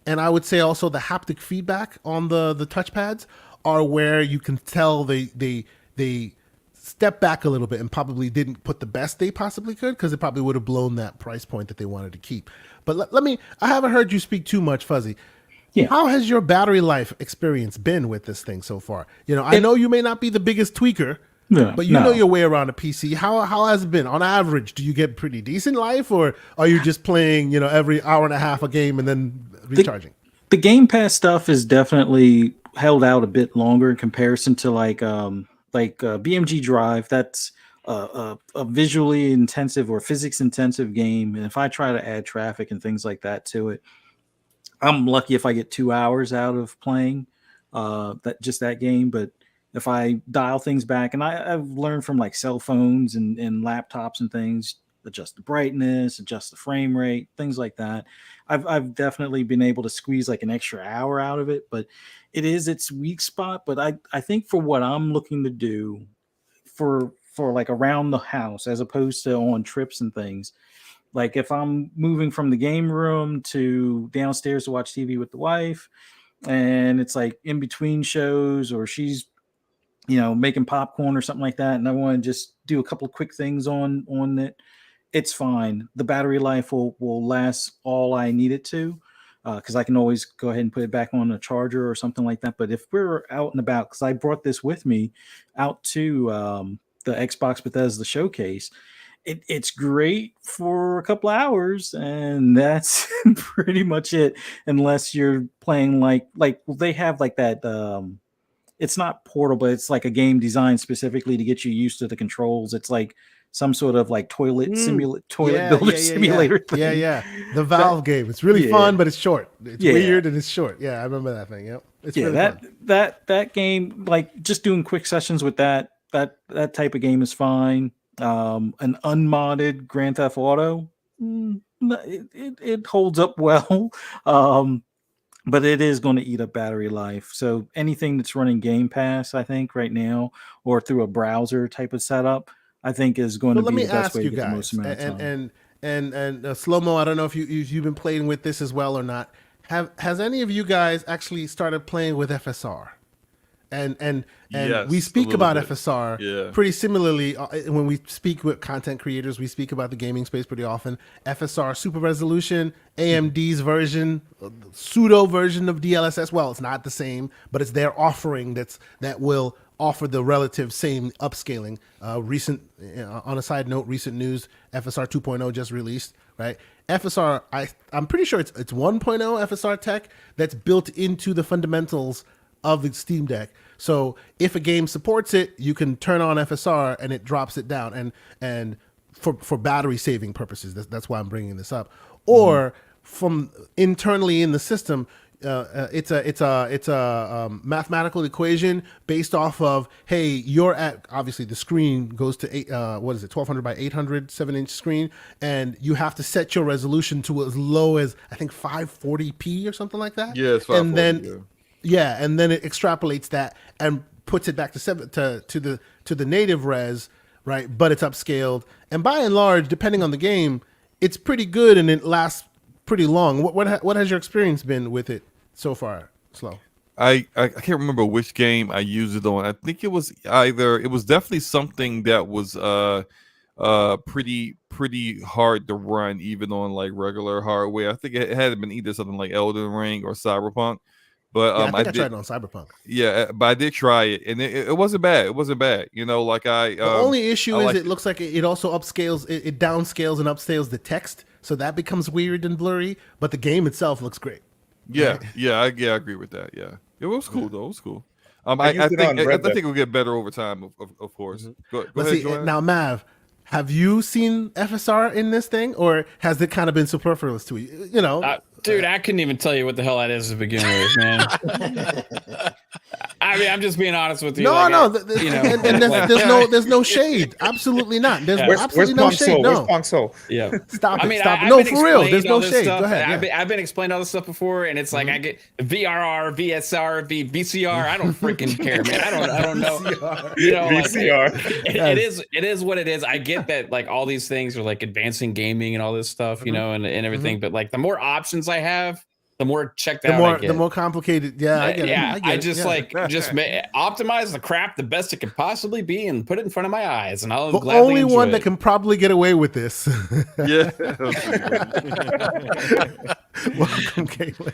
I would say also the haptic feedback on the touchpads are where you can tell they step back a little bit and probably didn't put the best they possibly could, because it probably would have blown that price point that they wanted to keep. But I haven't heard you speak too much, Fuzzy. Yeah. How has your battery life experience been with this thing so far? I know you may not be the biggest tweaker, but you know your way around a PC. How has it been? On average, do you get pretty decent life, or are you just playing, every hour and a half a game and then recharging? The Game Pass stuff is definitely held out a bit longer in comparison to like BMG Drive. That's a visually intensive or physics intensive game, and if I try to add traffic and things like that to it, I'm lucky if I get 2 hours out of playing that game. But if I dial things back, and I've learned from like cell phones and laptops and things, adjust the brightness, adjust the frame rate, things like that. I've definitely been able to squeeze like an extra hour out of it, but it is its weak spot. But I think for what I'm looking to do for like around the house, as opposed to on trips and things, like if I'm moving from the game room to downstairs to watch TV with the wife, and it's like in between shows, or she's, making popcorn or something like that, and I want to just do a couple of quick things on it, it's fine. The battery life will last all I need it to, because I can always go ahead and put it back on a charger or something like that. But if we're out and about, because I brought this with me out to the Xbox Bethesda showcase, it's great for a couple hours, and that's pretty much it, unless you're playing like they have like that it's not portable, it's like a game designed specifically to get you used to the controls. It's like some sort of like toilet builder simulator thing. Yeah. The Valve game. It's really fun, but it's short. It's weird and it's short. Yeah, I remember that thing. Yep. It's really fun. That game, like just doing quick sessions with that type of game is fine. An unmodded Grand Theft Auto, it holds up well, but it is going to eat up battery life. So anything that's running Game Pass, I think right now, or through a browser type of setup, I think is going to be the best way to get the most amount of time. And Slo-mo, I don't know if you've been playing with this as well or not. Has any of you guys actually started playing with FSR? And Yes, we speak about bit. FSR pretty similarly when we speak with content creators. We speak about the gaming space pretty often. FSR, super resolution, AMD's version, pseudo version of DLSS. Well, it's not the same, but it's their offering that will offer the relative same upscaling. On a side note, recent news: FSR 2.0 just released. Right, FSR. I'm pretty sure it's 1.0 FSR tech that's built into the fundamentals of the Steam Deck. So if a game supports it, you can turn on FSR and it drops it down. And for battery saving purposes, that's why I'm bringing this up. Or from internally in the system, mathematical equation based off of, hey, you're at, obviously the screen goes to 1200 by 800 7-inch screen, and you have to set your resolution to as low as I think 540p or something like that. Yeah, it's 540, and then and then it extrapolates that and puts it back to the native res, right? But it's upscaled, and by and large, depending on the game, it's pretty good and it lasts pretty long. What has your experience been with it so far, Slo? I can't remember which game I used it on. I think it was definitely something that was pretty hard to run even on like regular hardware. I think it had been either something like Elden Ring or Cyberpunk. But I think I tried it on Cyberpunk. Yeah, but I did try it, and it wasn't bad. It wasn't bad. You know, like the only issue is it looks like it also upscales, it downscales and upscales the text, so that becomes weird and blurry. But the game itself looks great. Yeah, I agree with that. Yeah, it was cool though. It was cool. I think it'll get better over time, of course. Go ahead, Joanna. Now, Mav, have you seen FSR in this thing, or has it kind of been superfluous to you? You know, dude, I couldn't even tell you what the hell that is to begin with, man. I mean, I'm just being honest with you. There's no shade. Absolutely not. There's absolutely no shade. No. Where's Pongso? Yeah. Stop it. No, for real. There's no shade. Go ahead. I've been explained all this stuff before, and it's like I get VRR, VSR, VCR. I don't freaking care, man. I don't know. You know, VCR. It is what it is. I get that, like, all these things are like advancing gaming and all this stuff, you know, and everything. But like, the more options I have, the more checked out I get. The more complicated. Yeah, I get it. I just optimize the crap the best it could possibly be and put it in front of my eyes, and I'll gladly only enjoy one it. that can probably get away with this. Yeah. Welcome, Caitlin.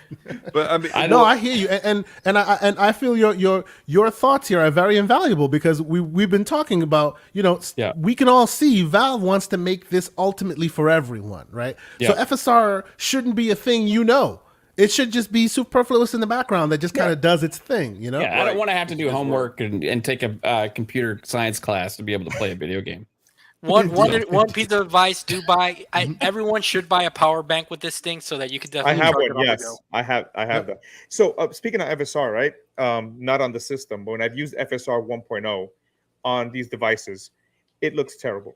But I mean, I hear you, and I feel your thoughts here are very invaluable, because we've been talking about, you know, we can all see Valve wants to make this ultimately for everyone, right? So FSR shouldn't be a thing, you know. It should just be superfluous in the background that just kind of does its thing, you know? Yeah, I don't want to have to do homework and take a computer science class to be able to play a video game. One piece of advice: everyone should buy a power bank with this thing, so that you can definitely. I have one. Yes, I have that. So speaking of FSR, right? Not on the system, but when I've used FSR 1.0 on these devices, it looks terrible.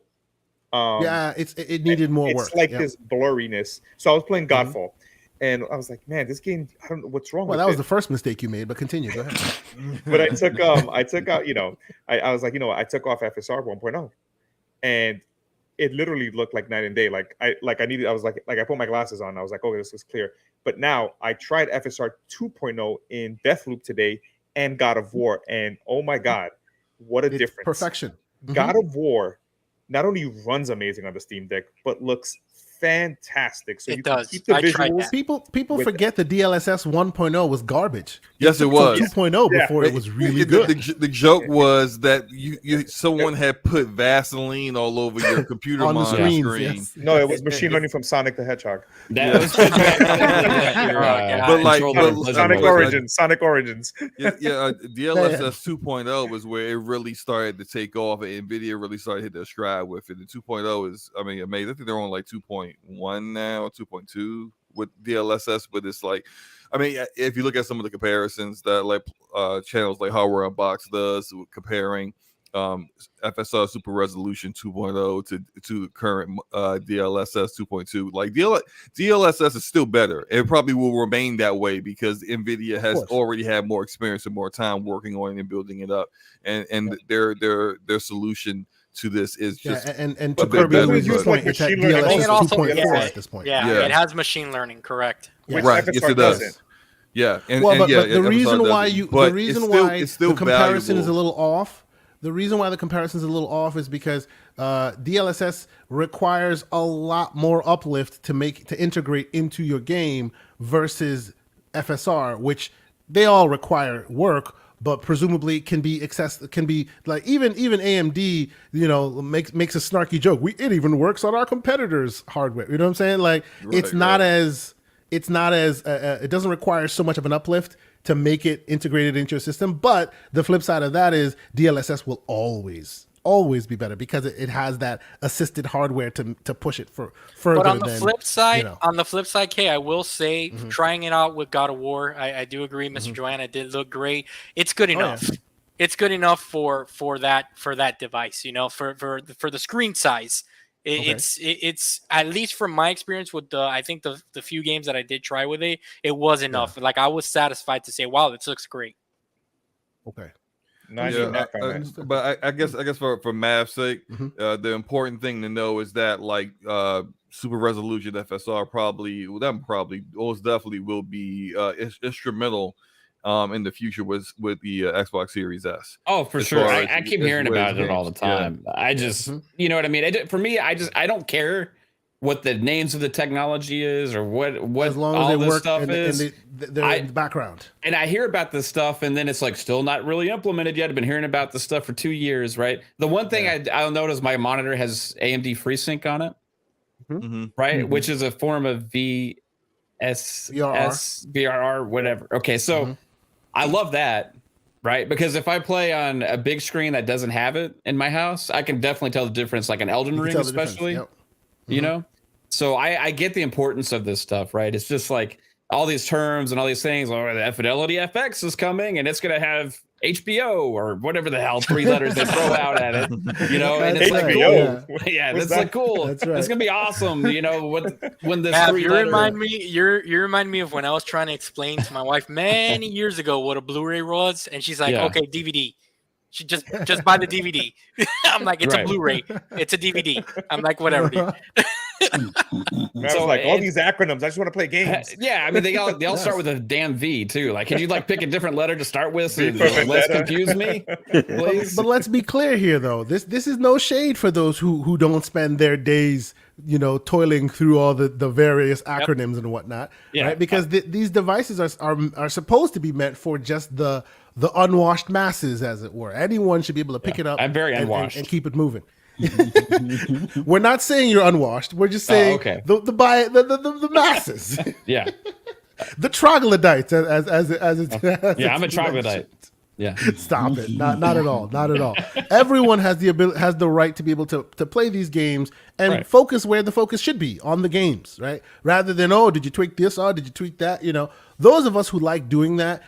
It needed more work. It's like this blurriness. So I was playing Godfall. And I was like, man, this game, I don't know what's wrong with it. Well, that was the first mistake you made, but continue. Go ahead. But I took out, you know, I was like, you know, I took off FSR 1.0, and it literally looked like night and day. I put my glasses on. I was like, oh, this is clear. But now I tried FSR 2.0 in Deathloop today and God of War. And oh my God, what a difference. Perfection. God of War not only runs amazing on the Steam Deck, but looks fantastic. So you can keep the visuals. People forget the DLSS 1.0 was garbage. Yes, it was 2.0 before it was really good. The joke was that someone had put Vaseline all over your computer on the screen. Yes. No, it was machine learning from Sonic the Hedgehog. Sonic Origins. DLSS 2.0 was where it really started to take off, and NVIDIA really started to hit their stride with it. The 2.0 is, I mean, amazing. I think they're on like 2.1 now, 2.2 with DLSS, but it's like, I mean, if you look at some of the comparisons that like channels like Hardware Unboxed does, comparing FSR Super Resolution 2.0 to current DLSS 2.2, like DLSS is still better. It probably will remain that way because NVIDIA has already had more experience and more time working on it and building it up, and their solution to this is just and to Kirby's point, it's at DLSS 2.4 at this point. Yeah, it has machine learning, correct? Right, yes, it does. Yeah, but the reason why the comparison is a little off. The reason why the comparison is a little off is because DLSS requires a lot more uplift to integrate into your game versus FSR, which they all require work, but presumably can be like even AMD, you know, makes a snarky joke. It even works on our competitors' hardware. You know what I'm saying? Like it doesn't require so much of an uplift to make it integrated into your system. But the flip side of that is DLSS will always always be better because it has that assisted hardware to push it further. But on the than, flip side, you know. Kay, I will say trying it out with God of War, I do agree, Mr. Joanna, it did look great. It's good enough. Yeah. It's good enough for that device, you know, for the screen size. It's at least from my experience with I think the few games that I did try with it was enough. Like I was satisfied to say, wow, this looks great. Okay. But I guess for math's sake, the important thing to know is that like super resolution FSR most definitely will be instrumental in the future with the Xbox Series S. Oh, for sure. I keep hearing about it all the time. Yeah. I just, you know what I mean? For me, I don't care what the names of the technology is or what as long all as they this work stuff is. They're in the background. And I hear about this stuff, and then it's like still not really implemented yet. I've been hearing about this stuff for 2 years, right? The one thing I'll notice, my monitor has AMD FreeSync on it, right? Which is a form of VRR, whatever. Okay, so I love that, right? Because if I play on a big screen that doesn't have it in my house, I can definitely tell the difference, like an Elden Ring especially, you know? So I get the importance of this stuff, right? It's just like all these terms and all these things. Oh, the Fidelity FX is coming and it's going to have HBO or whatever the hell 3 letters they throw out at it, you know? And it's like, cool. Yeah, that's like cool. That's right. It's going to be awesome, you know, when this you remind me of when I was trying to explain to my wife many years ago what a Blu-ray was. And she's like, okay, DVD. She just buy the DVD. I'm like, it's a Blu-ray. It's a DVD. I'm like, whatever, dude. So like all these acronyms, I just want to play games. Yeah, I mean they all start with a damn V too. Like, can you like pick a different letter to start with so let's confuse me, please? But let's be clear here, though. This is no shade for those who don't spend their days, you know, toiling through all the various acronyms and whatnot, right? Because these devices are supposed to be meant for just the unwashed masses, as it were. Anyone should be able to pick it up. I'm very unwashed and keep it moving. We're not saying you're unwashed. We're just saying the masses. Yeah, the troglodytes, as I'm a troglodyte. Yeah, stop it. Not at all. Not at all. Everyone has the right to be able to play these games and focus where the focus should be, on the games, right? Rather than, oh, did you tweak this? Oh, did you tweak that? You know, those of us who like doing that,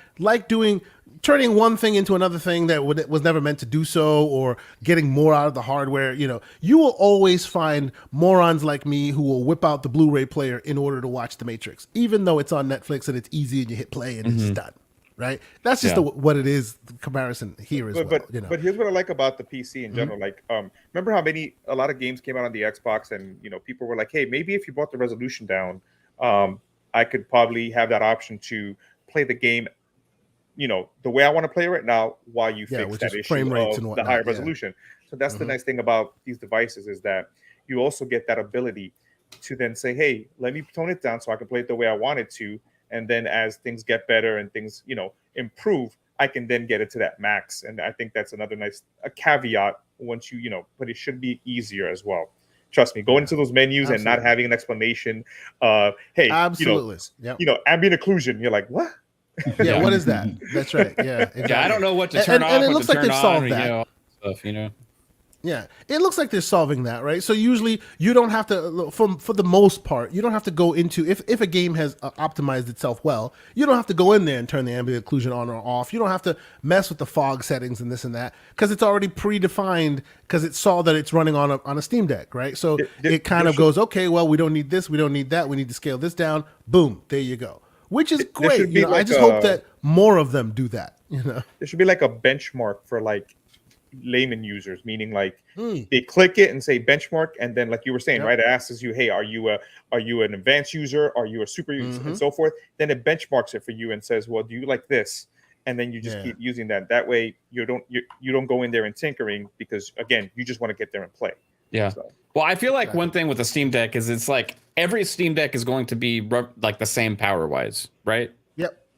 turning one thing into another thing that was never meant to do so, or getting more out of the hardware. You know, you will always find morons like me who will whip out the Blu-ray player in order to watch The Matrix, even though it's on Netflix and it's easy and you hit play and it's done. Right? That's just what it is. The comparison here as well. You know? But here's what I like about the PC in general. Like, remember how a lot of games came out on the Xbox, and you know, people were like, "Hey, maybe if you brought the resolution down, I could probably have that option to play the game, you know, the way I want to play it right now, while you fix that issue frame rates of and the higher resolution." So that's the nice thing about these devices, is that you also get that ability to then say, "Hey, let me tone it down so I can play it the way I want it to." And then as things get better and things, you know, improve, I can then get it to that max. And I think that's another nice caveat once you know, but it should be easier as well. Trust me, going into those menus and not having an explanation. Hey, absolutely. You know, ambient occlusion. You're like, what? Yeah, what is that? That's right. Yeah, exactly. Yeah, I don't know what to turn off. And it looks like they've solved that. You know, stuff, you know. Yeah, it looks like they're solving that, right? So usually you don't have to, for the most part, you don't have to go into, if a game has optimized itself well, you don't have to go in there and turn the ambient occlusion on or off. You don't have to mess with the fog settings and this and that, because it's already predefined, because it saw that it's running on a Steam Deck, right? So it kind of goes, okay, well, we don't need this, we don't need that, we need to scale this down. Boom, there you go. Which is great. You know, like I just hope that more of them do that. You know, there should be like a benchmark for like layman users, meaning like they click it and say benchmark, and then like you were saying, right, it asks you, hey, are you an advanced user, are you a super user, and so forth. Then it benchmarks it for you and says, well, do you like this? And then you just keep using that way. You don't go in there and tinkering, because again, you just want to get there and play. Well, I feel like one thing with the Steam Deck is it's like every Steam Deck is going to be like the same power wise, right?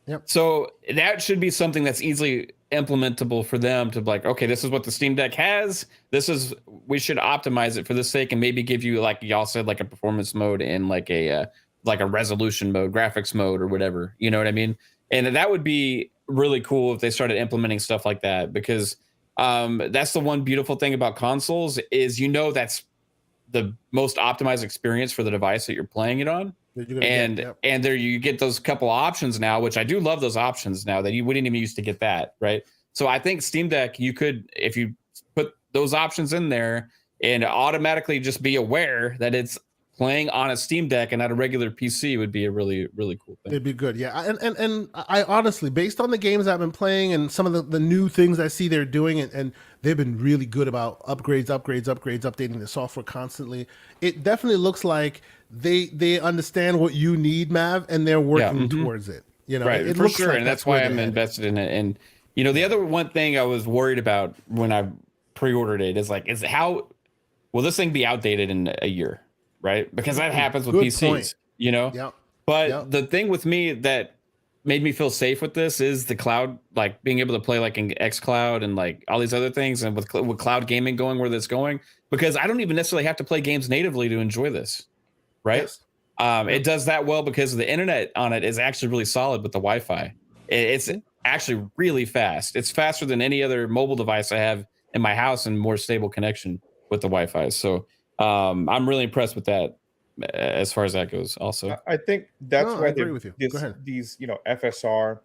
Yep. So that should be something that's easily implementable for them to be like, okay, this is what the Steam Deck has. We should optimize it for this sake, and maybe give you, like y'all said, like a performance mode and like a resolution mode, graphics mode, or whatever. You know what I mean? And that would be really cool if they started implementing stuff like that, because That's the one beautiful thing about consoles is that's the most optimized experience for the device that you're playing it on. And there you get those couple options now, which I do love those options now that we didn't even used to get that, right? So I think Steam Deck, you could, if you put those options in there and automatically just be aware that it's playing on a Steam Deck and not a regular PC, would be a really, really cool thing. It'd be good, yeah. And I honestly, based on the games I've been playing and some of the new things I see they're doing, and they've been really good about upgrades, updating the software constantly. It definitely looks like they understand what you need, Mav, and they're working towards it. Right, it for looks sure, like and that's why I'm invested in it. And the other one thing I was worried about when I pre-ordered it is how will this thing be outdated in a year? Right, because that happens with PCs, Yep. But the thing with me that made me feel safe with this is the cloud, like being able to play like in xCloud and like all these other things, and with cloud gaming going where that's going, because I don't even necessarily have to play games natively to enjoy this, right? Yes. It does that well because the internet on it is actually really solid with the Wi-Fi. It's actually really fast. It's faster than any other mobile device I have in my house and more stable connection with the Wi-Fi. So I'm really impressed with that as far as that goes also. I think that's why I agree with you. Go ahead. These FSR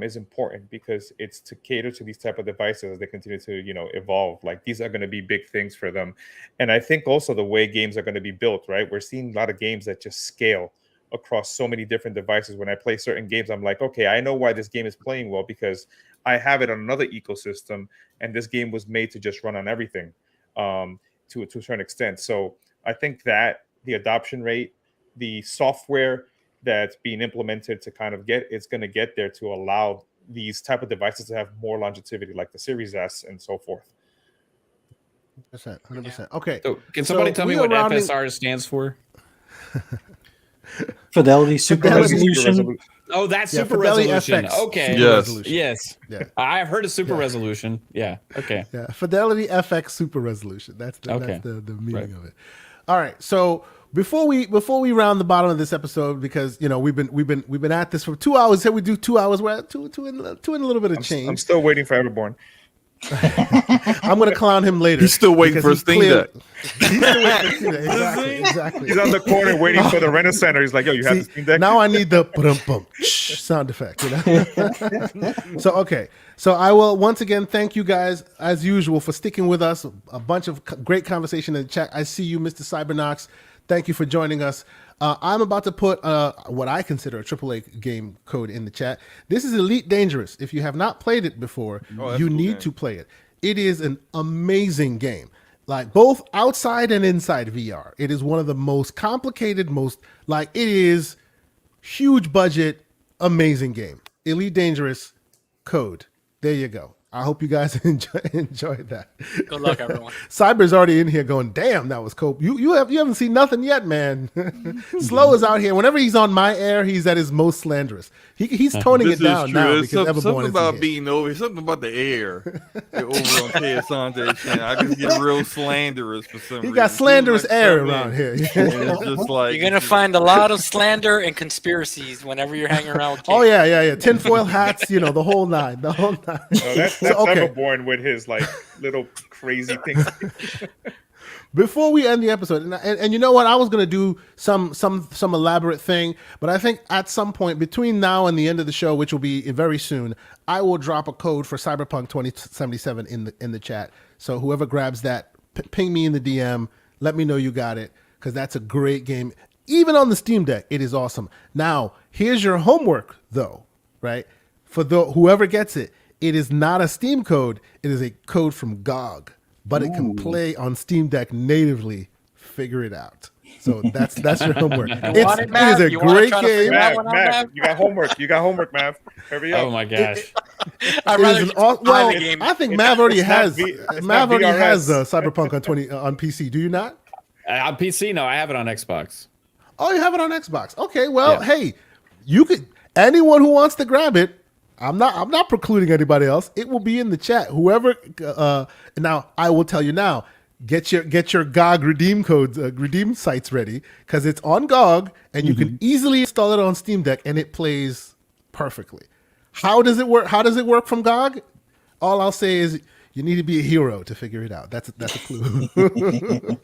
is important, because it's to cater to these type of devices as they continue to evolve. Like, these are going to be big things for them. And I think also the way games are going to be built, right? We're seeing a lot of games that just scale across so many different devices. When I play certain games, I'm like, okay, I know why this game is playing well, because I have it on another ecosystem, and this game was made to just run on everything. To a certain extent. So I think that the adoption rate, the software that's being implemented to kind of it's going to get there to allow these type of devices to have more longevity, like the Series S and so forth. 100%. Okay. So can somebody tell me what FSR stands for? Fidelity Super Resolution. Oh, that's Super Fidelity Resolution. FX. Okay. Super Yes. Resolution. Yes. Yeah. I've heard of Super Resolution. Yeah. Okay. Yeah. Fidelity FX Super Resolution. That's the meaning of it. All right. So before we round the bottom of this episode, because we've been at this for 2 hours. Said we do 2 hours. We're at two and a little bit of change. I'm still waiting for Everborn. I'm going to clown him later. He's still waiting for a Steam Deck. He's still waiting for Steam Deck. Exactly. He's on the corner waiting for the Rent Center. He's like, yo, you have the Steam Deck? Now I need the sound effect. So I will once again thank you guys, as usual, for sticking with us. A bunch of great conversation in the chat. I see you, Mr. Cybernox. Thank you for joining us. I'm about to put what I consider a AAA game code in the chat. This is Elite Dangerous. If you have not played it before, you need to play it. It is an amazing game, like both outside and inside VR. It is one of the most complicated, it is huge budget, amazing game. Elite Dangerous code. There you go. I hope you guys enjoyed that. Good luck, everyone. Cyber's already in here going, damn, that was cool. You haven't seen nothing yet, man. Slow is out here. Whenever he's on my air, he's at his most slanderous. He's toning it down now because Everborn something is about here. being over, something about the air over on KSante's channel. I just get real slanderous for some reason. He got slanderous air around here. And it's just like, You're gonna find a lot of slander and conspiracies whenever you're hanging around with kids. Oh yeah. Tinfoil hats, the whole nine. No, that's Everborn with his little crazy things. Before we end the episode, and you know what, I was gonna do some elaborate thing, but I think at some point between now and the end of the show, which will be very soon, I will drop a code for Cyberpunk 2077 in the chat. So whoever grabs that, ping me in the DM, let me know you got it, because that's a great game. Even on the Steam Deck, it is awesome. Now, here's your homework, though, right? For whoever gets it, it is not a Steam code. It is a code from GOG, but it can play on Steam Deck natively. Figure it out. So that's your homework. It is a great game. Mav, you got homework, Mav. Hurry up. Oh my gosh. I think Mav already has Cyberpunk on PC. Do you not? On PC, no, I have it on Xbox. Oh, you have it on Xbox. Okay, well, hey, you could. Anyone who wants to grab it, I'm not precluding anybody else. It will be in the chat. Whoever. Now I will tell you now. Get your GOG redeem sites ready, because it's on GOG and you can easily install it on Steam Deck and it plays perfectly. How does it work? How does it work from GOG? All I'll say is You need to be a hero to figure it out. That's a clue.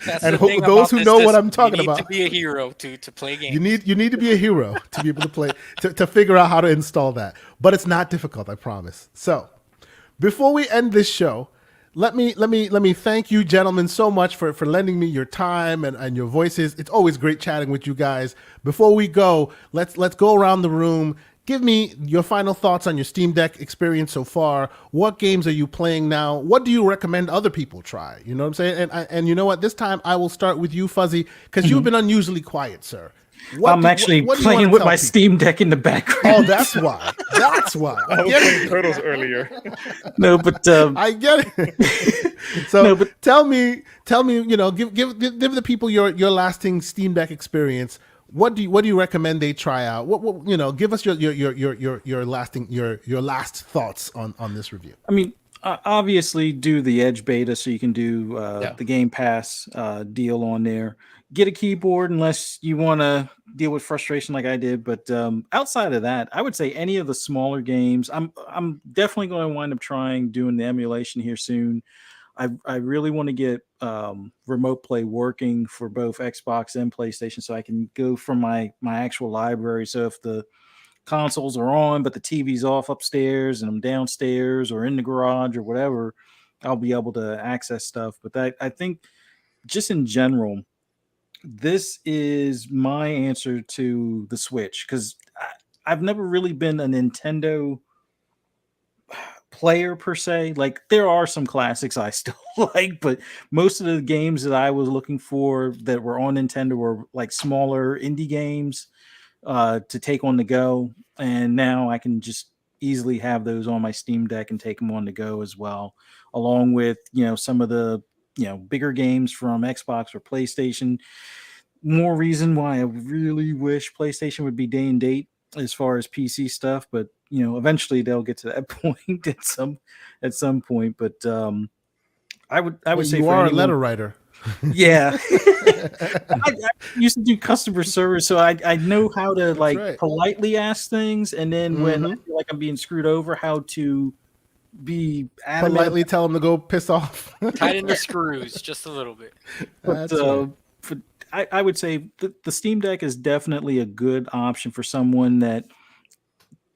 That's And the thing those about who this know what system. I'm talking you need about, to be a hero to play games. you need to be a hero to be able to play to figure out how to install that. But it's not difficult, I promise. So, before we end this show, let me thank you, gentlemen, so much for lending me your time and your voices. It's always great chatting with you guys. Before we go, let's go around the room. Give me your final thoughts on your Steam Deck experience so far. What games are you playing now? What do you recommend other people try? You know what I'm saying? And you know what? This time I will start with you, Fuzzy, because you've been unusually quiet, sir. I'm actually what do you wanna playing with tell my people? Steam Deck in the background. Oh, that's why. That's why. I was playing Turtles earlier. No, but I get it. So No, but- tell me, you know, give the people your lasting Steam Deck experience. What do you recommend they try out? What you know, give us your last thoughts on this review. I mean, obviously do the Edge beta so you can do the Game Pass deal on there. Get a keyboard unless you want to deal with frustration like I did. But outside of that, I would say any of the smaller games. I'm definitely going to wind up doing the emulation here soon. I really want to get remote play working for both Xbox and PlayStation, so I can go from my actual library. So if the consoles are on, but the TV's off upstairs and I'm downstairs or in the garage or whatever, I'll be able to access stuff. But I think just in general, this is my answer to the Switch because I've never really been a Nintendo player per se. Like there are some classics I still like, but most of the games that I was looking for that were on Nintendo were like smaller indie games to take on the go. And now I can just easily have those on my Steam Deck and take them on the go as well, along with, you know, some of the, you know, bigger games from Xbox or PlayStation. More reason why I really wish PlayStation would be day and date as far as PC stuff, but you know, eventually they'll get to that point at some point. But I would say you for are anyone, a letter writer. yeah. I used to do customer service, so I know how to like right. politely ask things, and then when I feel like I'm being screwed over, how to be adamant Politely tell them to go piss off. Tighten the screws just a little bit. But That's right. I would say the Steam Deck is definitely a good option for someone that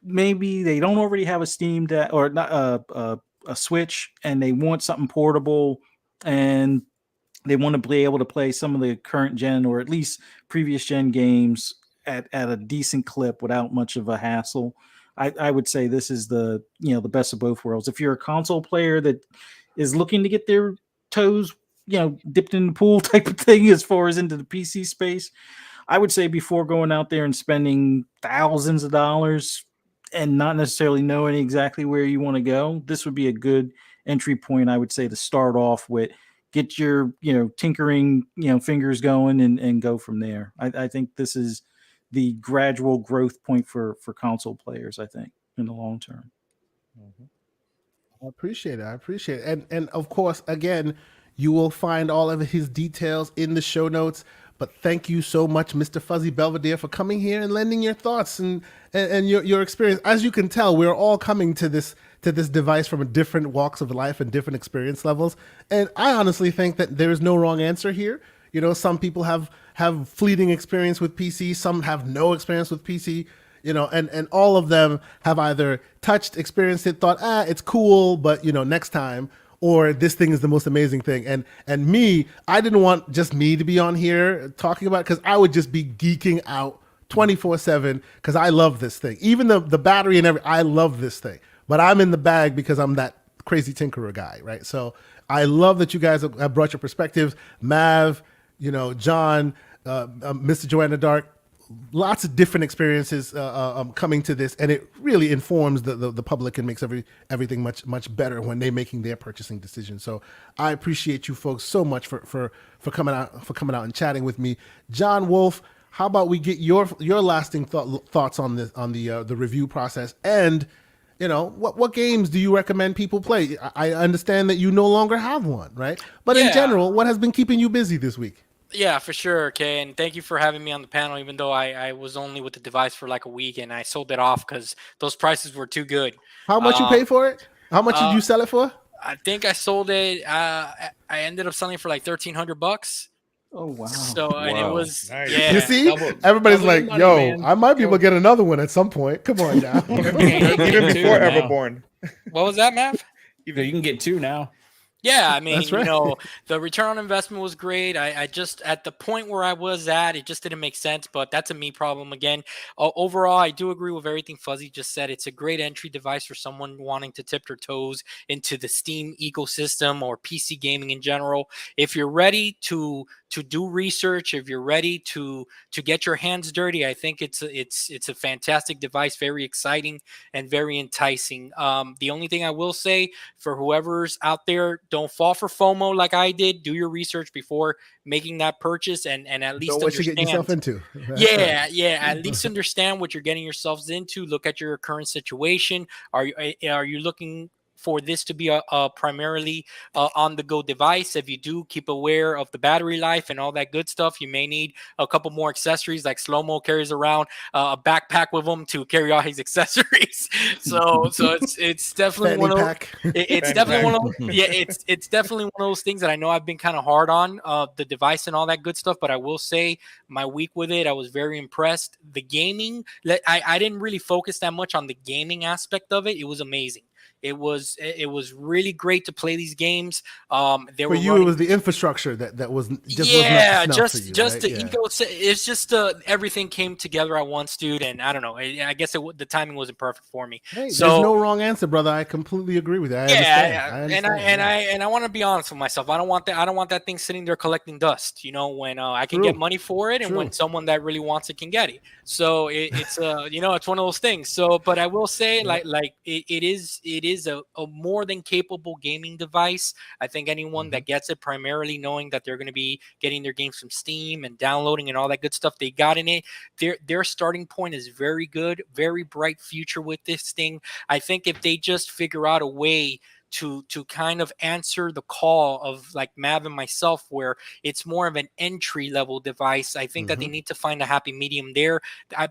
maybe they don't already have a Steam Deck or not a Switch, and they want something portable, and they want to be able to play some of the current gen or at least previous gen games at a decent clip without much of a hassle. I would say this is the best of both worlds. If you're a console player that is looking to get their toes dipped in the pool type of thing as far as into the PC space, I would say before going out there and spending thousands of dollars and not necessarily knowing exactly where you want to go, this would be a good entry point, I would say, to start off with. Get your tinkering fingers going and go from there. I think this is the gradual growth point for console players, I think, in the long term. I appreciate it. And of course, again, you will find all of his details in the show notes. But thank you so much, Mr. Fuzzy Belvedere, for coming here and lending your thoughts and your experience. As you can tell, we're all coming to this device from different walks of life and different experience levels. And I honestly think that there is no wrong answer here. You know, some people have fleeting experience with PC, some have no experience with PC. You know, and all of them have either touched, experienced it, thought, it's cool, but next time, or this thing is the most amazing thing. And me, I didn't want just me to be on here talking about it, because I would just be geeking out 24/7 because I love this thing. Even the battery and everything, I love this thing. But I'm in the bag because I'm that crazy tinkerer guy, right? So I love that you guys have brought your perspectives. Mav, John, Mr. Joanna Dark, lots of different experiences coming to this, and it really informs the public and makes everything much better when they're making their purchasing decisions. So I appreciate you folks so much for coming out and chatting with me. John, Wolfe, how about we get your lasting thoughts on the review process, and what games do you recommend people play? I understand that you no longer have one, right? But in general, what has been keeping you busy this week? Yeah, for sure. Okay. And thank you for having me on the panel, even though I was only with the device for like a week and I sold it off because those prices were too good. How much you pay for it? How much did you sell it for? I think I sold it. I ended up selling for like $1,300. Oh wow. So and it Wow. was Nice. yeah. You see, Double- everybody's double your like, money, "Yo, man. I might be able to get another one at some point." Come on now. Even before now. Everborn. What was that, Mav? You can get 2 now. Yeah, I mean, That's right. you know, the return on investment was great. I just, at the point where I was at, it just didn't make sense, but that's a me problem again. Overall, I do agree with everything Fuzzy just said. It's a great entry device for someone wanting to tip their toes into the Steam ecosystem or PC gaming in general. If you're ready to do research, if you're ready to get your hands dirty, I think it's a fantastic device, very exciting and very enticing. The only thing I will say for whoever's out there, don't fall for FOMO like I did. Do your research before making that purchase, and at least Know what you're getting yourself understand. into. That's Yeah, right. yeah. At least understand what you're getting yourselves into. Look at your current situation. Are you looking for this to be a primarily on-the-go device? If you do, keep aware of the battery life and all that good stuff. You may need a couple more accessories, like Slo-mo carries around a backpack with him to carry all his accessories. So it's definitely Fanny one of those. pack. It's Fanny definitely pack. one of yeah. It's definitely one of those things that I know I've been kind of hard on the device and all that good stuff. But I will say, my week with it, I was very impressed. The gaming, I didn't really focus that much on the gaming aspect of it. It was amazing. It was really great to play these games. They For were you, it running. was the infrastructure that was just wasn't up Yeah, to snuff for you, just right? the Yeah. ego. It's just everything came together at once, dude. And I don't know. I guess the timing wasn't perfect for me. Hey, So there's no wrong answer, brother. I completely agree with you. I understand. I understand. and I want to be honest with myself. I don't want that thing sitting there collecting dust. You know, when I can True. get money for it, and True. when someone that really wants it can get it. So it's you know, it's one of those things. So, but I will say, Yeah. it is a more than capable gaming device. I think anyone that gets it, primarily knowing that they're going to be getting their games from Steam and downloading and all that good stuff they got in it, their starting point is very good, very bright future with this thing. I think if they just figure out a way to kind of answer the call of like Mav and myself, where it's more of an entry level device, I think that they need to find a happy medium there.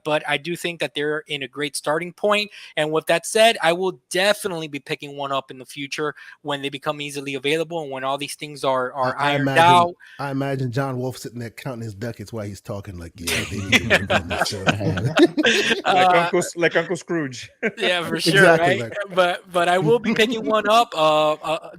But I do think that they're in a great starting point. And with that said, I will definitely be picking one up in the future when they become easily available and when all these things are ironed out. I imagine John Wolfe sitting there counting his ducats while he's talking. Like, yeah, they need to work on this. Like Uncle Scrooge. Yeah, for sure, Exactly, right? But I will be picking one up.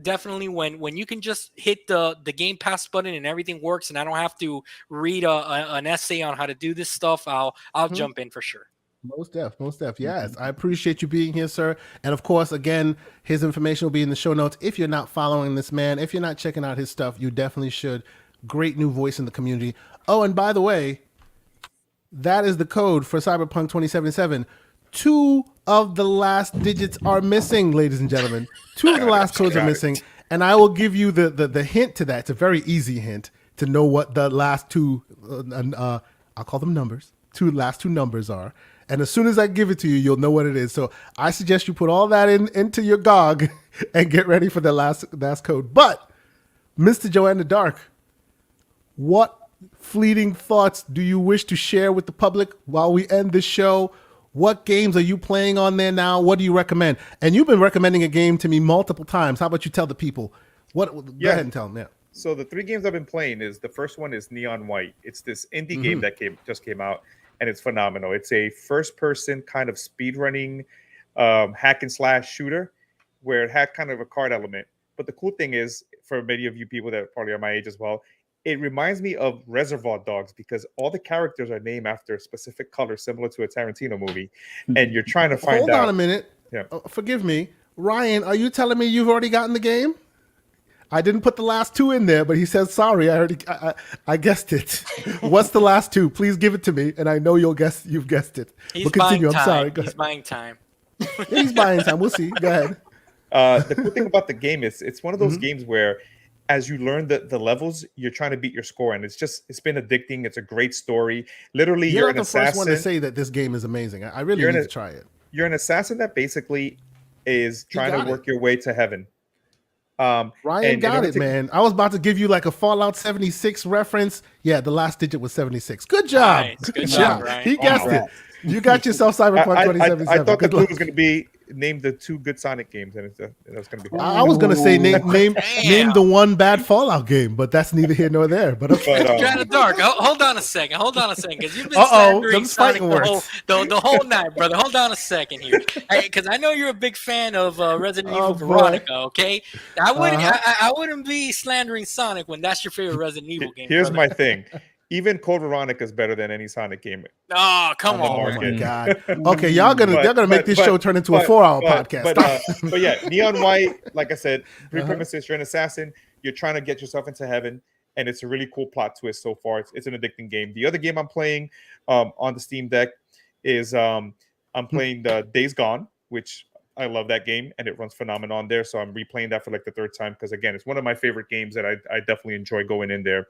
Definitely when you can just hit the Game Pass button and everything works, and I don't have to read an essay on how to do this stuff. I'll jump in for sure. Most def. Yes, I appreciate you being here, sir. And of course, again, his information will be in the show notes. If you're not following this man, if you're not checking out his stuff, you definitely should. Great new voice in the community. Oh, and by the way, that is the code for Cyberpunk 2077. 2 of the last digits are missing, ladies and gentlemen. 2 of the last codes are missing. And I will give you the hint to that. It's a very easy hint to know what the last 2, I'll call them numbers. Last two numbers are. And as soon as I give it to you, you'll know what it is. So I suggest you put all that into your GOG and get ready for the last code. But, Mr. Joanna Dark, what fleeting thoughts do you wish to share with the public while we end this show? What games are you playing on there now? What do you recommend? And you've been recommending a game to me multiple times. How about you tell the people? Go ahead and tell them. Yeah. So the 3 games I've been playing is, the first one is Neon White. It's this indie game that just came out, and it's phenomenal. It's a first-person kind of speedrunning hack and slash shooter, where it had kind of a card element. But the cool thing is, for many of you people that probably are my age as well, it reminds me of Reservoir Dogs, because all the characters are named after a specific color, similar to a Tarantino movie, and you're trying to find out. Hold on a minute. Yeah. Forgive me. Ryan, are you telling me you've already gotten the game? I didn't put the last 2 in there, but he says, sorry, I guessed it. What's the last 2? Please give it to me, and I know you've guessed it. He's continue. buying time. I'm sorry. Go He's ahead. buying time. He's buying time. We'll see. Go ahead. The cool thing about the game is it's one of those games where, as you learn the levels, you're trying to beat your score, and it's been addicting. It's a great story. Literally, You're you're not an the first assassin. one to say that this game is amazing. I really You're need in to try it. You're an assassin that basically is trying to work your way to heaven. Ryan got it, man. I was about to give you like a Fallout 76 reference. Yeah, the last digit was 76. Good job. Nice. Good job, Ryan. He guessed it. You got yourself Cyberpunk 2077. I thought the Good clue luck. was going to be name the 2 good Sonic games, and that's going to be hard. I was gonna say name Damn. the one bad Fallout game, but that's neither here nor there. But okay. But Joanna Dark, hold on a second, because you've been Uh-oh, slandering them's Sonic fighting the whole night, brother. Hold on a second here, because I know you're a big fan of Resident Oh, Evil boy. Veronica. Okay, I wouldn't Uh-huh. I wouldn't be slandering Sonic when that's your favorite Resident Evil game. here's brother. my thing. Even Code Veronica is better than any Sonic game. Oh, come on the Oh on, my market. god. Okay, y'all gonna make this show turn into a 4-hour podcast. But yeah, Neon White, like I said, pre-premises, you're an assassin. You're trying to get yourself into heaven, and it's a really cool plot twist so far. It's an addicting game. The other game I'm playing on the Steam Deck is I'm playing Days Gone, which I love that game, and it runs phenomenal on there. So I'm replaying that for like the 3rd time because, again, it's one of my favorite games that I definitely enjoy going in there.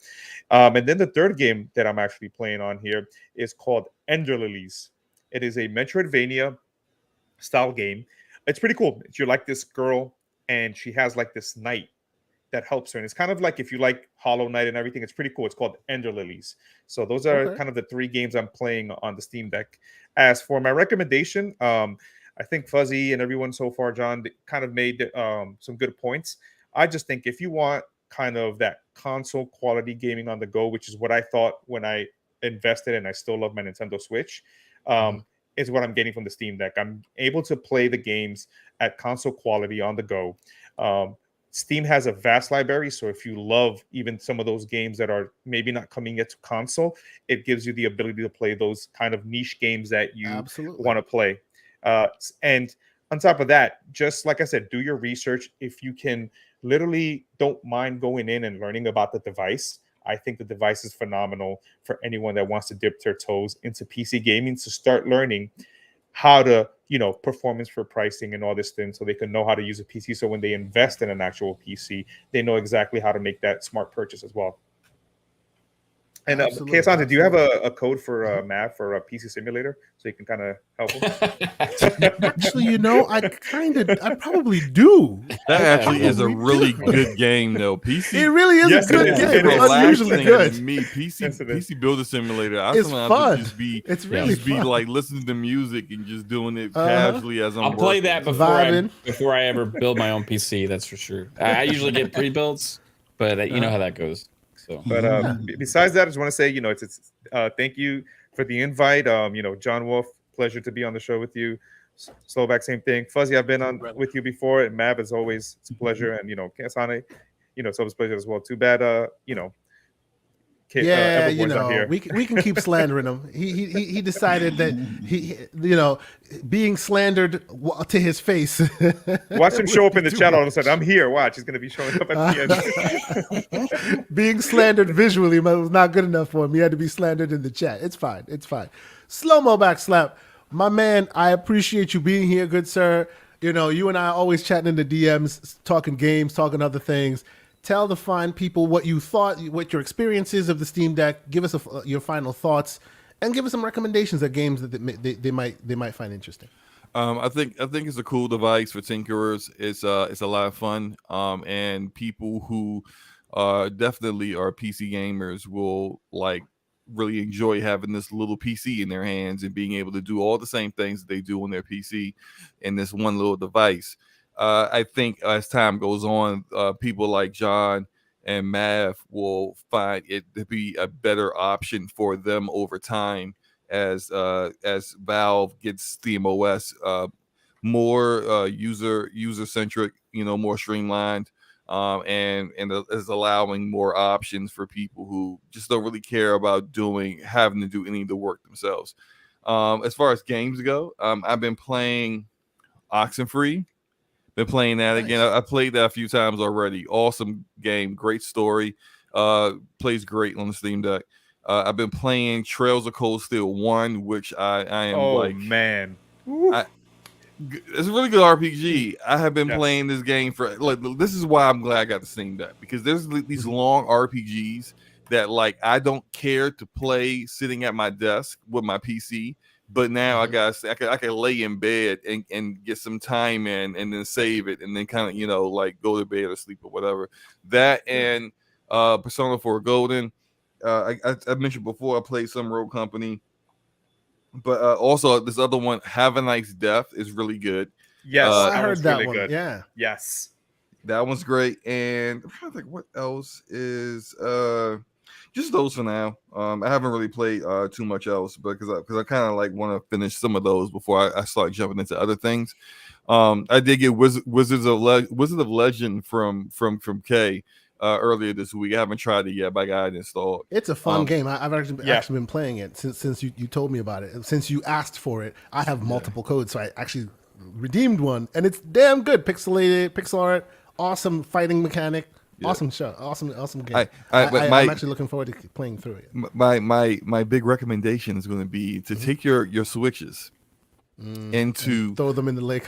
And then the 3rd game that I'm actually playing on here is called Ender Lilies. It is a Metroidvania style game. It's pretty cool. You're like this girl, and she has like this knight that helps her. And it's kind of like if you like Hollow Knight and everything, it's pretty cool. It's called Ender Lilies. So those are Okay. kind of the 3 games I'm playing on the Steam Deck. As for my recommendation, I think Fuzzy and everyone so far, John, kind of made some good points. I just think if you want kind of that console quality gaming on the go, which is what I thought when I invested, and I still love my Nintendo Switch, is what I'm getting from the Steam Deck. I'm able to play the games at console quality on the go. Steam has a vast library, so if you love even some of those games that are maybe not coming yet to console, it gives you the ability to play those kind of niche games that you Absolutely. want to play. And on top of that, just like I said, do your research. If you can literally don't mind going in and learning about the device, I think the device is phenomenal for anyone that wants to dip their toes into PC gaming to start learning how to, performance for pricing and all this thing so they can know how to use a PC. So when they invest in an actual PC, they know exactly how to make that smart purchase as well. And Absolutely, Keisante, do you have absolutely. a code for Mav for a PC simulator so you can kind of help them? Actually, I probably do. That actually is a probably really do. good game, though. PC. It really is Yes, a good it is. game. It is. It's unusually relaxing good. to me. PC Yes, it is. PC Builder Simulator. I It's sometimes fun. would just be It's really be fun. like listening to music and just doing it Uh-huh. casually as I'm I'll play working. that Vibing. before I ever build my own PC. That's for sure. I usually get pre-builds, but you know how that goes. So, But besides that, I just want to say, it's thank you for the invite. John Wolfe, pleasure to be on the show with you. Slovak, same thing. Fuzzy, I've been on with you before, and Mab, as always, it's a pleasure. And Kasane, it's always a pleasure as well. Too bad, Yeah, Everboard's not here. we can keep slandering him. He decided that he being slandered to his face. Watch him show up in the chat all of a sudden. I'm here. Watch, he's going to be showing up at the end. Being slandered visually was not good enough for him. He had to be slandered in the chat. It's fine. It's fine. Slow-mo backslap. My man, I appreciate you being here, good sir. You and I are always chatting in the DMs, talking games, talking other things. Tell the fine people what you thought, what your experience is of the Steam Deck. Give us your final thoughts, and give us some recommendations of games that they might find interesting. I think it's a cool device for tinkerers. It's a lot of fun. And people who definitely are PC gamers will really enjoy having this little PC in their hands and being able to do all the same things that they do on their PC in this one little device. I think as time goes on, people like John and Mav will find it to be a better option for them over time as Valve gets SteamOS more user centric, more streamlined, and is allowing more options for people who just don't really care about having to do any of the work themselves. As far as games go, I've been playing Oxenfree. Been playing that again. I played that a few times already. Awesome game, great story. Plays great on the Steam Deck. I've been playing Trails of Cold Steel 1, which I am man. It's a really good RPG. I have been playing this game for this is why I'm glad I got the Steam Deck, because there's these long RPGs that I don't care to play sitting at my desk with my PC. But now I can lay in bed and get some time in and then save it and then kind of go to bed or sleep or whatever. That and Persona 4 Golden. I mentioned before I played some Rogue Company, but also this other one, Have a Nice Death, is really good. Yes, I that heard one's that really one. good. Yeah. Yes. That one's great. And I'm trying to think what else is just those for now. I haven't really played too much else, but because I kind of like want to finish some of those before I start jumping into other things. I did get Wizard of Legend from K earlier this week. I haven't tried it yet, but I got it installed. It's a fun game. I've actually Yeah. been playing it since you told me about it. Since you asked for it, I have multiple codes, so I actually redeemed one, and it's damn good. Pixelated, pixel art, awesome fighting mechanic, awesome show, awesome game. I'm actually looking forward to playing through it. My big recommendation is going to be to take your Switches into throw them in the lake.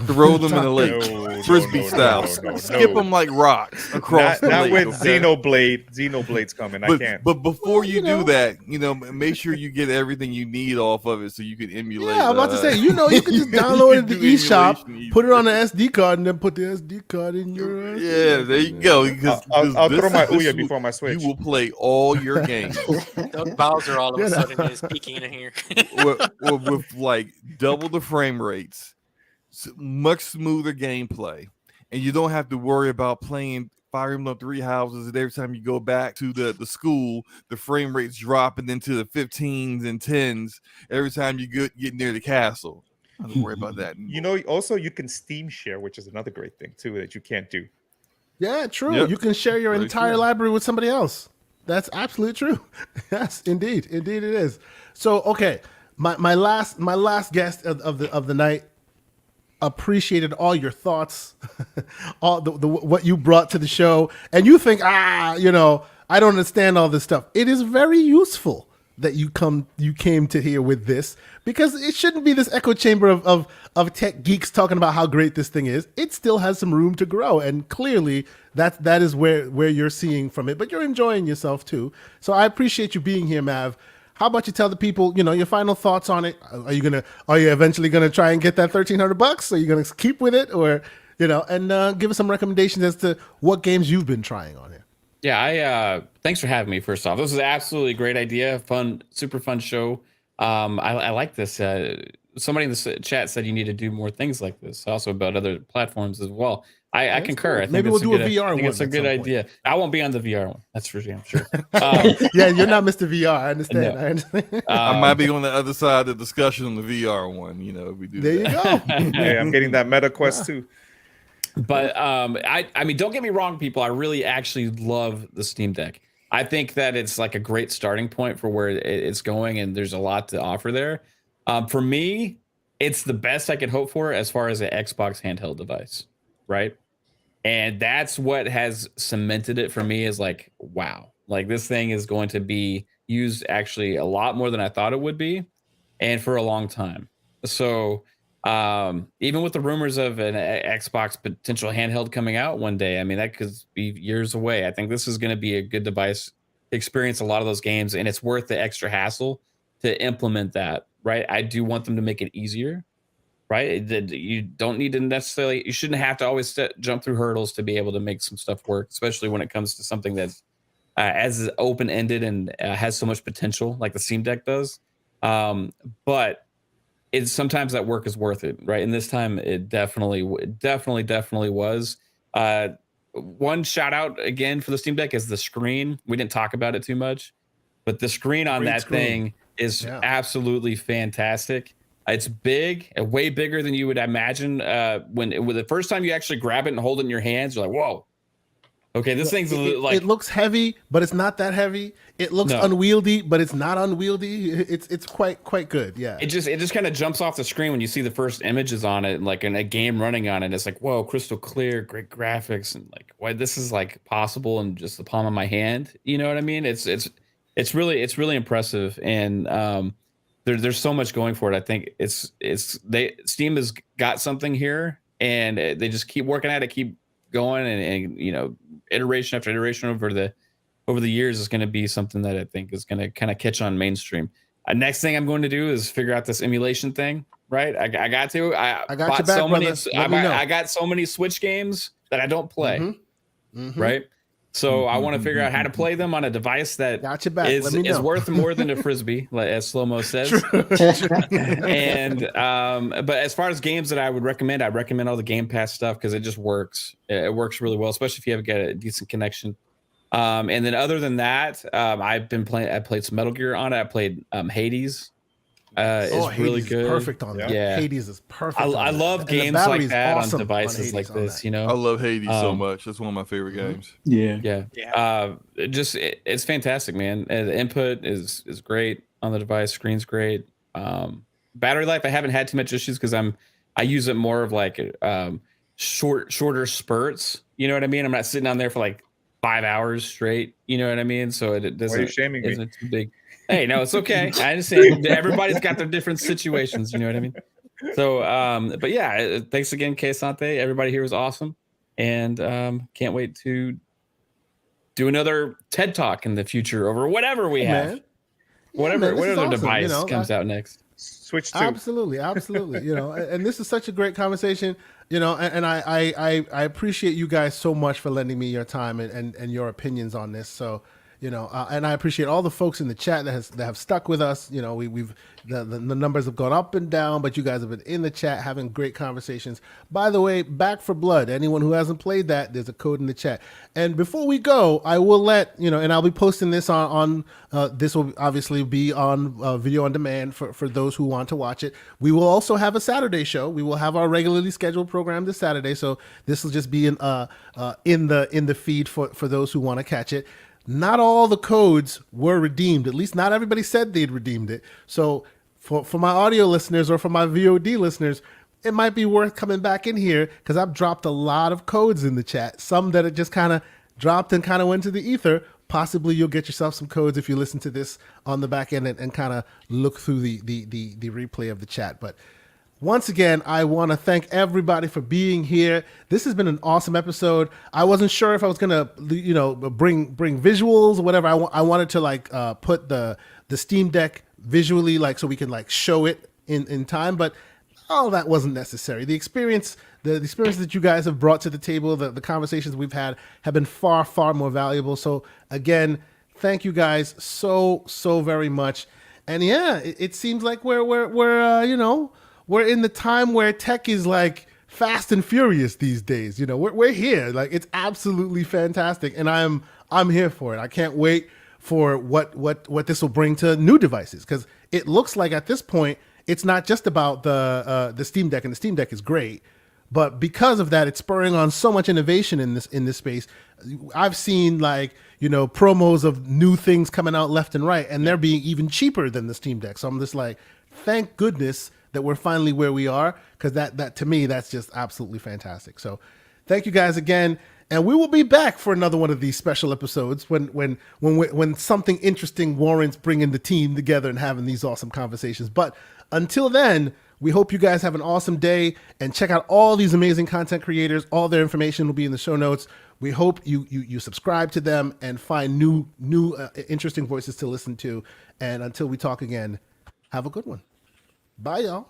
Frisbee style. Skip them like rocks across the lake. Not with okay? Xenoblade's coming. I can't. But before you do that, make sure you get everything you need off of it so you can emulate. Yeah, I'm about to say, you can just download it to the eShop, put it on the SD card, and then put the SD card in your. Yeah, there you go. I'll throw my Ouya before my Switch. You will play all your games. Doug Bowser all of a sudden is peeking in here. with like double the frame rates, much smoother gameplay, and you don't have to worry about playing Fire Emblem Three Houses. And every time you go back to the school, the frame rates dropping into the 15s and 10s. Every time you get near the castle, I don't have to worry about that anymore. Also you can Steam share, which is another great thing too that you can't do. Yeah, true. Yep. You can share your Very entire true. library with somebody else. That's absolutely true. Yes, indeed it is. So, okay, my last guest of the night appreciated all your thoughts, all the what you brought to the show, and you think I don't understand all this stuff. It is very useful that you came to here with this, because it shouldn't be this echo chamber of tech geeks talking about how great this thing is. It still has some room to grow, and clearly that is where you're seeing from it, but you're enjoying yourself too. So I appreciate you being here, Mav. How about you tell the people, your final thoughts on it? Are you eventually gonna try and get that $1,300? Are you gonna keep with it, or and give us some recommendations as to what games you've been trying on here? Yeah, thanks for having me. First off, this is absolutely a great idea. Fun, super fun show. I like this. Somebody in the chat said you need to do more things like this. Also about other platforms as well. I concur. Cool. I think maybe we'll do a VR one. It's a good idea. I won't be on the VR one. That's for sure. I'm sure. Yeah, you're not Mr. VR. I understand. No. I understand. I might be on the other side of the discussion on the VR one. If we do There that. you go. Yeah, I'm getting that Meta Quest too. But I mean, don't get me wrong, people. I really actually love the Steam Deck. I think that it's like a great starting point for where it's going, and there's a lot to offer there. For me, it's the best I could hope for as far as an Xbox handheld device, right? And that's what has cemented it for me, is like, wow, like this thing is going to be used actually a lot more than I thought it would be, and for a long time. So even with the rumors of an Xbox potential handheld coming out one day, I mean, that could be years away. I think this is going to be a good device to experience a lot of those games, and it's worth the extra hassle to implement that, right? I do want them to make it easier, right? You don't need to necessarily, you shouldn't have to always jump through hurdles to be able to make some stuff work, especially when it comes to something that's as open-ended and has so much potential like the Steam Deck does. But it's sometimes that work is worth it, right? And this time it definitely was. One shout out again for the Steam Deck is the screen. We didn't talk about it too much, but the screen on that thing is absolutely fantastic. It's big, way bigger than you would imagine. When the first time you actually grab it and hold it in your hands, you're like, whoa. Okay, this thing's like, it looks heavy, but it's not that heavy. It looks unwieldy, but it's not unwieldy. It's quite good. Yeah. It just kind of jumps off the screen when you see the first images on it, like in a game running on it. It's like, whoa, crystal clear, great graphics, and like, why this is like possible in just the palm of my hand. You know what I mean? It's really impressive, and there's so much going for it. I think Steam has got something here, and they just keep working at it, keep going, and iteration after iteration over the years is going to be something that I think is going to kind of catch on mainstream. Next thing I'm going to do is figure out this emulation thing, right? I got to. I got so many. I got so many Switch games that I don't play, right? So I want to figure out how to play them on a device that Got your back. Let me is know. worth more than a frisbee, like as Slo-mo says. And but as far as games that I would recommend, I recommend all the Game Pass stuff because it just works. It works really well, especially if you have got a decent connection. And then other than that, I played some Metal Gear on it. I played Hades. It's really Hades good. Is perfect on that. Yeah. Hades is perfect. I love and games like that on devices like this. You know, I love Hades so much. That's one of my favorite games. Yeah. It's fantastic, man. The input is great on the device. Screen's great. Battery life, I haven't had too much issues because I use it more of like shorter spurts. You know what I mean? I'm not sitting on there for like 5 hours straight. You know what I mean? So it doesn't. Why are you shaming me? Isn't too big. Hey, no, it's okay. I understand. Everybody's got their different situations. You know what I mean? So, but yeah, thanks again, Kesante. Everybody here was awesome, and can't wait to do another TED Talk in the future over whatever we have, man. whatever awesome, device comes out next. Switch to Absolutely. You know, and this is such a great conversation. You know, and I appreciate you guys so much for lending me your time and your opinions on this. So, you know, and I appreciate all the folks in the chat that have stuck with us. You know, we've the numbers have gone up and down, but you guys have been in the chat having great conversations. By the way, Back for Blood. Anyone who hasn't played that, there's a code in the chat. And before we go, I will let you know, and I'll be posting this on this will obviously be on video on demand for those who want to watch it. We will also have a Saturday show. We will have our regularly scheduled program this Saturday, so this will just be in the feed for those who want to catch it. Not all the codes were redeemed. At least not everybody said they'd redeemed it. So for my audio listeners or for my VOD listeners, it might be worth coming back in here because I've dropped a lot of codes in the chat. Some that it just kind of dropped and kind of went to the ether. Possibly you'll get yourself some codes if you listen to this on the back end and kind of look through the replay of the chat. But once again, I want to thank everybody for being here. This has been an awesome episode. I wasn't sure if I was gonna, you know, bring visuals or whatever. I wanted to like put the Steam Deck visually, like so we can like show it in time, but all that wasn't necessary. The experience that you guys have brought to the table, the conversations we've had have been far more valuable. So again, thank you guys so very much. And yeah, it seems like we're you know, we're in the time where tech is like fast and furious these days. You know, we're here. Like it's absolutely fantastic, and I'm here for it. I can't wait for what this will bring to new devices because it looks like at this point it's not just about the Steam Deck, and the Steam Deck is great, but because of that, it's spurring on so much innovation in this space. I've seen like, you know, promos of new things coming out left and right, and they're being even cheaper than the Steam Deck. So I'm just like, thank goodness that we're finally where we are, because that to me, that's just absolutely fantastic. So thank you guys again, and we will be back for another one of these special episodes when something interesting warrants bringing the team together and having these awesome conversations. But until then, we hope you guys have an awesome day, and check out all these amazing content creators. All their information will be in the show notes. We hope you subscribe to them and find new interesting voices to listen to. And until we talk again, have a good one. Bye, y'all.